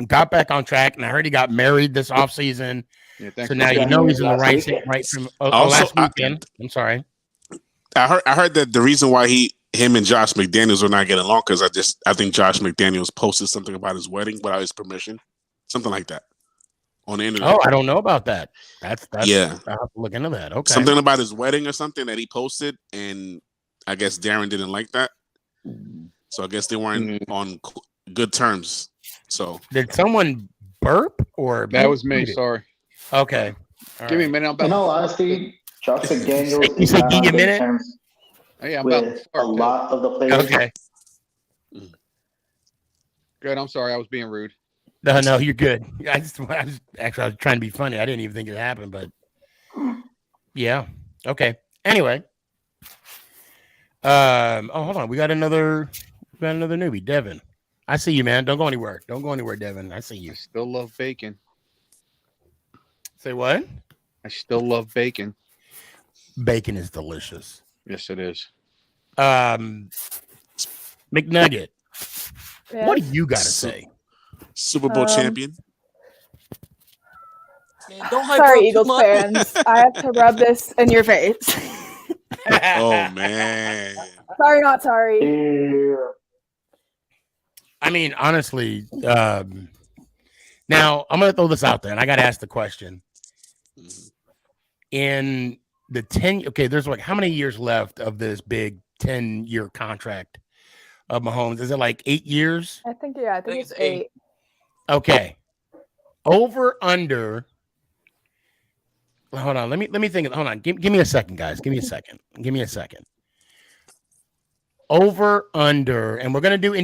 got back on track, and I heard he got married this offseason. Yeah, so now he's in the right from last weekend. I'm sorry. I heard that the reason why him and Josh McDaniels were not getting along because I think Josh McDaniels posted something about his wedding without his permission, something like that, on the internet. Oh, I don't know about that. That's yeah. I have to look into that. Okay, something about his wedding or something that he posted, and I guess Darren didn't like that, so I guess they weren't on good terms. So did someone burp or that was me? Sorry. Okay. Give me a minute. In all honesty, Josh McDaniels You is say not give on you a good minute? terms Hey, I'm about to with a start, too. lot of the players. Okay. Good. I'm sorry. I was being rude. No, you're good. I was trying to be funny. I didn't even think it happened, but yeah. Okay. Anyway. Hold on. We got another newbie, Devin. I see you, man. Don't go anywhere. Don't go anywhere, Devin. I see you. I still love bacon. Say what? I still love bacon. Bacon is delicious. Yes, it is. McNugget. Yeah. What do you got to say? Super Bowl champion. Man, don't hype her Sorry, up too Eagles much. fans. I have to rub this in your face. Oh man. Sorry, not sorry. I mean, honestly, now I'm gonna throw this out there, and I gotta ask the question. In the 10, okay, there's like how many years left of this big 10-year contract of Mahomes? Is it like 8 years? I think it's 8. Okay. Over under. Hold on. Let me think. Hold on. Give me a second, guys. Give me a second. Over under, and we're gonna do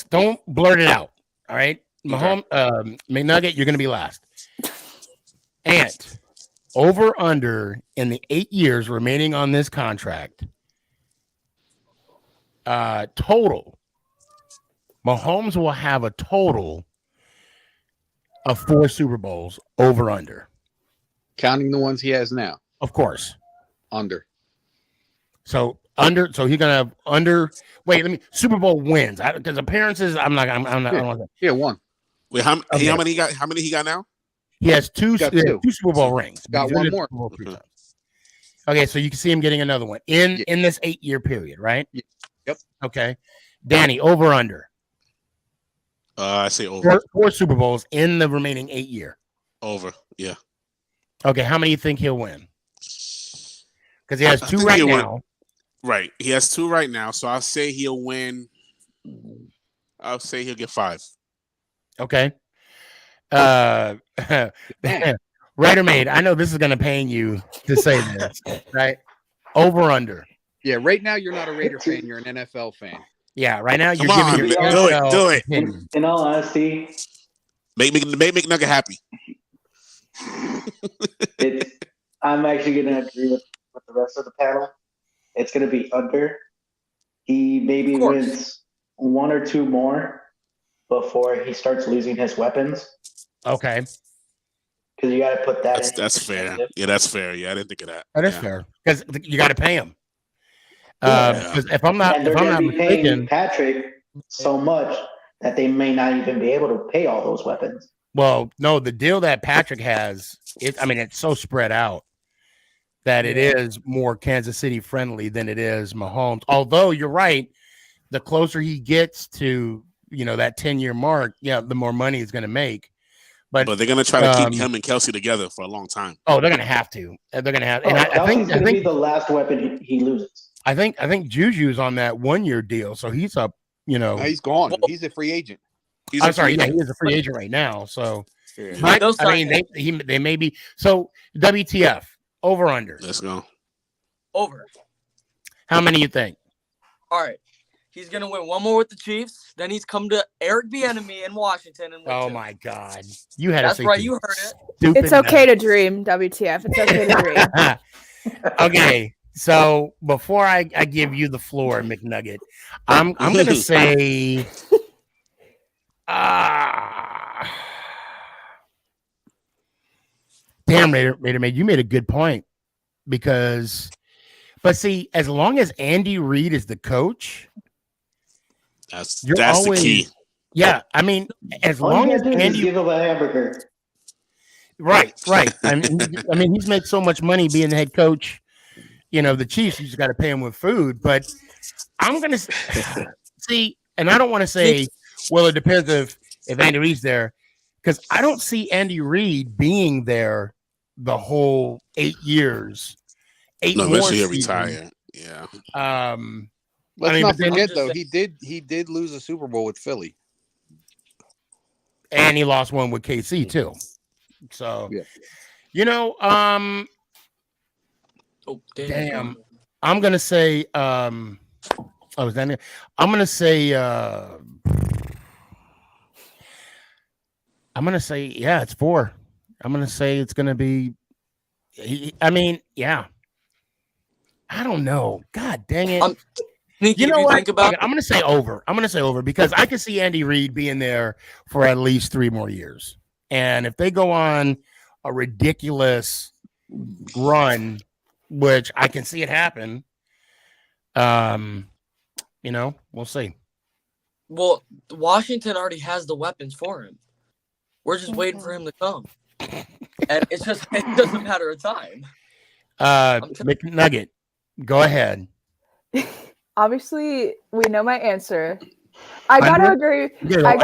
don't blurt it out. All right. Mahomes, McNugget, you're gonna be last. And over under in the 8 years remaining on this contract. Total. Mahomes will have a total of 4 Super Bowls over under. Counting the ones he has now. Of course. Under. So he's gonna have under. Wait, let me. Super Bowl wins because appearances. I'm not. Yeah, one. Wait, how many he got? How many he got now? He has two. Got two Super Bowl rings. Got He's one been to more. Super Bowl 3 times. Okay, so you can see him getting another one in this 8-year period, right? Yep. Okay, Danny, over under. I say over. 4 Super Bowls in the remaining 8-year. Over. Yeah. Okay, how many do you think he'll win? Because he has 2 right now. Right. He has 2 right now. So I'll say he'll win. I'll say he'll get 5. Okay. Raider Maid, I know this is going to pain you to say this, right? Over under. Yeah, right now you're not a Raider fan. You're an NFL fan. Yeah, right now you're Come giving on, your do it. In all honesty, make McNugget happy. I'm actually going to agree with the rest of the panel. It's going to be under. He maybe wins 1 or 2 more before he starts losing his weapons. Okay. Because you got to put that in. That's fair. Yeah, that's fair. Yeah, I didn't think of that. That is fair because you got to pay him. Because if I'm not Paying mistaken, Patrick so much that they may not even be able to pay all those weapons. well, no, the deal that Patrick has, it's so spread out that it is more Kansas City friendly than it is Mahomes. Although you're right, the closer he gets to that 10-year mark, the more money he's going to make. But they're going to try to keep him and Kelsey together for a long time. Oh, they're going to have to. They're going to have. And I Kelsey's think going to be the last weapon he loses. I think Juju's on that 1-year deal, so he's up. No, he's gone. He's a free agent. I'm sorry. Yeah, he is a free agent right now. So, but, I mean, they may be. So, WTF over under. Let's go. Over. How many you think? All right. He's going to win 1 more with the Chiefs. Then he's come to Eric Bieniemy in Washington. And oh, my God. You had That's right. You heard it. It's okay to dream, WTF. It's okay to dream. Okay. So before I give you the floor, McNugget, I'm going to say damn, Raider Maid, you made a good point but see, as long as Andy Reid is the coach, that's always, the key. Yeah, I mean, as all long you as gotta do Andy, is give him a hamburger. Right. I mean, he's made so much money being the head coach. The Chiefs, you just got to pay him with food. But I'm gonna see, and I don't want to say, well, it depends if Andy Reid's there, because I don't see Andy Reid being there the whole 8 years. 8 more eventually he'll seasons. retire. Yeah. Let's not forget though, he did lose a Super Bowl with Philly, and he lost one with KC too. So, Oh, damn. I'm gonna say I'm gonna say yeah, it's 4. I'm gonna say it's gonna be yeah. I don't know. God dang it. Sneaky, You know if you what? think about I'm gonna say over. I'm gonna say over because I can see Andy Reid being there for at least 3 more years. And if they go on a ridiculous run, which I can see it happen, we'll see. Well, Washington already has the weapons for him. We're just waiting for him to come. And it's just a matter of time. McNugget, go ahead. Obviously, we know my answer. I gotta agree. I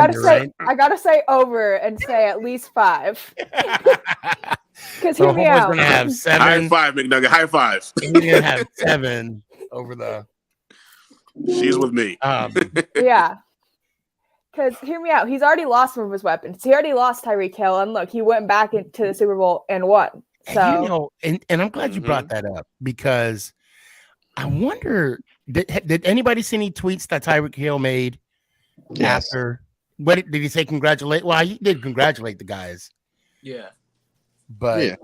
gotta say over and say at least 5. Because hear me out. Gonna have 7. High 5, McNugget. High 5. He's gonna have 7 over the. She's with me. Yeah. Because hear me out. He's already lost some of his weapons. He already lost Tyreek Hill, and look, he went back into the Super Bowl and won. So and I'm glad you brought that up because I wonder did anybody see any tweets that Tyreek Hill made after? What did he say? Congratulate? Well, he did congratulate the guys. Yeah. But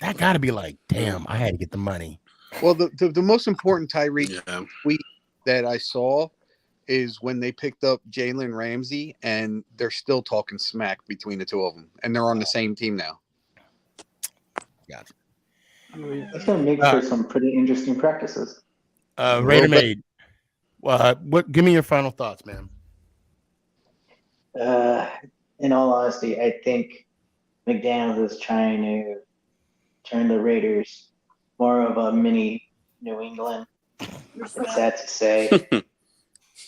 that got to be like, damn, I had to get the money. Well, the most important Tyreek tweet that I saw is when they picked up Jalen Ramsey, and they're still talking smack between the two of them, and they're on the same team now. Gotcha. That's going to make for some pretty interesting practices. Raider Maid, give me your final thoughts, man. In all honesty, I think McDaniels is trying to turn the Raiders more of a mini New England. It's sad to say.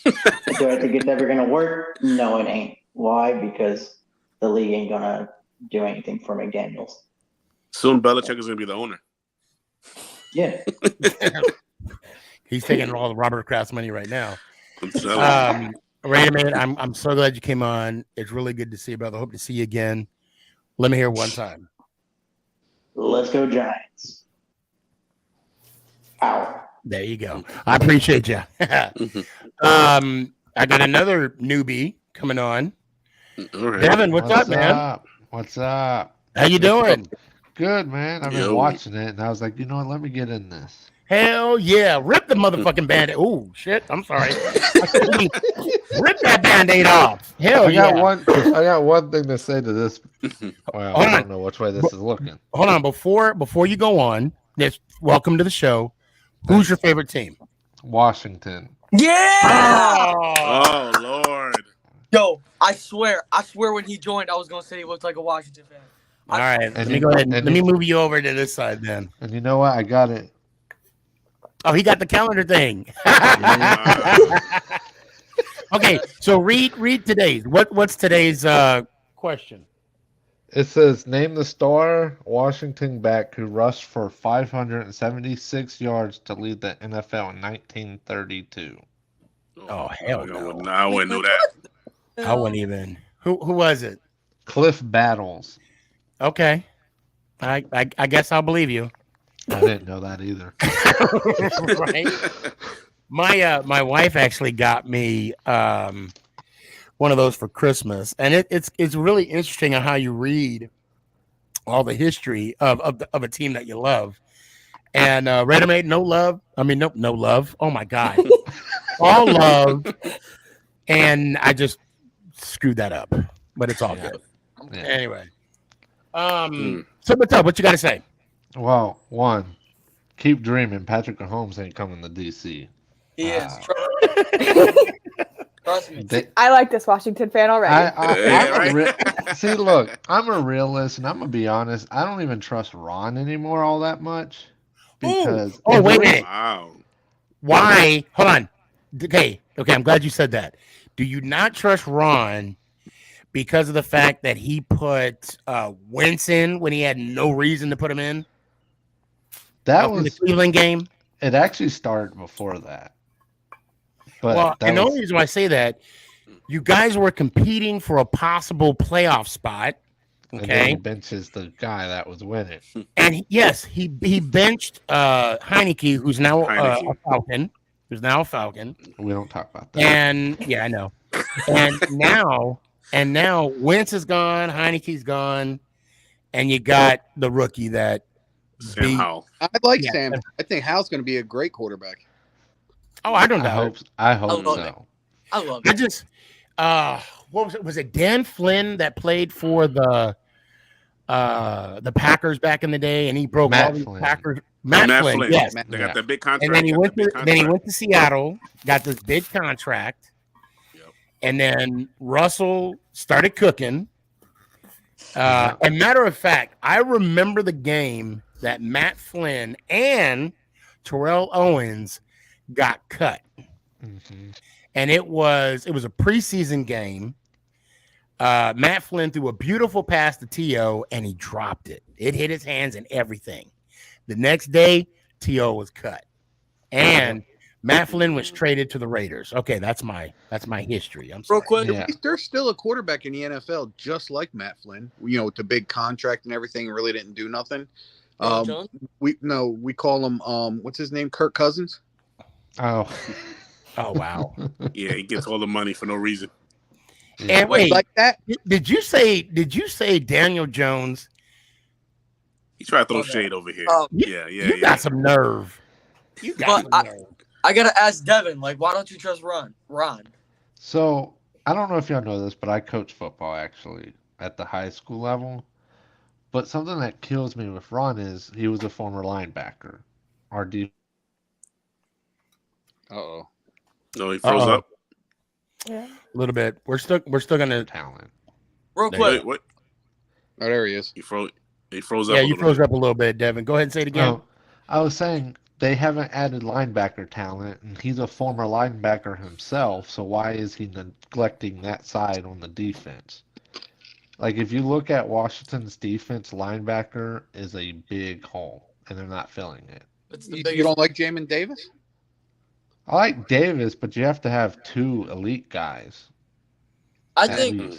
Do I think it's ever going to work? No, it ain't. Why? Because the league ain't going to do anything for McDaniels. Soon Belichick is going to be the owner. Yeah. He's taking all the Robert Kraft's money right now. I'm Raider Man, I'm so glad you came on. It's really good to see you, brother. Hope to see you again. Let me hear one time. Let's go Giants. Ow. There you go. I appreciate you. I got another newbie coming on. Right. Devin, what's up, man? What's up? How you doing? Good, man. I've been watching it, and I was like, you know what? Let me get in this. Hell yeah. Rip the motherfucking Band-Aid. Oh, shit. I'm sorry. Rip that Band-Aid off. Hell yeah. I got one thing to say to this. Well, I don't know which way this is looking. Hold on. Before you go on, welcome to the show. Who's your favorite team? Washington. Yeah! Oh, Lord. Yo, I swear when he joined, I was going to say he looked like a Washington fan. All right. Let me go ahead. Let me move you over to this side then. And you know what? I got it. Oh, he got the calendar thing. Okay, so read today's. What's today's question? It says, name the star Washington back who rushed for 576 yards to lead the NFL in 1932. Oh, hell no. I wouldn't know that. I wouldn't even. Who was it? Cliff Battles. Okay. I guess I'll believe you. I didn't know that either. Right? My wife actually got me one of those for Christmas, and it's really interesting on how you read all the history of a team that you love. And Renomade, no love. I mean, no love. Oh my God, all love. And I just screwed that up, but it's all good. Yeah. Anyway, so what's up? What you got to say? Well, one, keep dreaming. Patrick Mahomes ain't coming to DC. He is. Trust me. I like this Washington fan already. See, look, I'm a realist, and I'm gonna be honest. I don't even trust Ron anymore all that much because. Oh, wait a minute. Wow. Why? Hold on. Okay. I'm glad you said that. Do you not trust Ron because of the fact that he put Wentz in when he had no reason to put him in? That was the Cleveland game. It actually started before that. But the only reason why I say that, you guys were competing for a possible playoff spot. And then Okay. he benches the guy that was winning. And he benched Heineke, who's now a Falcon. Who's now a Falcon. We don't talk about that. And yeah, I know. And now Wentz is gone, Heineke's gone, and you got the rookie that Sam Howell. I like Sam. I think Howell's going to be a great quarterback. Oh, I don't know. I hope love so. I love I it. just what was it? Was it Dan Flynn that played for the Packers back in the day, and he broke all these Packers. Matt Flynn, yes. They got that big contract. And then he went to Seattle, got this big contract, and then Russell started cooking. And matter of fact, I remember the game that Matt Flynn and Terrell Owens got cut, and it was a preseason game. Matt Flynn threw a beautiful pass to T.O. and he dropped it. It hit his hands and everything. The next day, T.O. was cut, and Matt Flynn was traded to the Raiders. Okay, that's my history. I'm sorry. Real quick, there's still a quarterback in the NFL just like Matt Flynn. You know, with the big contract and everything, really didn't do nothing. We call him what's his name? Kirk Cousins. Oh wow. Yeah, he gets all the money for no reason. And wait, like that? Did you say Daniel Jones? He tried to throw shade over here. You got some nerve. You got some nerve. I gotta ask Devin, like, why don't you trust Ron? So I don't know if y'all know this, but I coach football actually at the high school level. But something that kills me with Ron is he was a former linebacker. Our D. No, he froze up. Yeah. A little bit. We're still gonna talent. Real quick. What? Oh, there he is. He froze up. Yeah, you froze up a little bit, Devin. Go ahead and say it again. Oh, I was saying they haven't added linebacker talent, and he's a former linebacker himself. So why is he neglecting that side on the defense? Like if you look at Washington's defense, linebacker is a big hole, and they're not filling it. You don't like Jamin Davis? I like Davis, but you have to have two elite guys. I think.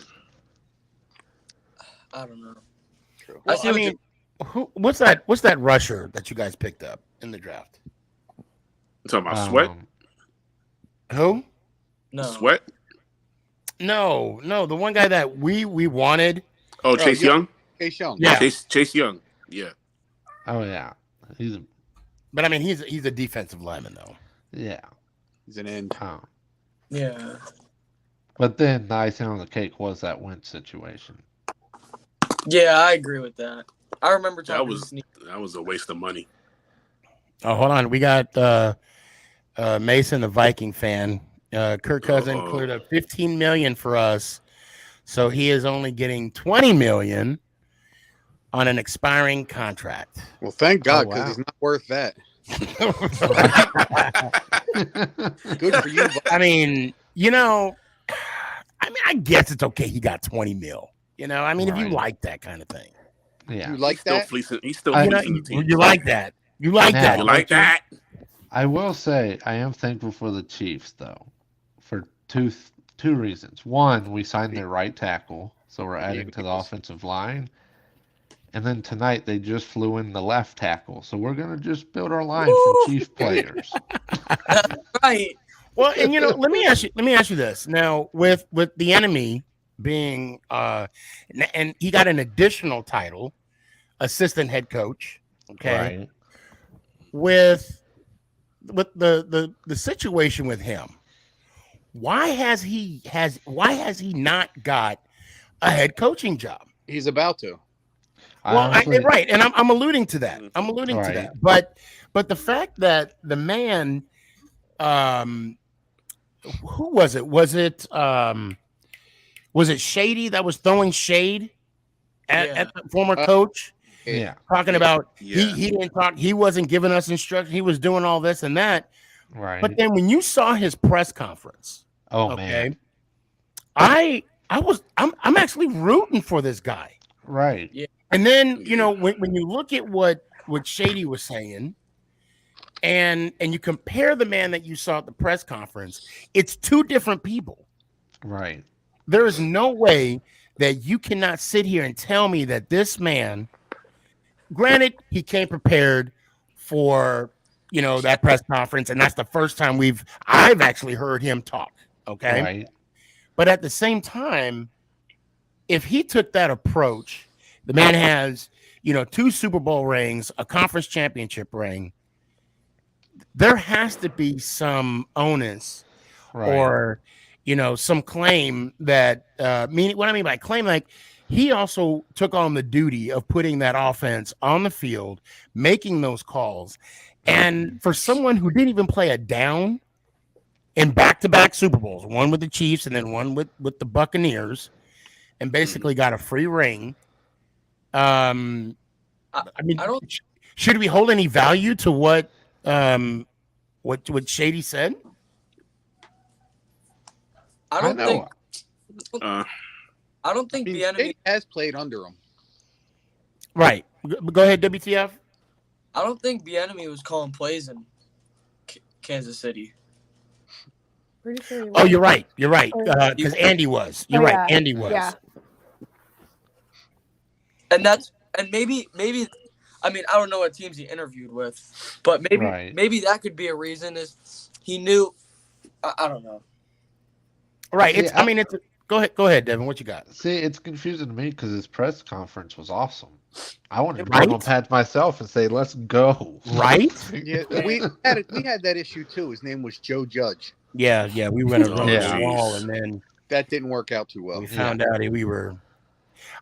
I don't know. Well, I mean, what's that rusher that you guys picked up in the draft? You talking about Sweat? Who? No. Sweat? No, the one guy that we wanted. Oh, Chase Young? Chase Young. Yeah. Chase Young. Yeah. Oh yeah. But I mean he's a defensive lineman though. Yeah. He's an end. Oh. Yeah. But then the icing on the cake was that Wentz situation. Yeah, I agree with that. I remember talking that was a waste of money. Oh, hold on. We got Mason, the Viking fan. Kirk Cousins cleared up $15 million for us, so he is only getting $20 million on an expiring contract. Well, thank God, because he's not worth that. Good for you. I mean, I guess it's okay. He got 20 mil. If you like that kind of thing. Yeah. You like that? He's still fleecing the team. You like that. You like that. You like that? I will say I am thankful for the Chiefs though, for two reasons. One, we signed their right tackle, so we're adding to the offensive line. And then tonight they just flew in the left tackle, so we're gonna just build our line from Chief players. Right. Well, and let me ask you this. Now, with the enemy being and he got an additional title, assistant head coach. Okay. Right. With the situation with him, why has he not got a head coaching job? He's about to. Well, right, and I'm alluding to that. To that. But the fact that the man, who was it? Was it Shady that was throwing shade at the former coach? Yeah, talking about he didn't talk. He wasn't giving us instruction. He was doing all this and that. Right. But then when you saw his press conference, man, I'm actually rooting for this guy. Right. Yeah. And then when you look at what Shady was saying, and you compare the man that you saw at the press conference, it's two different people. Right. There is no way that you cannot sit here and tell me that this man, granted, he came prepared for, that press conference, and that's the first time I've actually heard him talk. Okay. Right. But at the same time, if he took that approach, the man has, 2 Super Bowl rings, a conference championship ring. There has to be some onus or, some claim that, what I mean by claim, like he also took on the duty of putting that offense on the field, making those calls. And for someone who didn't even play a down in back-to-back Super Bowls, one with the Chiefs and then one with the Buccaneers, and basically got a free ring. I mean, should we hold any value to what Shady said? I don't think. I the enemy Shady has played under him. Right. Go ahead, WTF. I don't think the enemy was calling plays in Kansas City. Pretty sure he Oh, was. you're right. You're right. Because Andy was. You're right. Yeah. Andy was. Yeah. And maybe I mean, I don't know what teams he interviewed with, but maybe that could be a reason is he knew. I don't know. Right. See, Go ahead, Devin. What you got? See, it's confusing to me because his press conference was awesome. I wanted to Right? give him a pat myself and say, "Let's go." Right? Yeah, we had that issue too. His name was Joe Judge. Yeah. We went around Yeah. the wall, and then That didn't work out too well. we found out we were.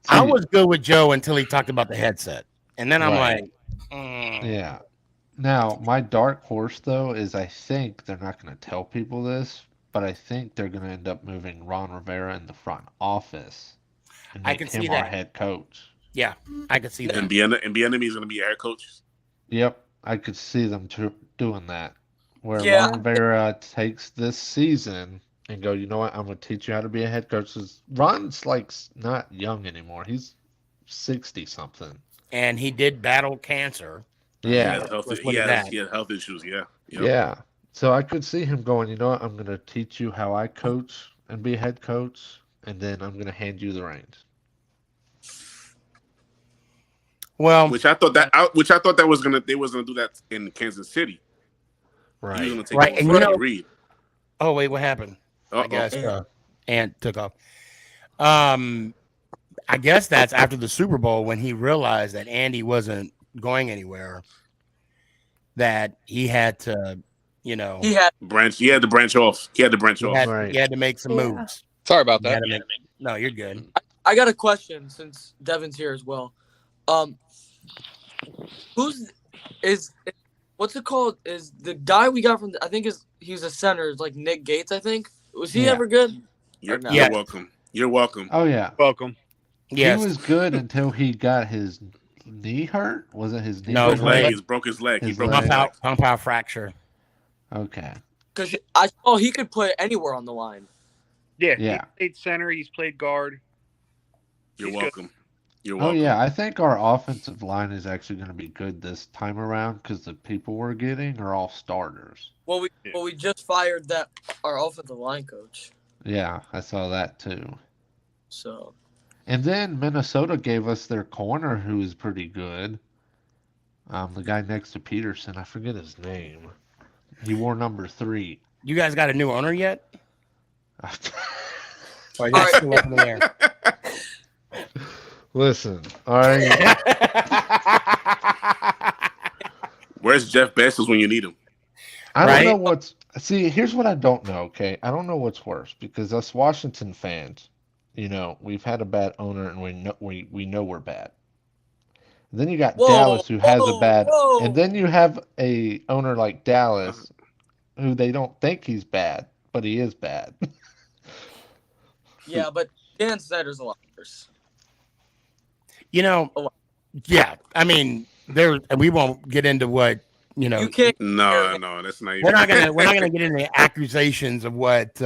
I was good with Joe until he talked about the headset, and then I'm Right. like, Yeah. Now, my dark horse, though, is I think they're not going to tell people this, but I think they're going to end up moving Ron Rivera in the front office and I make can him see our that. head coach. Yeah, I could see that. And Bieniemy is going to be our head coach. Yep, I could see them doing that, where Yeah. Ron Rivera takes this season and go, you know what, I'm going to teach you how to be a head coach. 'Cause Ron's like not young anymore. He's 60 something. And he did battle cancer. Yeah. He has health issues. Yeah. Yep. Yeah. So I could see him going, you know what, I'm going to teach you how I coach and be a head coach, and then I'm going to hand you the reins. Well, which I thought they was gonna do that in Kansas City. Right. He was gonna take Right, over and for Andy Reid. Oh wait, what happened? I Uh-oh. guess Ant took off. I guess that's after the Super Bowl when he realized that Andy wasn't going anywhere. That he had to, He had He had to branch off. He had to make some moves. Sorry about He had that. to no, you're good. I got a question since Devin's here as well. What's it called? Is the guy we got from I think he's a center, is like Nick Gates, I think. Was he ever good? You're Yeah. welcome. You're welcome. Oh, yeah. Welcome. Yes. He was good until he got his knee hurt. Was it his knee? No, his leg. He broke his leg. He His broke leg. his leg. Pump out fracture. Okay. Because I saw he could play anywhere on the line. Yeah. Yeah. He's played center. He's played guard. You're He's welcome. You're Oh, welcome. yeah. I think our offensive line is actually going to be good this time around because the people we're getting are all starters. Well, we just fired our offensive line coach. Yeah, I saw that too. So And then Minnesota gave us their corner, who is pretty good. The guy next to Peterson, I forget his name. He wore number 3. You guys got a new owner yet? Or All right. still up in the air? Listen, all right. Where's Jeff Bezos when you need him? I Right? don't know what's. See, here's what I don't know, okay? I don't know what's worse because us Washington fans, we've had a bad owner and we know we're bad. Then you got Dallas who has a bad, and then you have a owner like Dallas who they don't think he's bad, but he is bad. yeah, but Dan Snyder's a lot worse. Yeah. I mean, we won't get into what You can't. No, that's not even. we're not gonna get into the accusations of what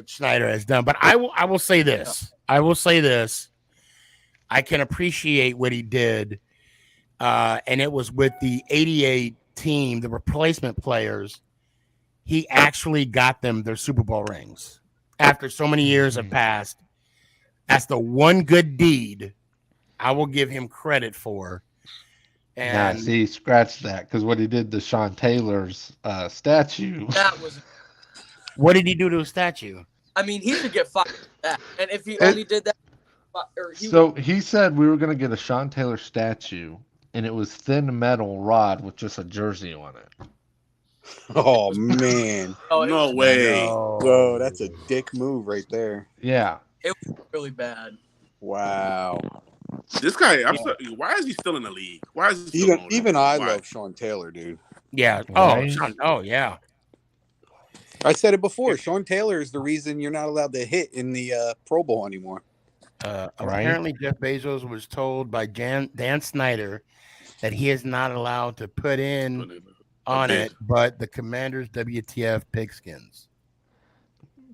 Schneider has done. But I will say this. I can appreciate what he did, and it was with the '88 team, the replacement players. He actually got them their Super Bowl rings after so many years have passed. That's the one good deed I will give him credit for. Nah, And see, scratch that, because what he did to Sean Taylor's statue. That was. What did he do to a statue? I mean, he should get fired for that. And if he only did that, or he So he said we were going to get a Sean Taylor statue, and it was thin metal rod with just a jersey on it. Oh man! No way! Whoa, that's a dick move right there. Yeah, it was really bad. Wow. This guy, why is he still in the league? Why is he still Even I love Sean Taylor, dude. Yeah. Right? Oh, yeah. I said it before. Sean Taylor is the reason you're not allowed to hit in the Pro Bowl anymore. Apparently, Jeff Bezos was told by Dan Snyder that he is not allowed to put in on it, but the Commanders WTF pigskins.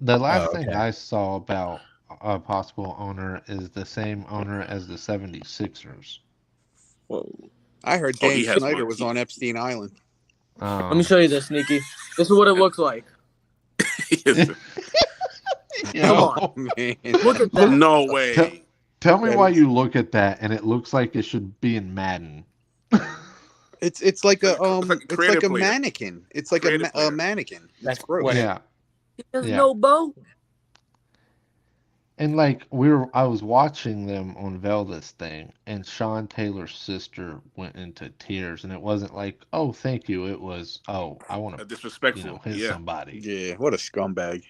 The last thing I saw about a possible owner is the same owner as the 76ers. Whoa. I heard Dan Snyder was on Epstein Island. Let me show you this, Sneaky. This is what it looks like. Come on, man. Look at that. No way. Tell me why you look at that and it looks like it should be in Madden. It's like a it's like a player. mannequin. It's like a mannequin. That's gross. Yeah. There's Yeah. no bow. And like I was watching them unveil this thing, and Sean Taylor's sister went into tears, and it wasn't like, "Oh, thank you." It was, "Oh, I want to disrespectful. hit somebody." Yeah, what a scumbag.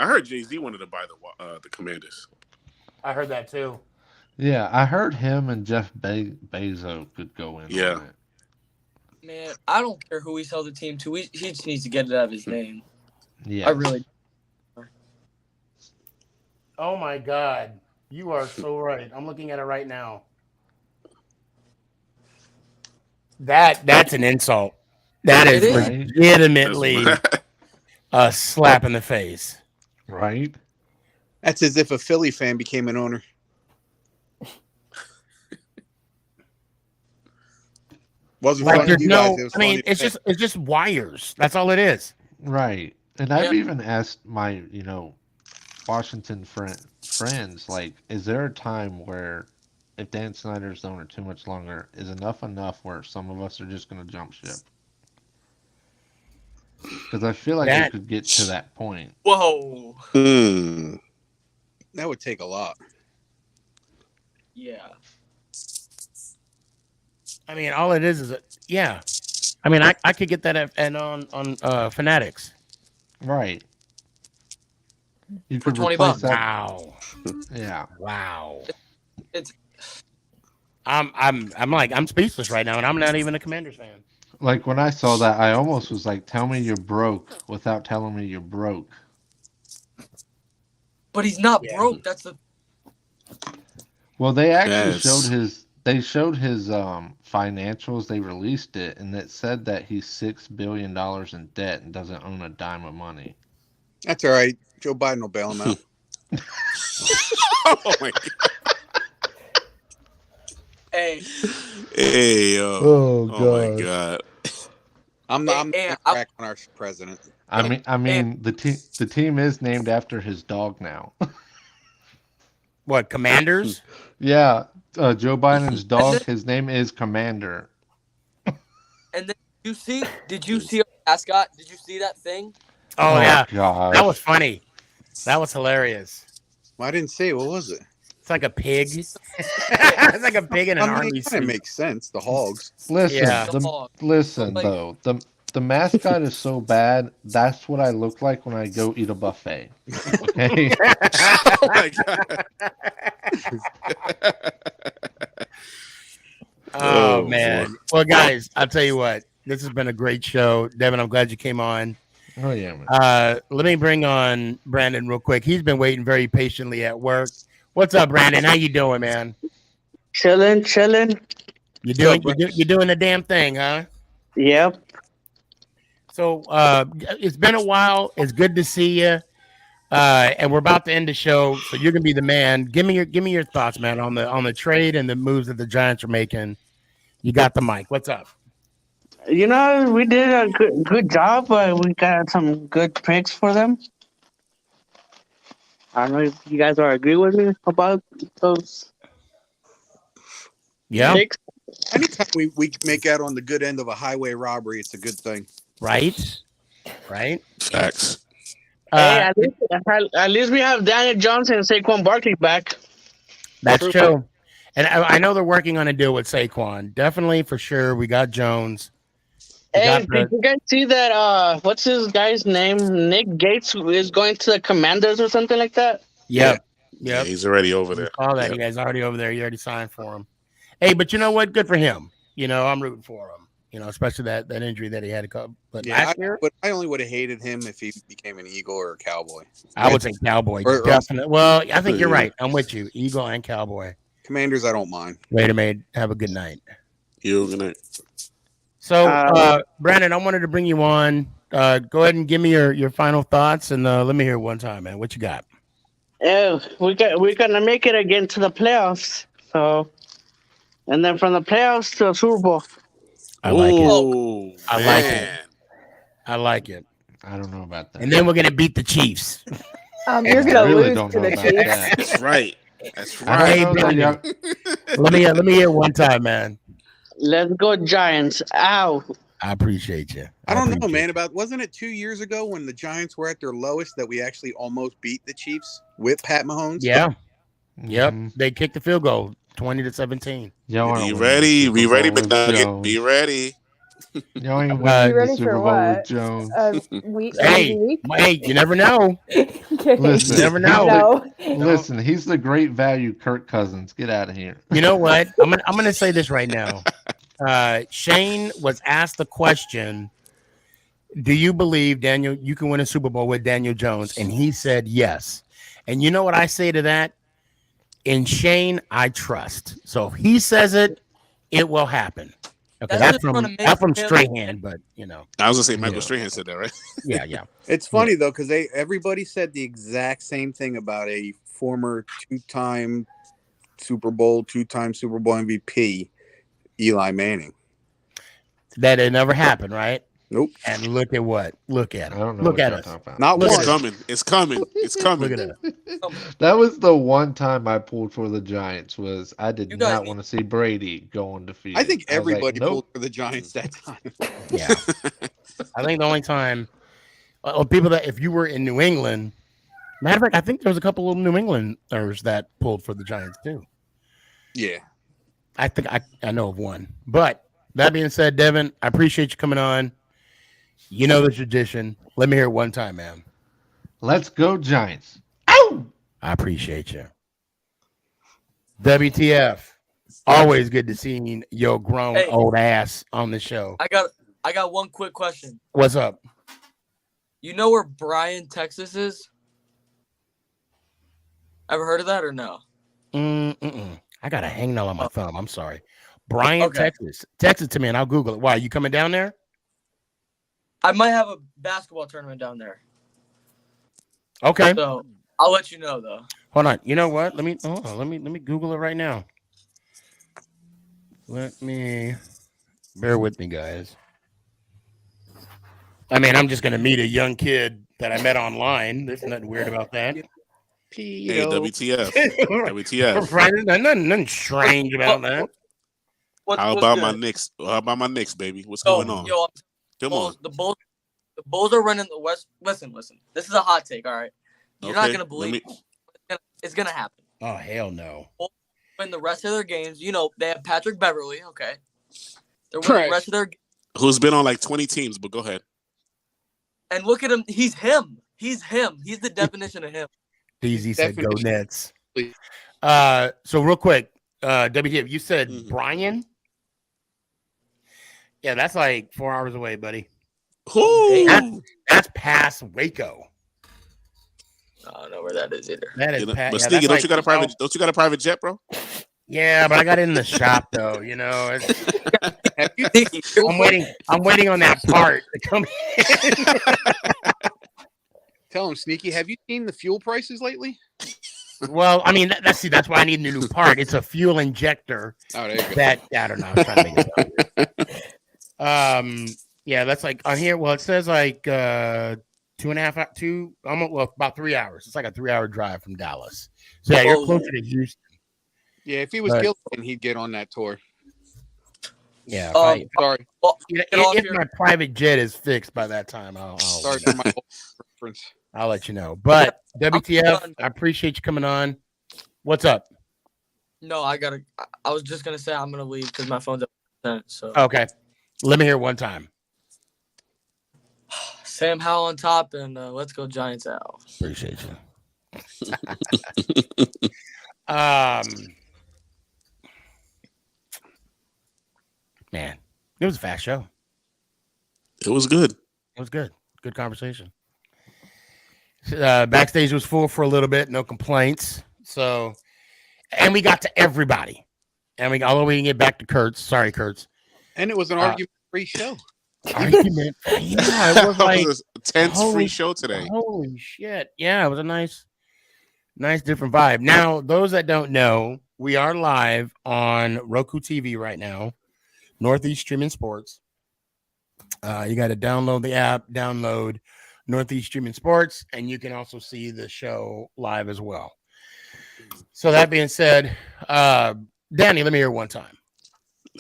I heard Jay-Z wanted to buy the Commanders. I heard that too. Yeah, I heard him and Jeff Bezos could go in. Yeah. On it. Man, I don't care who he sells the team to. He just needs to get it out of his name. Yeah, I really. Oh my God, you are so right. I'm looking at it right now. That's an insult. That is legitimately a slap in the face. Right? That's as if a Philly fan became an owner. Wasn't Like, funny there's to you no, guys. It was I mean, funny to it's just wires. That's all it is. Right. And I've even asked my, Washington friends, like, is there a time where if Dan Snyder's owner too much longer, is enough where some of us are just going to jump ship? Because I feel like it could get to that point. Whoa. That would take a lot. Yeah. I mean, all it is yeah. I mean, I could get that on Fanatics. Right. You For could $20. replace that. Wow. Yeah. Wow. It's. I'm speechless right now, and I'm not even a Commanders fan. Like when I saw that, I almost was like, "Tell me you're broke," without telling me you're broke. But he's not broke. That's the. Well, they actually showed his financials. They released it, and it said that he's $6 billion in debt and doesn't own a dime of money. That's all right. Joe Biden will bail him out. Oh my God. Hey. Hey, Oh my God. I'm not crack on our president. I mean, the team is named after his dog now. What, Commanders? Yeah, Joe Biden's dog. His name is Commander. And then did you see our mascot? Did you see that thing? Oh yeah, gosh. that was funny. That was hilarious. Well, I didn't see. What was it? It's like a pig. It's like a pig in an army It suit. makes sense. The hogs. Listen, Yeah. though, the mascot is so bad. That's what I look like when I go eat a buffet. Okay. Oh my God. Oh man. Well, guys, I'll tell you what. This has been a great show, Devin. I'm glad you came on. Oh yeah, man. Let me bring on Brandon real quick. He's been waiting very patiently at work. What's up, Brandon? How you doing, man? Chilling. You're doing the damn thing, huh? Yep. So it's been a while. It's good to see you. And we're about to end the show, so you're gonna be the man. Give me your thoughts, man, on the trade and the moves that the Giants are making. You got the mic. What's up? We did a good job. We got some good picks for them. I don't know if you guys are agree with me about those Yeah. picks. Anytime we make out on the good end of a highway robbery, it's a good thing. Right. Right. Facts. Hey, at least we have Daniel Johnson and Saquon Barkley back. That's true. And I know they're working on a deal with Saquon. Definitely, for sure. We got Jones. Hey, did you guys see that? What's his guy's name? Nick Gates is going to the Commanders or something like that. Yep. Yeah, he's already over there. All that. Yep. You guys already over there. You already signed for him. Hey, but you know what? Good for him. You know, I'm rooting for him. You know, especially that injury that he had to come. But last year, I only would have hated him if he became an Eagle or a Cowboy. I would say Cowboy. Definitely. Well, I think you're right. I'm with you. Eagle and Cowboy. Commanders, I don't mind. Later, mate. Have a good night. Good night. So, Brandon, I wanted to bring you on. Go ahead and give me your final thoughts, and let me hear it one time, man. What you got? Yeah, we're gonna make it again to the playoffs. So, and then from the playoffs to the Super Bowl. I like it. I like it. I like it. I don't know about that. And then we're gonna beat the Chiefs. You're gonna really lose don't to know the about Chiefs. that. That's right. That's I right. don't know that y'all- Let me hear it one time, man. Let's go Giants! Ow! I appreciate you. I don't know, man. Wasn't it 2 years ago when the Giants were at their lowest that we actually almost beat the Chiefs with Pat Mahomes? Yeah. Yep. They kicked the field goal, 20-17. Be ready. Be ready, McNugget. Be ready. Y'all ain't Be winning the ready Super for Bowl what? with Jones. Hey, you never know. Listen, you never know. Listen, he's the great value Kirk Cousins. Get out of here. You know what? I'm gonna say this right now. Shane was asked the question, do you believe, Daniel, you can win a Super Bowl with Daniel Jones? And he said yes. And you know what I say to that? In Shane, I trust. So if he says it, it will happen. Okay, that's from Strahan, but you know. I was gonna say Michael Strahan said that, right? Yeah. It's funny though, because everybody said the exact same thing about a former two-time Super Bowl MVP, Eli Manning. That it never happened, right? Nope. And look at what? Look at him. I don't know Look what at y'all us. talking about. Not Look one. at It's coming. It's coming. It's coming. Look at that. That was the one time I pulled for the Giants. Was I did guys not want to see Brady go undefeated. I think was like, everybody nope. pulled for the Giants that time. Yeah. I think the only time people that if you were in New England, matter of fact, I think there was a couple of New Englanders that pulled for the Giants too. Yeah. I think I know of one. But that being said, Devin, I appreciate you coming on. You know the tradition. Let me hear it one time, man. Let's go Giants. I appreciate you. WTF. Always good to see your grown old ass on the show. I got one quick question. What's up? You know where Bryan, Texas is? Ever heard of that or no? I got a hangnail on my thumb. I'm sorry. Bryan, Okay. Texas. Text it to me and I'll Google it. Why? You coming down there? I might have a basketball tournament down there. Okay. So I'll let you know though. Hold on. You know what? Let me Google it right now. Bear with me, guys. I mean, I'm just gonna meet a young kid that I met online. There's nothing weird about that. Hey, WTF. WTF. Right, nothing strange about that. How about my Knicks? How about my Knicks, baby? What's going on? Yo, Come on. The Bulls are running the West. Listen. This is a hot take, all right? You're not gonna believe it's gonna happen. Oh hell no. Bulls win the rest of their games. You know, they have Patrick Beverly, okay. They're winning the rest of their Who's been on like 20 teams, but go ahead. and look at him. He's him. He's the definition of him. DZ said go Nets. So real quick, WTF, you said Bryan? Yeah, that's like 4 hours away, buddy. That's past Waco. I don't know where that is either. That is But Sneaky, don't you got a private jet, bro? Yeah, but I got it in the shop though. You know, I'm waiting on that part to come in. Tell him, Sneaky, have you seen the fuel prices lately? Well, I mean, that's why I need a new part. It's a fuel injector. Oh, there you go. That I don't know. I was trying to make it. Yeah, that's like on here. Well, it says like 10 about 3 hours. It's like a 3-hour drive from Dallas. So yeah, you're closer to Houston. Yeah, if he was Gilligan, he'd get on that tour. Yeah. Sorry. If my private jet is fixed by that time, Sorry for my reference. I'll let you know. But WTF, I appreciate you coming on. What's up? No, I was just gonna say I'm gonna leave because my phone's up. So Okay, let me hear one time. Sam Howell on top, and let's go Giants out. Appreciate you. Man, it was a fast show. It was good. It was good. Good conversation. Backstage was full for a little bit, no complaints. So, and we got to everybody. And although we didn't get back to Kurtz, sorry, Kurtz. And it was an argument-free show. Argument. Yeah, it was like a tense free show today. Holy shit. Yeah, it was a nice different vibe. Now, those that don't know, we are live on Roku TV right now, Northeast Streaming Sports. You got to download the app, download Northeast Streaming Sports, and you can also see the show live as well. So that being said, Danny, let me hear one time.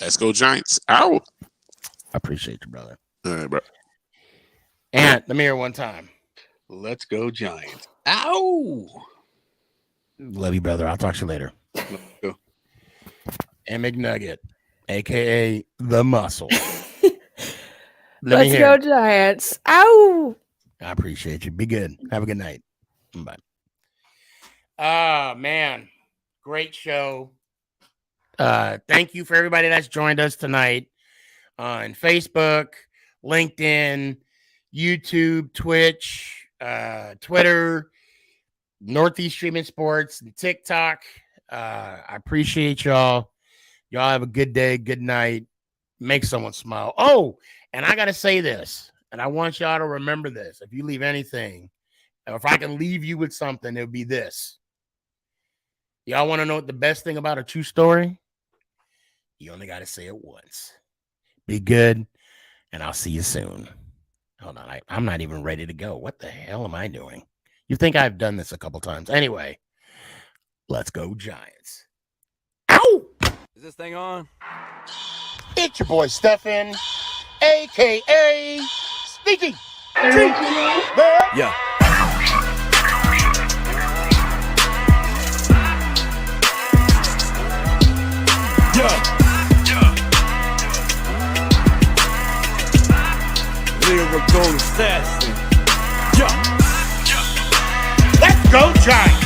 Let's go Giants. Ow. I appreciate you, brother. All right, bro. And let me hear one time. Let's go Giants. Ow. Love you, brother. I'll talk to you later. And McNugget, a.k.a. The Muscle. Let's go Giants. Ow. I appreciate you. Be good. Have a good night. Bye. Man. Great show. Thank you for everybody that's joined us tonight on Facebook, LinkedIn, YouTube, Twitch, Twitter, Northeast Streaming Sports, and TikTok. I appreciate y'all. Y'all have a good day, good night. Make someone smile. Oh, and I got to say this, and I want y'all to remember this. If you leave anything, if I can leave you with something, it'll be this. Y'all want to know what the best thing about a true story? You only got to say it once. Be good, and I'll see you soon. Hold on. I'm not even ready to go. What the hell am I doing? You think I've done this a couple times. Anyway, let's go Giants. Ow! Is this thing on? It's your boy, Stefan, a.k.a. Sneakyg. Yeah. Lyrical assassin. Let's go Giants.